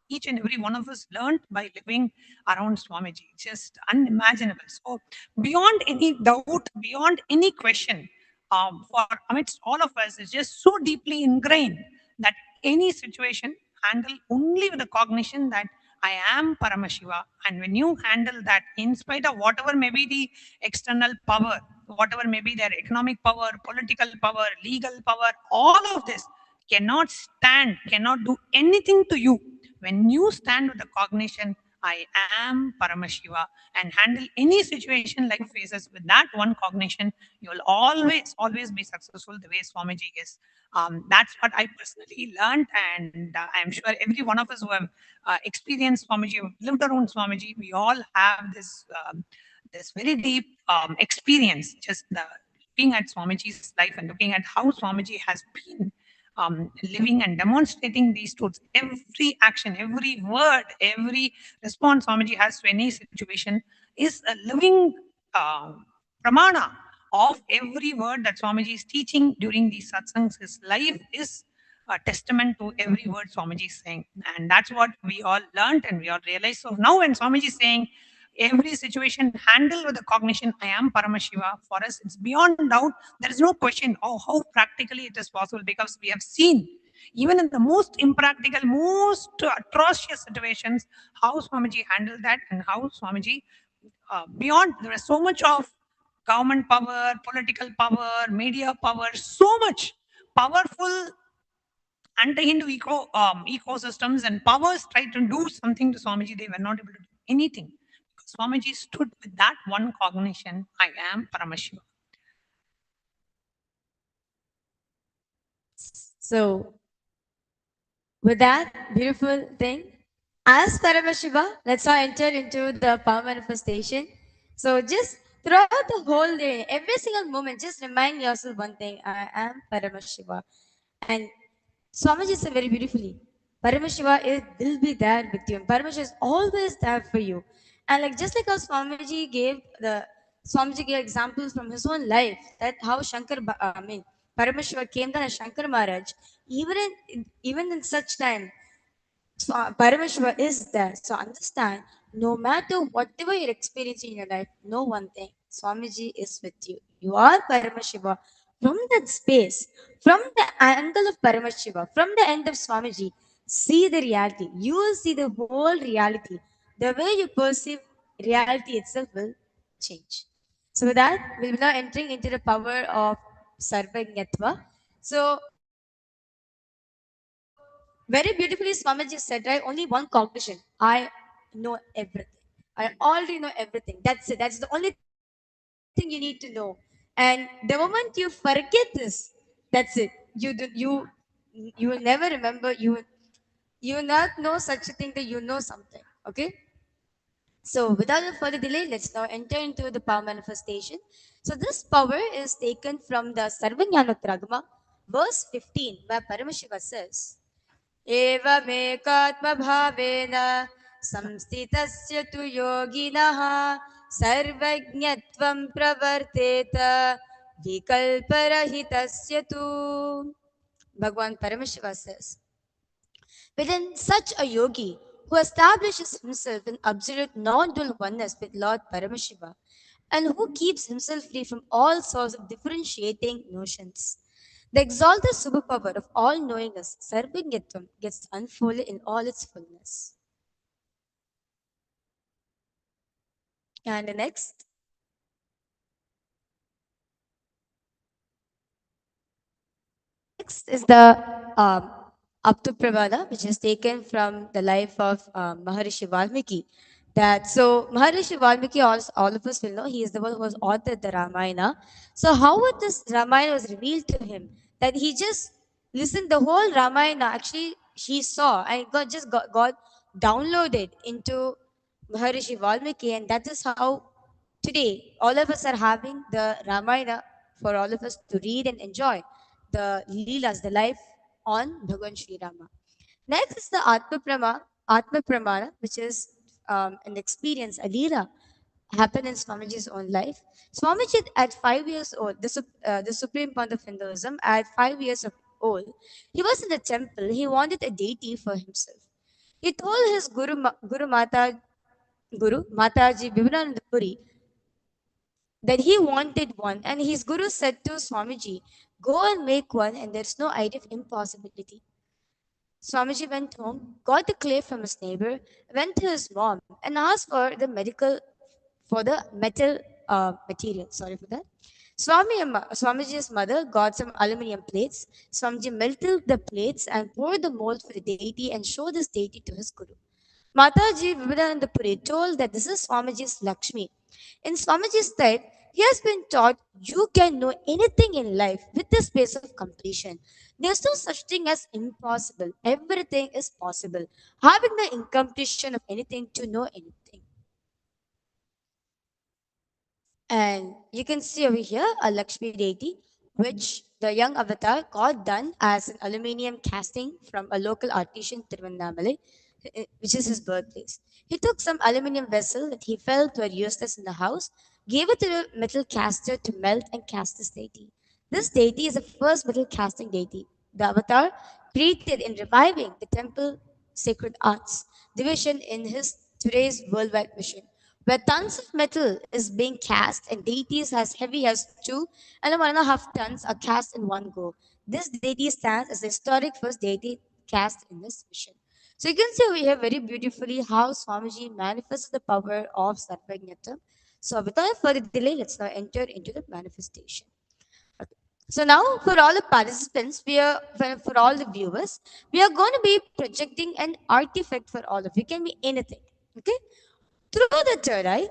each and every one of us learned by living around Swamiji. Just unimaginable. So, beyond any doubt, beyond any question, for amidst all of us, is just so deeply ingrained that any situation handle only with the cognition that I am Paramashiva. And when you handle that, in spite of whatever may be the external power, whatever may be their economic power, political power, legal power, all of this cannot do anything to you. When you stand with the cognition, I am Paramashiva, and handle any situation life faces with that one cognition, you will always be successful the way Swamiji is. That's what I personally learned, and I'm sure every one of us who have experienced Swamiji, who have lived around Swamiji, we all have this very deep experience, just looking at Swamiji's life and looking at how Swamiji has been living and demonstrating these truths. Every action, every word, every response Swamiji has to any situation is a living pramana of every word that Swamiji is teaching during these satsangs. His life is a testament to every word Swamiji is saying. And that's what we all learned and we all realized. So now when Swamiji is saying, every situation handle with the cognition, I am Paramashiva, for us, it's beyond doubt. There is no question how practically it is possible, because we have seen, even in the most impractical, most atrocious situations, how Swamiji handled that and how Swamiji, beyond, there is so much of government power, political power, media power, so much powerful anti-Hindu ecosystems and powers tried to do something to Swamiji, they were not able to do anything. Because Swamiji stood with that one cognition, I am Paramashiva. So, with that beautiful thing, as Paramashiva, let's all enter into the power manifestation. So, just throughout the whole day, every single moment, just remind yourself one thing: I am Paramashiva. And Swamiji said very beautifully, Paramashiva will be there with you. And Paramashiva is always there for you. And like just like how Swamiji gave examples from his own life, that how Paramashiva came down as Shankar Maharaj, even in such time, so Paramashiva is there. So understand, no matter whatever you're experiencing in your life, know one thing: Swamiji is with you. You are Paramashiva. From that space, from the angle of Paramashiva, from the end of Swamiji, see the reality. You will see the whole reality. The way you perceive reality itself will change. So with that, we'll be now entering into the power of Sarvajñatva. So very beautifully, Swamiji said, right? Only one cognition. I know everything. I already know everything. That's it. That's the only thing you need to know. And the moment you forget this, that's it. You will never remember. You will not know such a thing that you know something. Okay. So, without a further delay, let's now enter into the power manifestation. So, this power is taken from the Sarvajnanotragama, verse 15, where Paramashiva says, एवमेकात्मभावेन संस्थितस्य तु योगिनः सर्वज्ञत्वं प्रवर्तेत विकल्परहितस्य तु. Bhagwan Paramashiva says, within such a yogi who establishes himself in absolute non-dual oneness with Lord Paramashiva and who keeps himself free from all sorts of differentiating notions, the exalted superpower of all knowingness, Sarvajñatvam, gets unfolded in all its fullness. And the next is the Aptapravada, which is taken from the life of Maharishi Valmiki. That so Maharishi Valmiki, all of us will know, he is the one who has authored the Ramayana. So how would this Ramayana was revealed to him that he just listened the whole Ramayana? Actually, he saw and got downloaded into Maharishi Valmiki, and that is how today all of us are having the Ramayana for all of us to read and enjoy the Leelas, the life on Bhagavan Sri Rama. Next is the Atma Pramana, which is an experience, a Leela, happened in Swamiji's own life. Swamiji, at 5 years old, the supreme point of Hinduism, at 5 years of old, he was in the temple. He wanted a deity for himself. He told his Guru Mataji Vivekananda Puri that he wanted one, and his guru said to Swamiji, "Go and make one, and there's no idea of impossibility." Swamiji went home, got the clay from his neighbor, went to his mom, and asked for the metal material. Sorry for that. Swamiji's mother got some aluminum plates. Swamiji melted the plates and poured the mold for the deity and showed this deity to his guru. Mataji Vivekananda Puri told that this is Swamiji's Lakshmi. In Swamiji's stead, he has been taught you can know anything in life with the space of completion. There's no such thing as impossible. Everything is possible. Having the incompletion of anything to know anything. And you can see over here a Lakshmi deity, which the young avatar got done as an aluminium casting from a local artisan Tiruvannamalai, which is his birthplace. He took some aluminium vessel that he felt were useless in the house, gave it to a metal caster to melt and cast this deity. This deity is the first metal casting deity. The avatar created in reviving the temple sacred arts division in his today's worldwide mission, where tons of metal is being cast and deities as heavy as 2.5 tons are cast in one go. This deity stands as the historic first deity cast in this mission. So you can see over here very beautifully how Swamiji manifests the power of Sarvajñata. So without further delay, let's now enter into the manifestation. So now for all the participants, for all the viewers, we are going to be projecting an artifact for all of you. It can be anything. Okay? Through the third eye,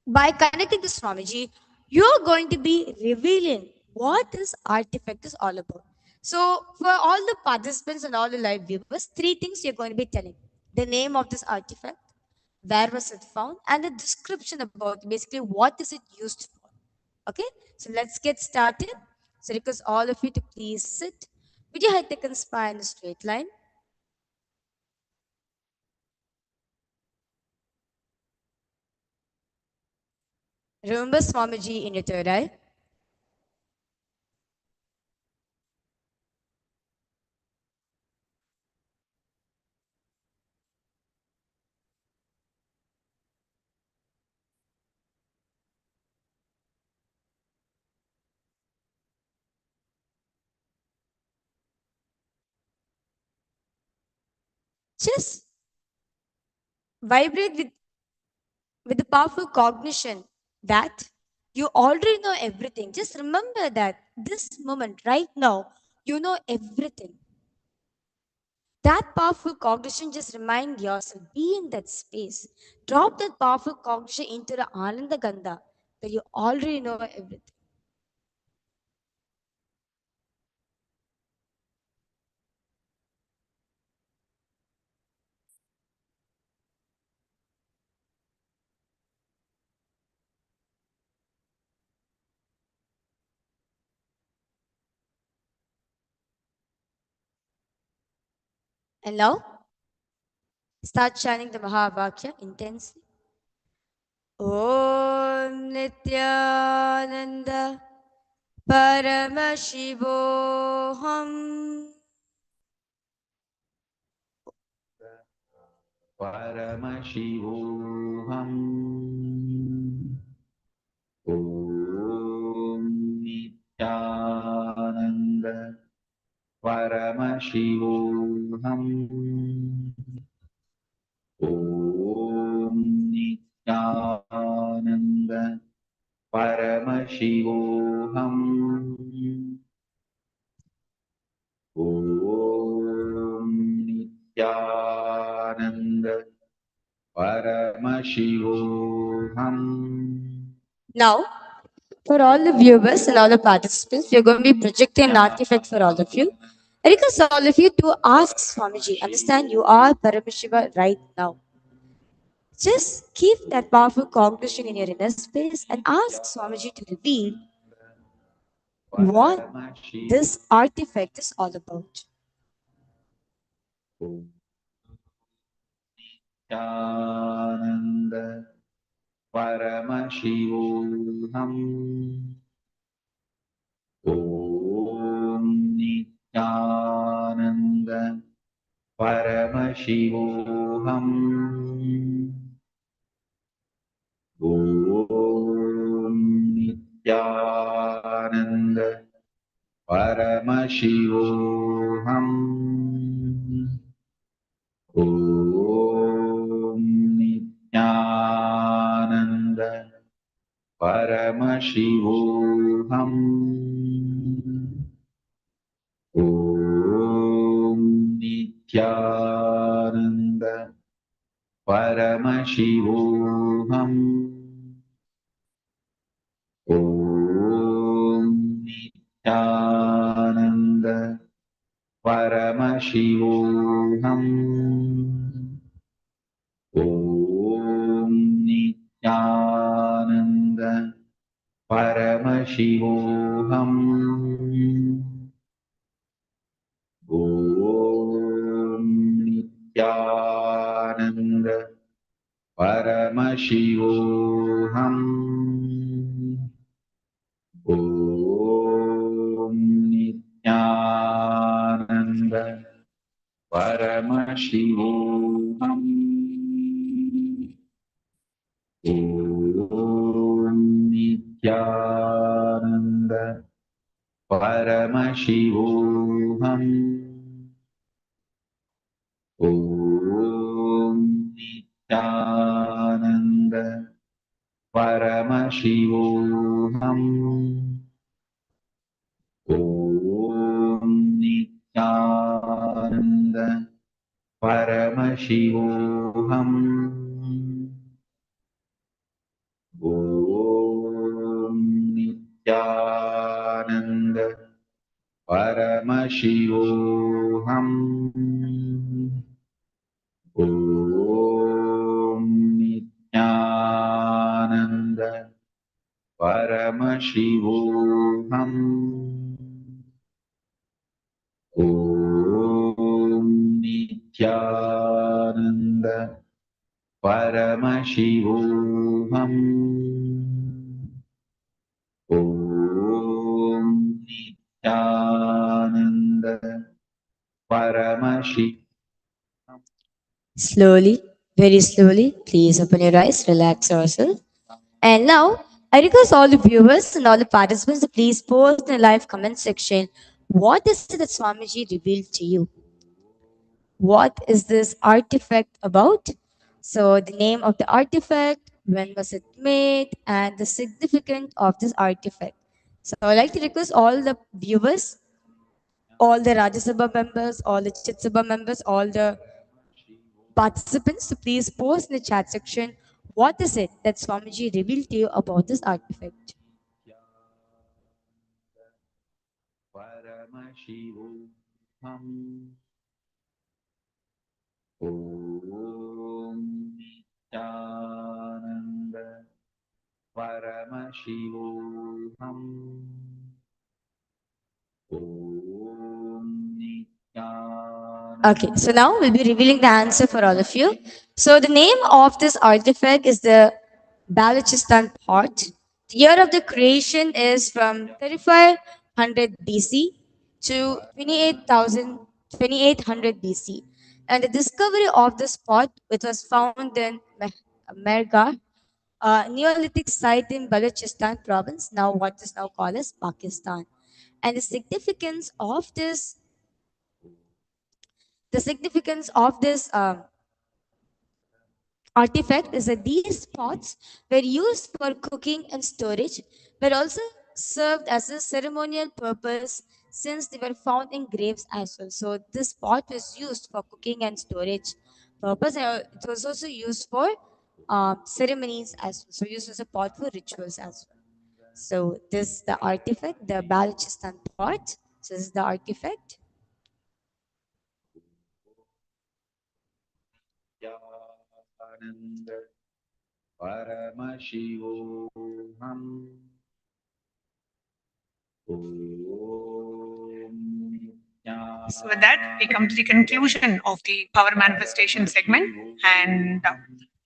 by connecting to Swamiji, you're going to be revealing what this artifact is all about. So, for all the participants and all the live viewers, three things you're going to be telling: the name of this artifact, where was it found, and the description about basically what is it used for. Okay, so let's get started. So, request all of you to please sit with your head taken spine in a straight line. Remember Swamiji in your third eye. Just vibrate with the powerful cognition that you already know everything. Just remember that this moment, right now, you know everything. That powerful cognition, just remind yourself, be in that space. Drop that powerful cognition into the Ananda Gandha that you already know everything. And now, start chanting the Mahavakya intensely. Om Nithyananda Paramashivoham. Paramashivoham. Om Nithyananda Paramashivoham. Om Nithyananda Paramashivoham. Om Nithyananda Paramashivoham. Now, for all the viewers and all the participants, we are going to be projecting an artifact for all of you. I request all of you to ask Swamiji. Understand, you are Paramashiva right now. Just keep that powerful cognition in your inner space and ask Swamiji to reveal what this artifact is all about. Nithyananda Paramashivoham. Om Nithyananda Paramashivoham. Om Nithyananda Paramashivoham. Om Nithyananda Paramashivoham. Om Nithyananda Paramashivoham. Om Nithyananda Paramashivoham. Om Nithyananda Paramashivoham. Om Nithyananda Paramashivoham. Om Nithyananda Paramashivoham. Om Nithyananda Paramashivoham. Om Nithyananda Paramashivoham. Om Nithyananda Paramashivoham. Om Nithyananda Paramashivoham. Om Nithyananda Paramashivoham. Om Nithyananda Paramashivoham. Om Nithyananda Paramashivoham. Slowly, very slowly, please open your eyes, relax yourself. And now, I request all the viewers and all the participants to please post in the live comment section what is it that Swamiji revealed to you? What is this artifact about? So, the name of the artifact, when was it made, and the significance of this artifact. So, I'd like to request all the viewers, all the Rajya Sabha members, all the Chit Sabha members, all the participants to please post in the chat section what is it that Swamiji revealed to you about this artifact. Paramashivoham. Om Nithyananda Paramashivoham. Om Nithyananda Okay, so now we'll be revealing the answer for all of you. So the name of this artifact is the Balochistan pot. The year of the creation is from 3500 BC to 2800 BC. And the discovery of this pot, which was found in Merga, a Neolithic site in Balochistan province, now what is now called as Pakistan. And the significance of this artifact is that these pots were used for cooking and storage, but also served as a ceremonial purpose since they were found in graves as well. So this pot was used for cooking and storage purpose, and it was also used for ceremonies as well. So used as a pot for rituals as well. So this the artifact, the Balochistan pot. So this is the artifact. Nityananda Paramashivoham Om So with that, we come to the conclusion of the power manifestation segment and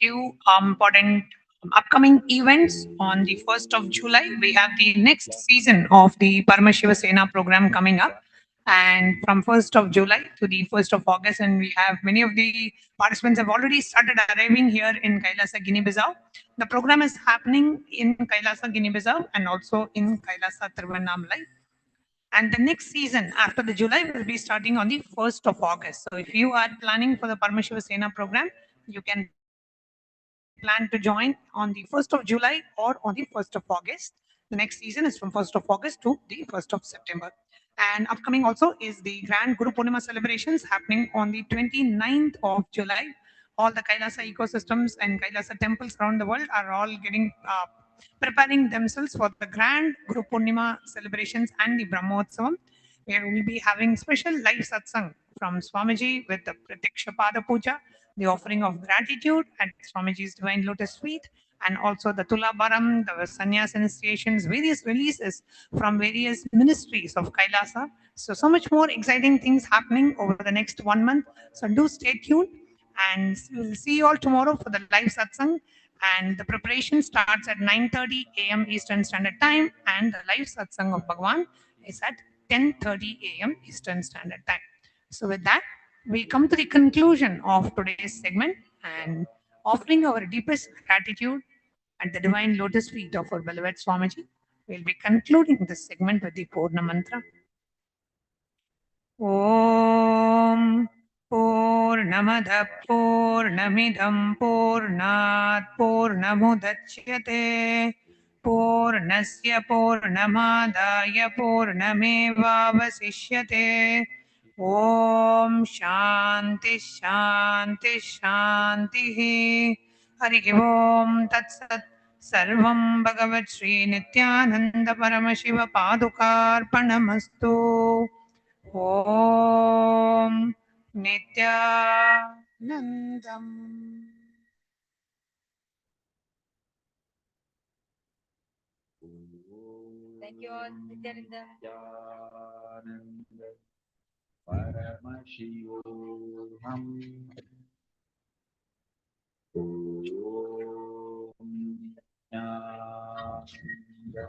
few important upcoming events. On the 1st of July, we have the next season of the Paramashiva Sena program coming up. And from 1st of July to the 1st of August, and we have many of the participants have already started arriving here in Kailasa, Guinea-Bissau. The program is happening in Kailasa, Guinea-Bissau, and also in Kailasa, Tiruvannamalai. And the next season after the July will be starting on the 1st of August. So if you are planning for the Paramashiva Sena program, you can plan to join on the 1st of July or on the 1st of August. The next season is from 1st of August to the 1st of September. And upcoming also is the Grand Guru Purnima celebrations happening on the 29th of July. All the Kailasa ecosystems and Kailasa temples around the world are all getting preparing themselves for the Grand Guru Purnima celebrations and the Brahmotsavam. We will be having special live satsang from Swamiji with the Pratiksha Pada Puja, the offering of gratitude at Swamiji's Divine Lotus Feet, and also the Tulabaram, the Sannyas initiations, various releases from various ministries of Kailasa. So much more exciting things happening over the next 1 month. So do stay tuned, and we'll see you all tomorrow for the live satsang. And the preparation starts at 9:30 a.m. Eastern Standard Time, and the live satsang of Bhagwan is at 10:30 a.m. Eastern Standard Time. So with that, we come to the conclusion of today's segment and offering our deepest gratitude at the divine lotus feet of our beloved Swamiji. We'll be concluding this segment with the Purna Mantra. Om Purnamada Purnamidam Purnat Purnamudachyate Purnasya Purnamadaya Purnamevavasishyate Om Shanti Shanti Shanti Hari Om Tat Sat Sarvam Bhagavat Sri Nityananda Paramashiva Padukarpanamastu Om Nityanandam. Thank you all, Nithyananda. Nityananda Paramashivoham Om Nityananda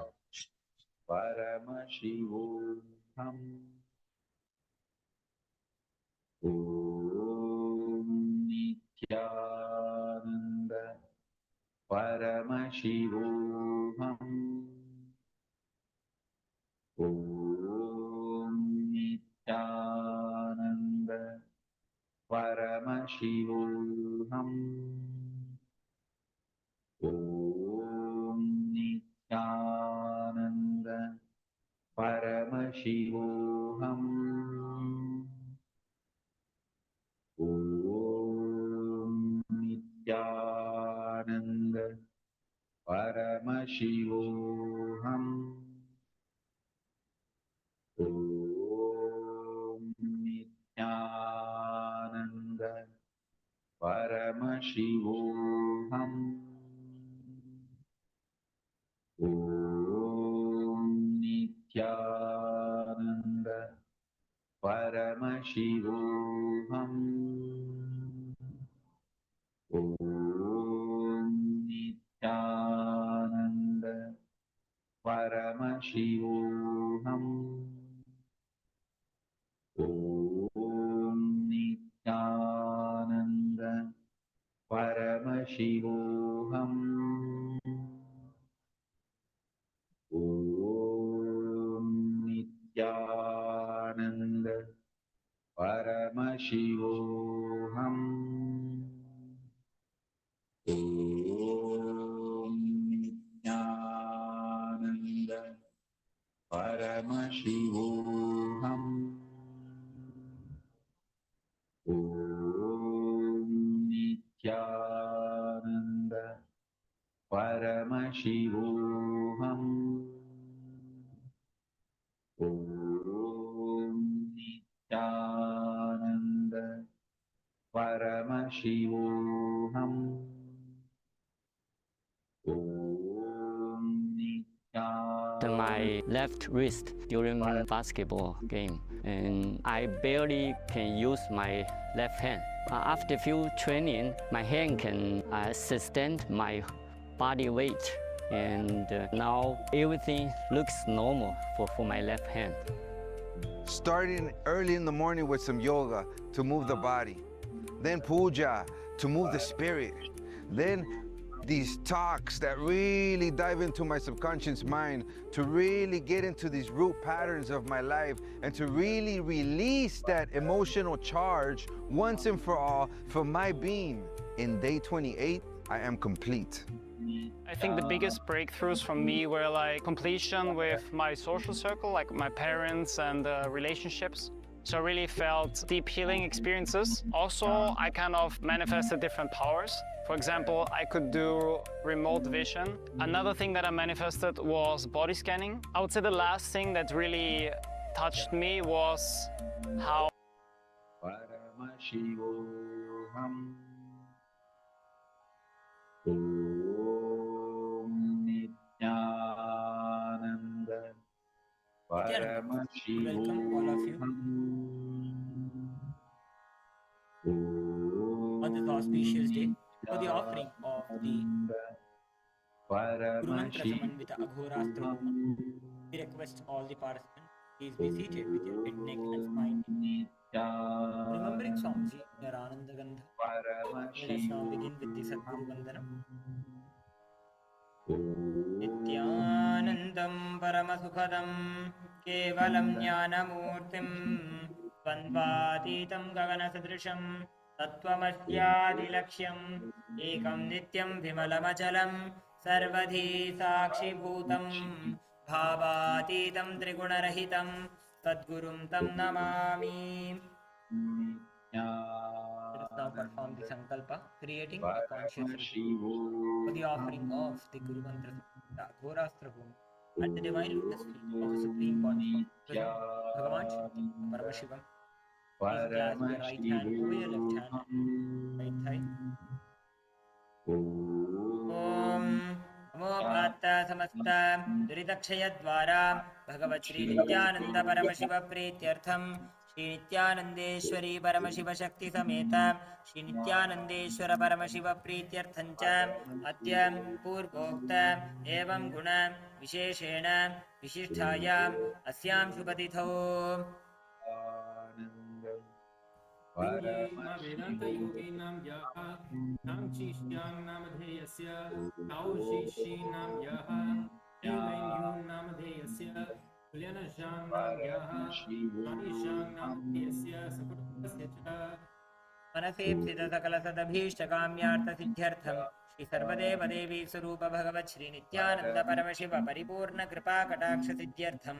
Paramashivoham Om Nityananda Paramashivoham Om Nityananda Paramashivoham Om Nityananda Paramashivoham Om Nityananda Paramashivoham Om Nityananda Paramashivoham Om Nityananda Paramashivoham Paramashivoham. Om Nithyananda Paramashivoham. Om Nithyananda Paramashivoham. Om Nithyananda Paramashivoham. Om Nithyananda Paramashivoham. Om Nithyananda Paramashivoham. Om Nithyananda Paramashivoham. Om Nithyananda. My left wrist during basketball game, and I barely can use my left hand. After few training, my hand can sustain my body weight, and now everything looks normal for my left hand. Starting early in the morning with some yoga to move the body, then puja to move the spirit, then these talks that really dive into my subconscious mind to really get into these root patterns of my life and to really release that emotional charge once and for all for my being. In day 28, I am complete. I think the biggest breakthroughs for me were like completion with my social circle, like my parents and relationships. So I really felt deep healing experiences. Also, I kind of manifested different powers. For example, I could do remote vision. Another thing that I manifested was body scanning. I would say the last thing that really touched me was how Paramashivoham. Om Nithyananda Welcome all of you on this auspicious day for the offering of the Guru Mantra Samanvita Aghorastra Homa. We request all the participants, please be seated with your head, neck and spine. Remembering Swamiji, their Ananda Gandha. Let us now begin with the Sadguru Vandanam. Nithyanandam Paramasukhadam Kevalam Jnanamurtim Vandvatitam Gaganasadrisham Tattvamashyadilaksham Ekam Nityam Vimalamachalam Sarvadhi Sakshibhutam Bhavatitam Trigunarahitam Sadgurum Tam Namami. Let us now perform the Sankalpa, creating a conscious ritual for the offering of the Guru Mantra Aghorastra Homa at the divine lotus feet of the Supreme Pontiff, Bhagavan Paramashivam. Please clasp your right hand over your left hand, right thigh. Om Namo Samasta Duridakshayadvara Bhagavat Shri Nithyananda Paramashiva Pretyartham Shri Nithyanandeshwari Paramashiva Shakti Sameta Shri Nithyanandeshwara Paramashiva Pretyarthancha Atyam Purvokta Evam Guna Visheshena Vishisthayam Asyam Shubhatitho. Vedanta yoginam yaha namchishyam namadheyasya taushishinam yaha elayun namadheyasya kulyanasham nam yaha manisham namadheyasya sakutasya cha. मनसेप्सित सकलसदभीष्टकाम्यार्थसिद्ध्यर्थं Shri सर्वदेवदेवी स्वरूप भगवत् श्री नित्यानंद परमशिव परिपूर्ण कृपा कटाक्ष सिद्ध्यर्थं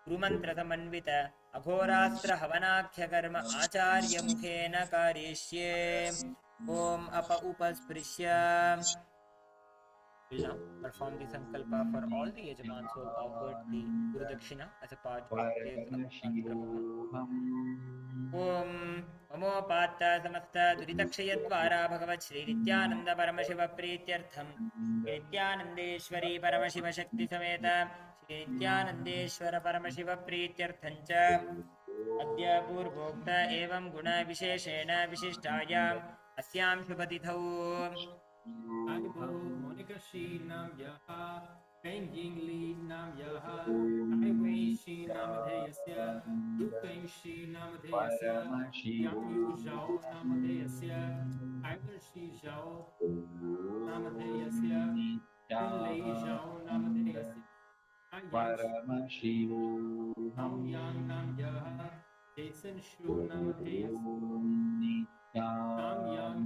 गुरुमंत्र समन्वित अघोरास्त्र हवनाख्य कर्म आचार्य मुखेन करिष्ये. ओम up उपस्पृश्य. We'll now perform the sankalpa for all the yajamans who have offered the Guru Dakshina as a part of today's Mantra Homa. Om Amopatta Samasta Duridakshayadvara Bhagavat Shri Nithyananda Paramashiva Pretyartham Shri Nithyanandeshwari Paramashiva Shakti Sameta Shri Nithyanandeshwara Paramashiva Pretyarthancha अद्य पूर्वोक्त एवं गुणविशेषेण विशिष्टायाम् अस्यां शुभतिथौ Ivo Monica Shi Nam Yaha Feng Ying Li Nam Yaha Tai Wei Shi Namadheyasya Lu Feng Shi Namadheyasya Yang Yu Zhao Namadheyasya Iver Shi Zhao Namadheyasya Yun Lei Zhao Namadheyasya Paramashivam Yang Nam Yaha Jason Shu Namadheyasya Nam Yang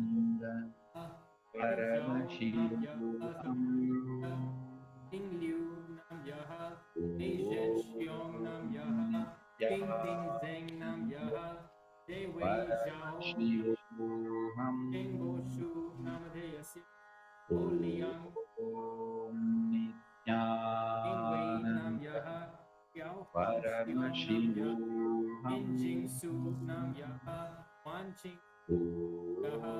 Paramashivam King Liu Nam Yaha Asian Xiong Nam Yaha King Ping Zeng Nam Yaha Dei Wei Zhao King Bo Shu Namadheyasya O Liang King Wei Nam Yaha Xiao Hao Xiong Nam Yaha King Jing Su Nam Yaha Wan Ching Yaha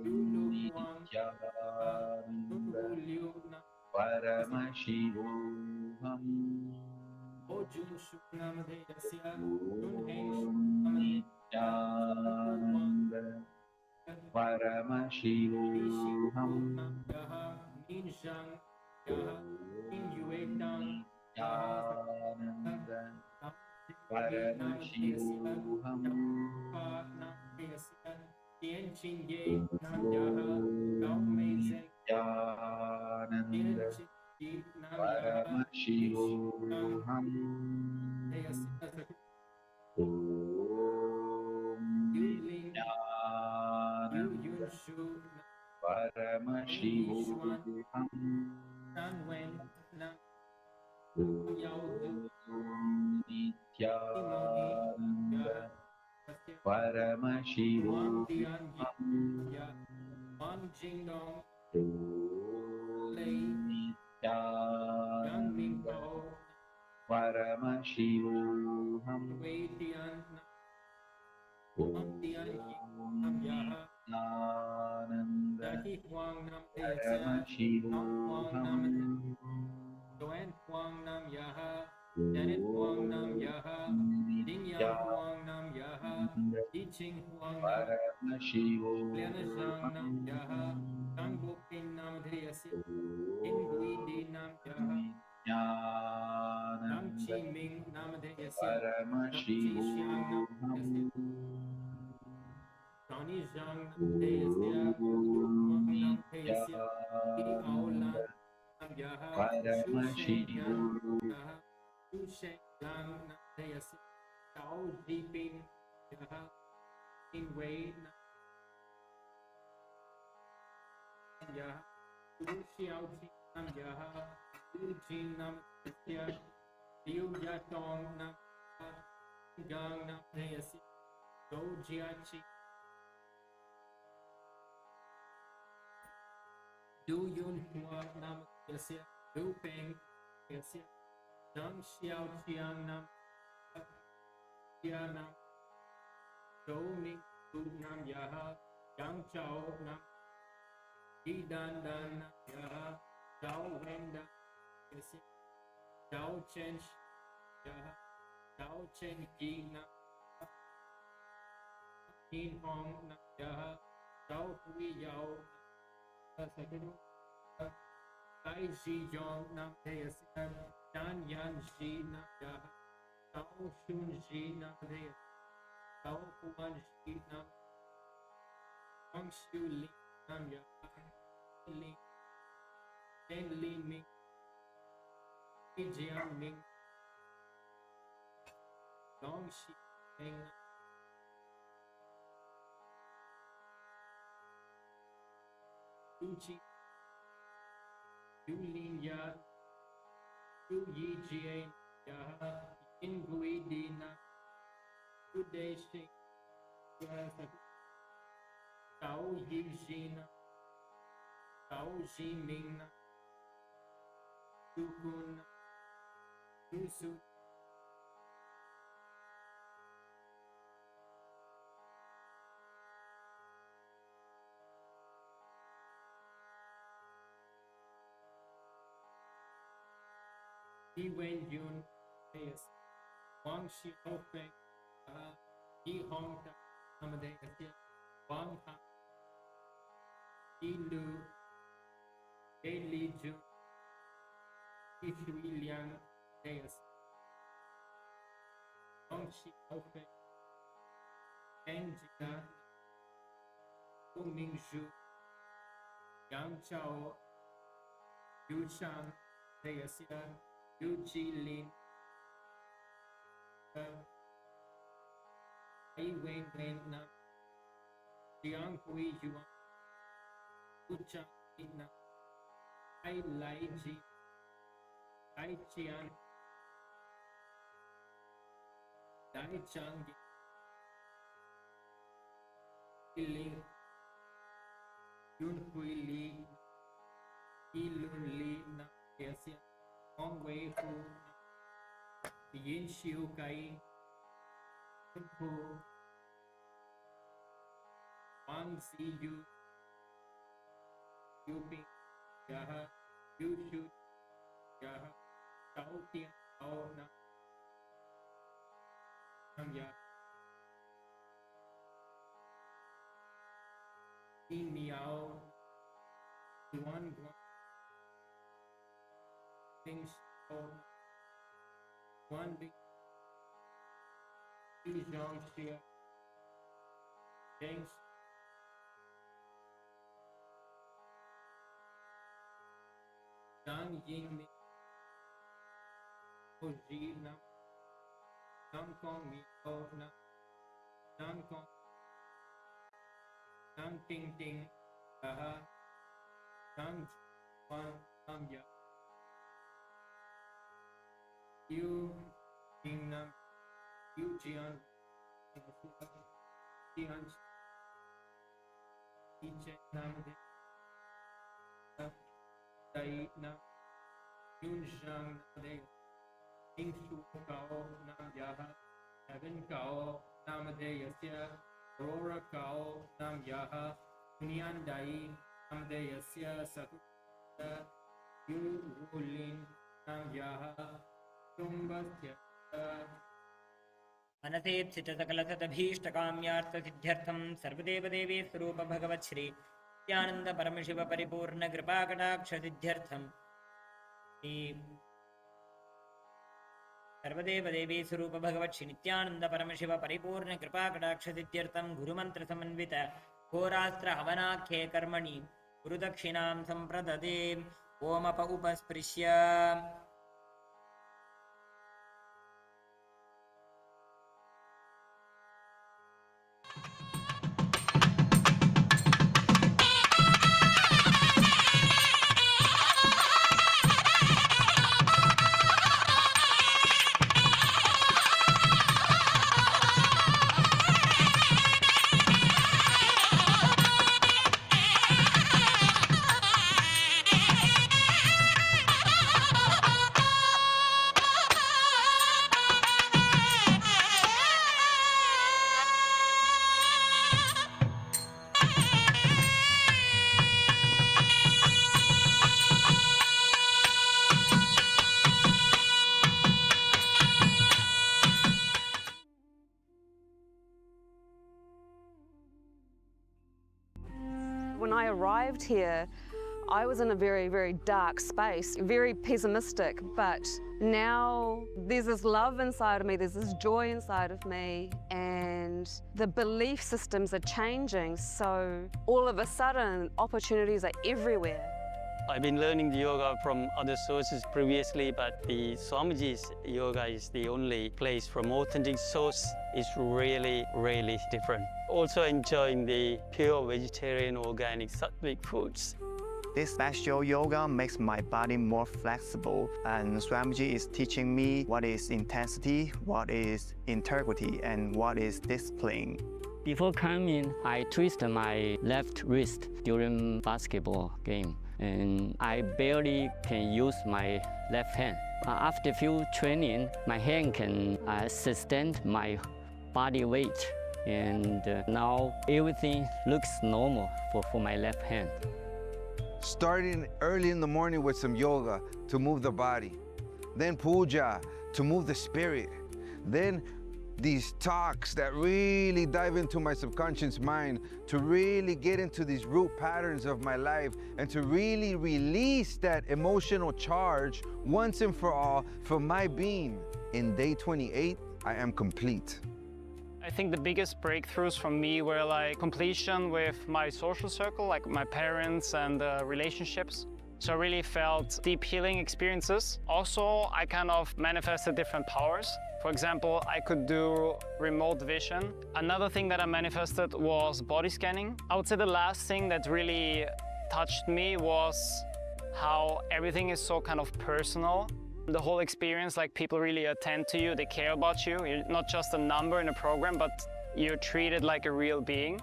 Lu Lu Huang Nun Wu Liu Nam Paramashivam O Jun Shu Namadheyasya Nun Heng Shu Namadheyasya Paramashivam Yaha Min Zhang Yaha Min Yue Dang Yaha Paramashivam Namadheyasya Tian Chin Ye Nam Yaha Gao Mei Zeng Tian Chin Ye Nam Yaha Paramashivam Yu Ling Yu Yun Shu Paramashivam Nan Wen Nam Yao Nithyananda Paramashivam Wan Jing Dong Lei Yang Ming Bao Paramashivam Wei Tian Nam Tian Nam Yaha Dahi Huang Nam Paramashivam Huang Nam Joanne Huang Nam Yaha Janet Huang Nam Yaha Ding Yang Huang Nam Yaha Yi Ching Huang Nam Liana Zhang Nam Yaha Kang Bo Pin Nam Dheyasya In Gui Di Nam Yaha Nam Chi Ming Nam Dheyasya Nam Chi Xiang Nam Dheyasya Tony Zhang Nam Dheyasya Huang Nam Dheyasya Yi Ao Lan Nam Yaha Shu Shen Yang Yaha Shu Shen Yang Nam Dheyasya Tao Ji Ping Yaha In Wei Nam Yaha Lu Xiao Ji Nam Yaha Lu Jin Nam Dheyasya Liu Yatong Nam Yaha Gang Nam Dheyasya Do Jia Chi Du Yun Hua Nam Dheyasya Du Peng Dheyasya Zhang Xiao Qiang Nam Xia Nam Zhou Ning Du Nam Yaha Yang Chao Nam Yi Dan Dan Nam Yaha Zhao Wen Dan Dheyasya Zhao Chen Yaha Zhao Chen Yi Nam Yin Hong Nam Yaha Zhao Hui Yao Tai Ji Yong Nam Dheyasya Dan Yan Ji Nam Yaha Tao Shun Ji Nam Dheyasya Tao Huan Ji Nam Wang Xiu Li Nam Yaha Li Ten Li Ming Li Jiang Ming Dong Xi Meng Yu Chi Yu Lin Ya Yu Yi Jian Yaha Yin Gui Di Nam Yu Dei Xing Tao Yi Ji Nam Tao Ji Ming Nam Yu Kun Nam Yu Su Yi Wen Yun Yes Wang Xiao Feng Yi Hong Ta Namade Asya Wang Ha Yi Lu Ye Li Ju Yi Shui Liang Deas Dong Shi Ofe Deng Jia Wu Ming Zhu Yang Chao Yu Shang Deasya Yu Ji Lin Ai Wen Wen Nam Jiang Hui Yuan Wu Chang Nam Ai Lai Ji Ai Chian Dai Chang Ling Yun Hui Li Yi Lun Li Nam Deasya Hong Wei Hu Yin Xiu Kai Hu Wang Zi Yu Yu Ping Yaha Yu Shu Yaha Tao Tian Tao Nam Ya Yi Miao Guan Guan Bing Xiao Guan Bing Yi Zhang Xia Deng Zhang Ying Mi Ho Ji Nam Nam Kong Mi Ho Nam Nam Kong Nam Ting Ting Yaha Zhang Juan Nam Ya Yu Ning Nam Yu Jian Jian Yi Chen Nam De Dai Nam Yun Zhang De Ing Shu Gao Nam Yaha Evan Gao Nam De Yasya Aurora Gao Nam Yaha Nian Dai Nam De Yasya Saku Yu Wulin Nam Yaha Tumbasya मनसेप्सित सकलसदभीष्टकाम्यार्थसिद्ध्यर्थं सर्वदेवदेवी स्वरूप भगवत् श्री नित्यानंद परमशिव परिपूर्ण कृपाकटाक्षसिद्ध्यर्थं सर्वदेवदेवी स्वरूप भगवत् श्री नित्यानंद परमशिव परिपूर्ण कृपाकटाक्षसिद्ध्यर्थं गुरुमंत्र समन्वित होरास्त्र हवनाख्ये कर्मणि गुरुदक्षिणां सम्प्रददे omp उपस्पृश्य When I arrived here, I was in a very, very dark space, very pessimistic, but now there's this love inside of me, there's this joy inside of me, and the belief systems are changing, so all of a sudden, opportunities are everywhere. I've been learning the yoga from other sources previously, but the Swamiji's yoga is the only place from authentic source. It's really, really different. Also enjoying the pure vegetarian, organic, sattvic foods. This special yoga makes my body more flexible, and Swamiji is teaching me what is intensity, what is integrity, and what is discipline. Before coming, I twisted my left wrist during basketball game, and I barely can use my left hand. After few training, my hand can sustain my body weight, and now everything looks normal for my left hand. Starting early in the morning with some yoga to move the body, then puja to move the spirit, then these talks that really dive into my subconscious mind, to really get into these root patterns of my life, and to really release that emotional charge once and for all for my being. In day 28, I am complete. I think the biggest breakthroughs for me were like completion with my social circle, like my parents and relationships. So I really felt deep healing experiences. Also, I kind of manifested different powers. For example, I could do remote vision. Another thing that I manifested was body scanning. I would say the last thing that really touched me was how everything is so kind of personal. The whole experience, like people really attend to you, they care about you. You're not just a number in a program, but you're treated like a real being.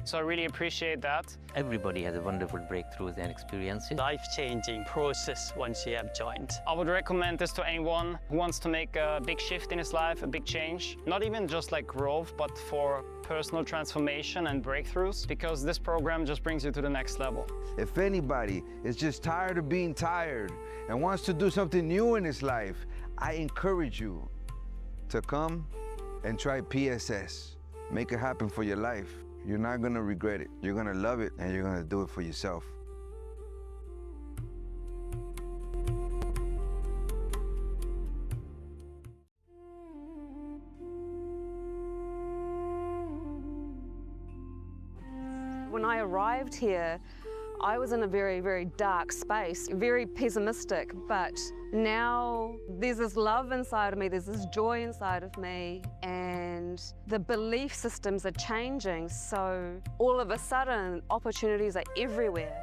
So I really appreciate that. Everybody has a wonderful breakthroughs and experiences. Life-changing process once you have joined. I would recommend this to anyone who wants to make a big shift in his life, a big change. Not even just like growth, but for personal transformation and breakthroughs, because this program just brings you to the next level. If anybody is just tired of being tired and wants to do something new in his life, I encourage you to come and try PSS. Make it happen for your life. You're not gonna regret it. You're gonna love it, and you're gonna do it for yourself. When I arrived here, I was in a very, very dark space, very pessimistic, but now there's this love inside of me, there's this joy inside of me, and the belief systems are changing, so all of a sudden, opportunities are everywhere.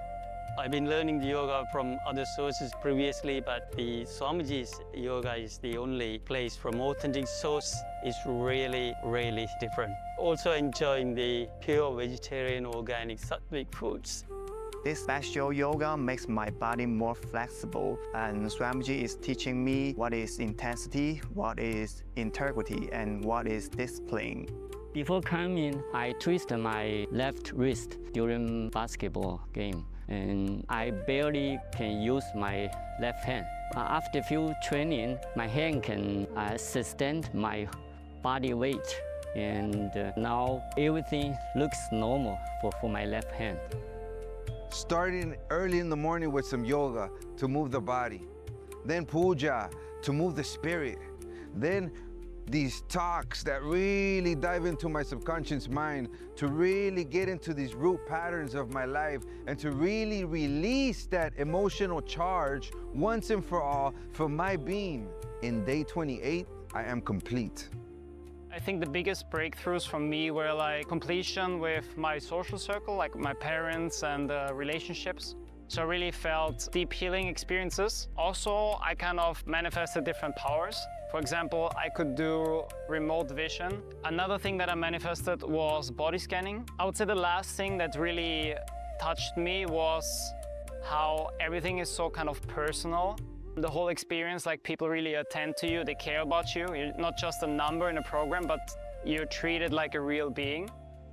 I've been learning the yoga from other sources previously, but the Swamiji's yoga is the only place from authentic source. Is really, really different. Also enjoying the pure vegetarian, organic, sattvic foods. This special yoga makes my body more flexible, and Swamiji is teaching me what is intensity, what is integrity, and what is discipline. Before coming, I twisted my left wrist during basketball game, and I barely can use my left hand. After few training, my hand can sustain my body weight, and now everything looks normal for my left hand. Starting early in the morning with some yoga to move the body, then puja to move the spirit, then these talks that really dive into my subconscious mind, to really get into these root patterns of my life, and to really release that emotional charge once and for all for my being. In day 28, I am complete. I think the biggest breakthroughs for me were like completion with my social circle, like my parents and relationships. So I really felt deep healing experiences. Also, I kind of manifested different powers. For example, I could do remote vision. Another thing that I manifested was body scanning. I would say the last thing that really touched me was how everything is so kind of personal. The whole experience, like people really attend to you, they care about you. You're not just a number in a program, but you're treated like a real being.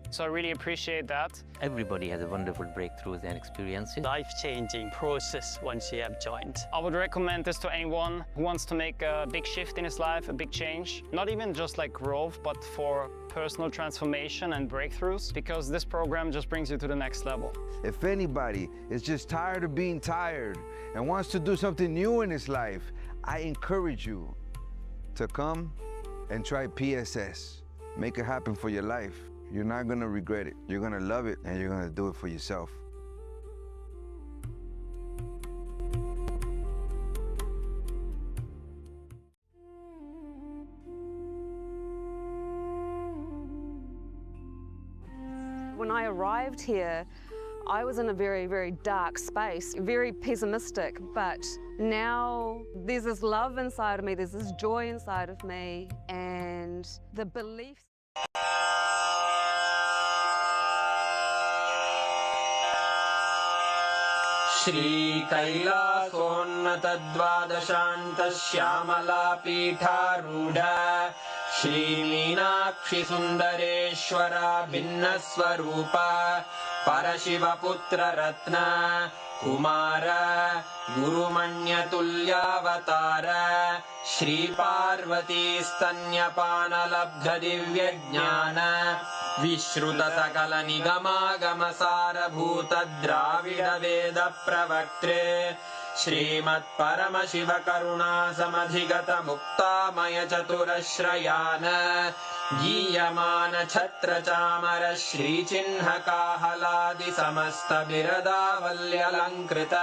So I really appreciate that. Everybody has a wonderful breakthroughs and experiences. Life-changing process once you have joined. I would recommend this to anyone who wants to make a big shift in his life, a big change. Not even just like growth, but for personal transformation and breakthroughs, because this program just brings you to the next level. If anybody is just tired of being tired and wants to do something new in his life, I encourage you to come and try PSS. Make it happen for your life. You're not gonna regret it. You're gonna love it, and you're gonna do it for yourself. When I arrived here, I was in a very, very dark space, very pessimistic, but now there's this love inside of me, there's this joy inside of me, and the belief. Shri कैलासोन्नत द्वादशान्त श्यामला पीठारूढ़ श्री मीनाक्षि सुंदरेश्वरा भिन्न स्वरूपा परशिवपुत्ररत्न कुमार गुरुमण्यतुल्यावतार श्रीपार्वतीस्तन्यपानलब्धदिव्यज्ञान विश्रुतसकलनिगमागमसारभूत द्राविडवेदप्रवक्त्रे श्रीमत्परमशिवकरुणासमधिगतमुक्तामयचतुरश्रयान् गीयमान छत्रचामर श्रीचिह्नकाहलादिसमस्तबिरदावल्यलङ्कृत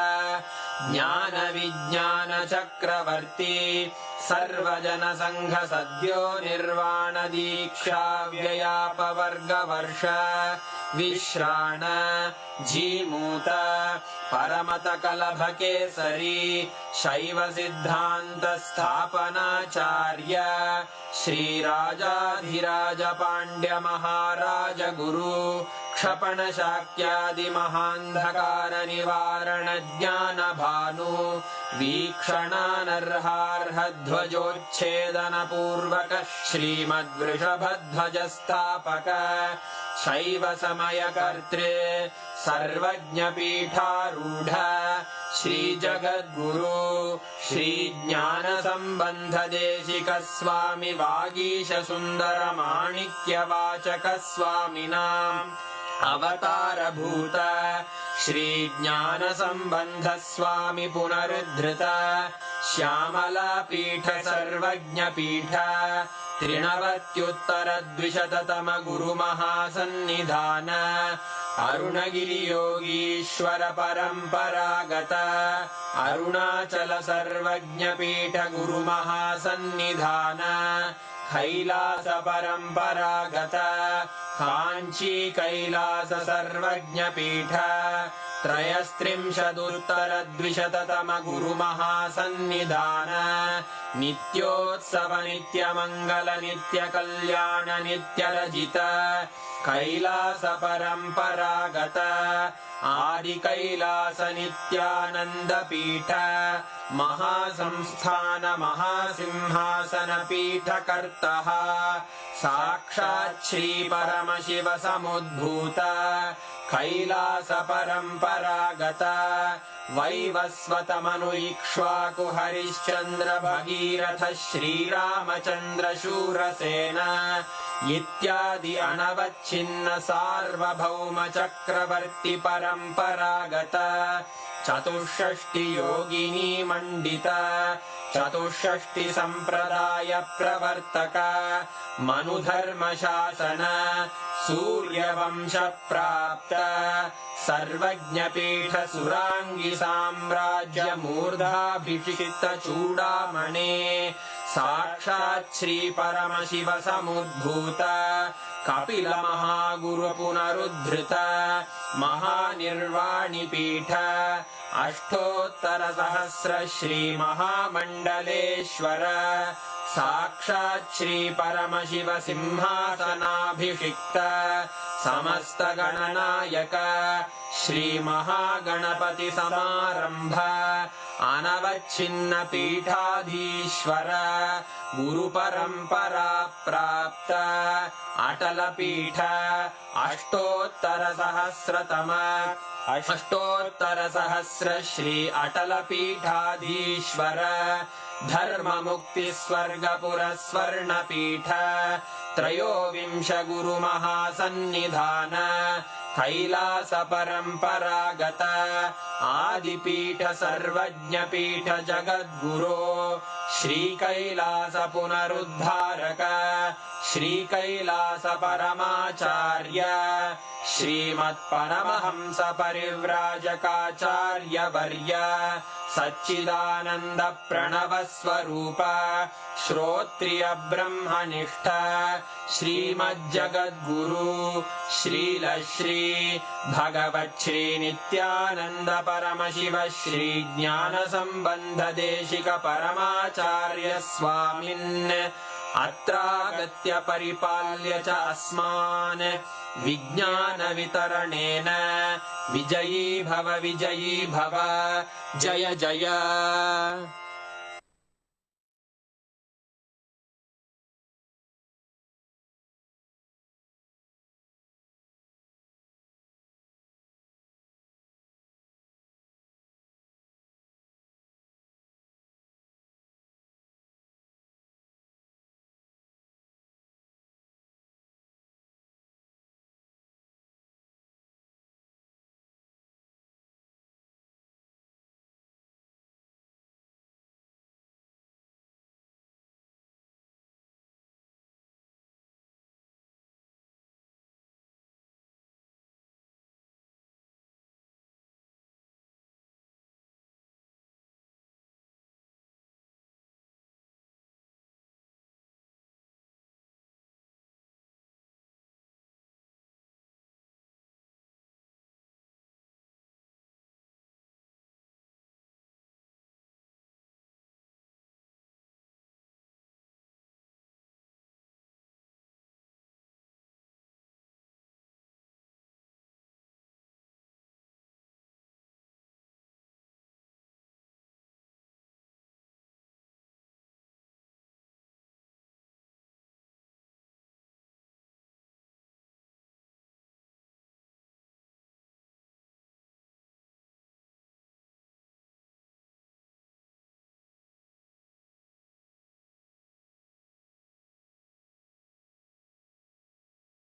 ज्ञानविज्ञानचक्रवर्ती सर्वजनसङ्घसद्यो निर्वाणदीक्षाव्ययापवर्गवर्ष विश्राण जीमूत परमतकलभकेसरी शैवसिद्धान्तस्थापनाचार्य श्रीराजाधिराजपाण्ड्यमहाराज गुरु क्षपणशाक्यादिमहान्धकारनिवारणज्ञानभानु वीक्षणानर्हार्हध्वजोच्छेदनपूर्वक श्रीमद्वृषभध्वजस्थापक शैवसमयकर्त्रे सर्वज्ञपीठारूढ श्रीजगद्गुरु श्रीज्ञानसम्बन्धदेशिकस्वामि वागीशसुन्दरमाणिक्यवाचकस्वामिनाम् अवतारभूत श्रीज्ञानसम्बन्धस्वामि पुनरुद्धृत श्यामलापीठ सर्वज्ञपीठ त्रिनवत्युत्तरद्विशततम गुरुमहासन्निधान अरुणगिरियोगीश्वर परम्परागत अरुणाचल सर्वज्ञपीठ गुरुमहासन्निधान कैलास परम्परागत काञ्ची कैलास सर्वज्ञपीठ त्रयस्त्रिंशदुत्तरद्विशततम गुरुमहासन्निधान नित्योत्सव नित्यमङ्गल नित्यकल्याण नित्यरजित कैलास परम्परागत आदिकैलास नित्यानन्दपीठ महासंस्थान महासिंहासन पीठकर्तः साक्षात् श्री परमशिव समुद्भूत कैलास परम्परागत वैवस्वतमनु इक्ष्वाकु हरिश्चन्द्र भगीरथ श्रीरामचन्द्र शूरसेन इत्यादि अनवच्छिन्न सार्वभौम चक्रवर्ति परम्परागत चतुष्षष्टि योगिनी मण्डित चतुष्षष्टि सम्प्रदाय प्रवर्तक मनुधर्मशासन सूर्यवंश प्राप्त सर्वज्ञपीठ सुराङ्गी साम्राज्य मूर्धाभिषिक्त चूडामणे साक्षात् श्री परमशिव समुद्भूत कपिल महागुरु पुनरुद्धृत महानिर्वाणिपीठ अष्टोत्तर सहस्र श्री महामण्डलेश्वर साक्षात् श्री परमशिव सिंहासनाभिषिक्त समस्त गणनायक श्री महागणपति समारंभ अनवच्छिन्न पीठाधीश्वर गुरु परंपरा प्राप्त अटल पीठ अष्टोत्तर सहस्र श्री अटल पीठाधीश्वर धर्म मुक्ति स्वर्गपुर स्वर्ण पीठ त्रयोविंश गुरु महासन्निधान कैलास परम्परागत आदिपीठ सर्वज्ञपीठ जगद्गुरो श्री कैलास पुनरुद्धारक श्री कैलास परमाचार्य श्रीमत्परमहंस परिव्राजकाचार्य वर्य सच्चिदानंद प्रणव स्वरूप श्रोत्रिय ब्रह्मनिष्ठ श्रीमज्जगद्गुरु श्रील श्री भगवत् श्री नित्यानंद परमशिव श्री ज्ञान संबंध देशिक परमाचार्य स्वामिन् अत्रागत्य परिपाल्य च अस्मान् विज्ञान वितरणेन विजयी भव जय जय।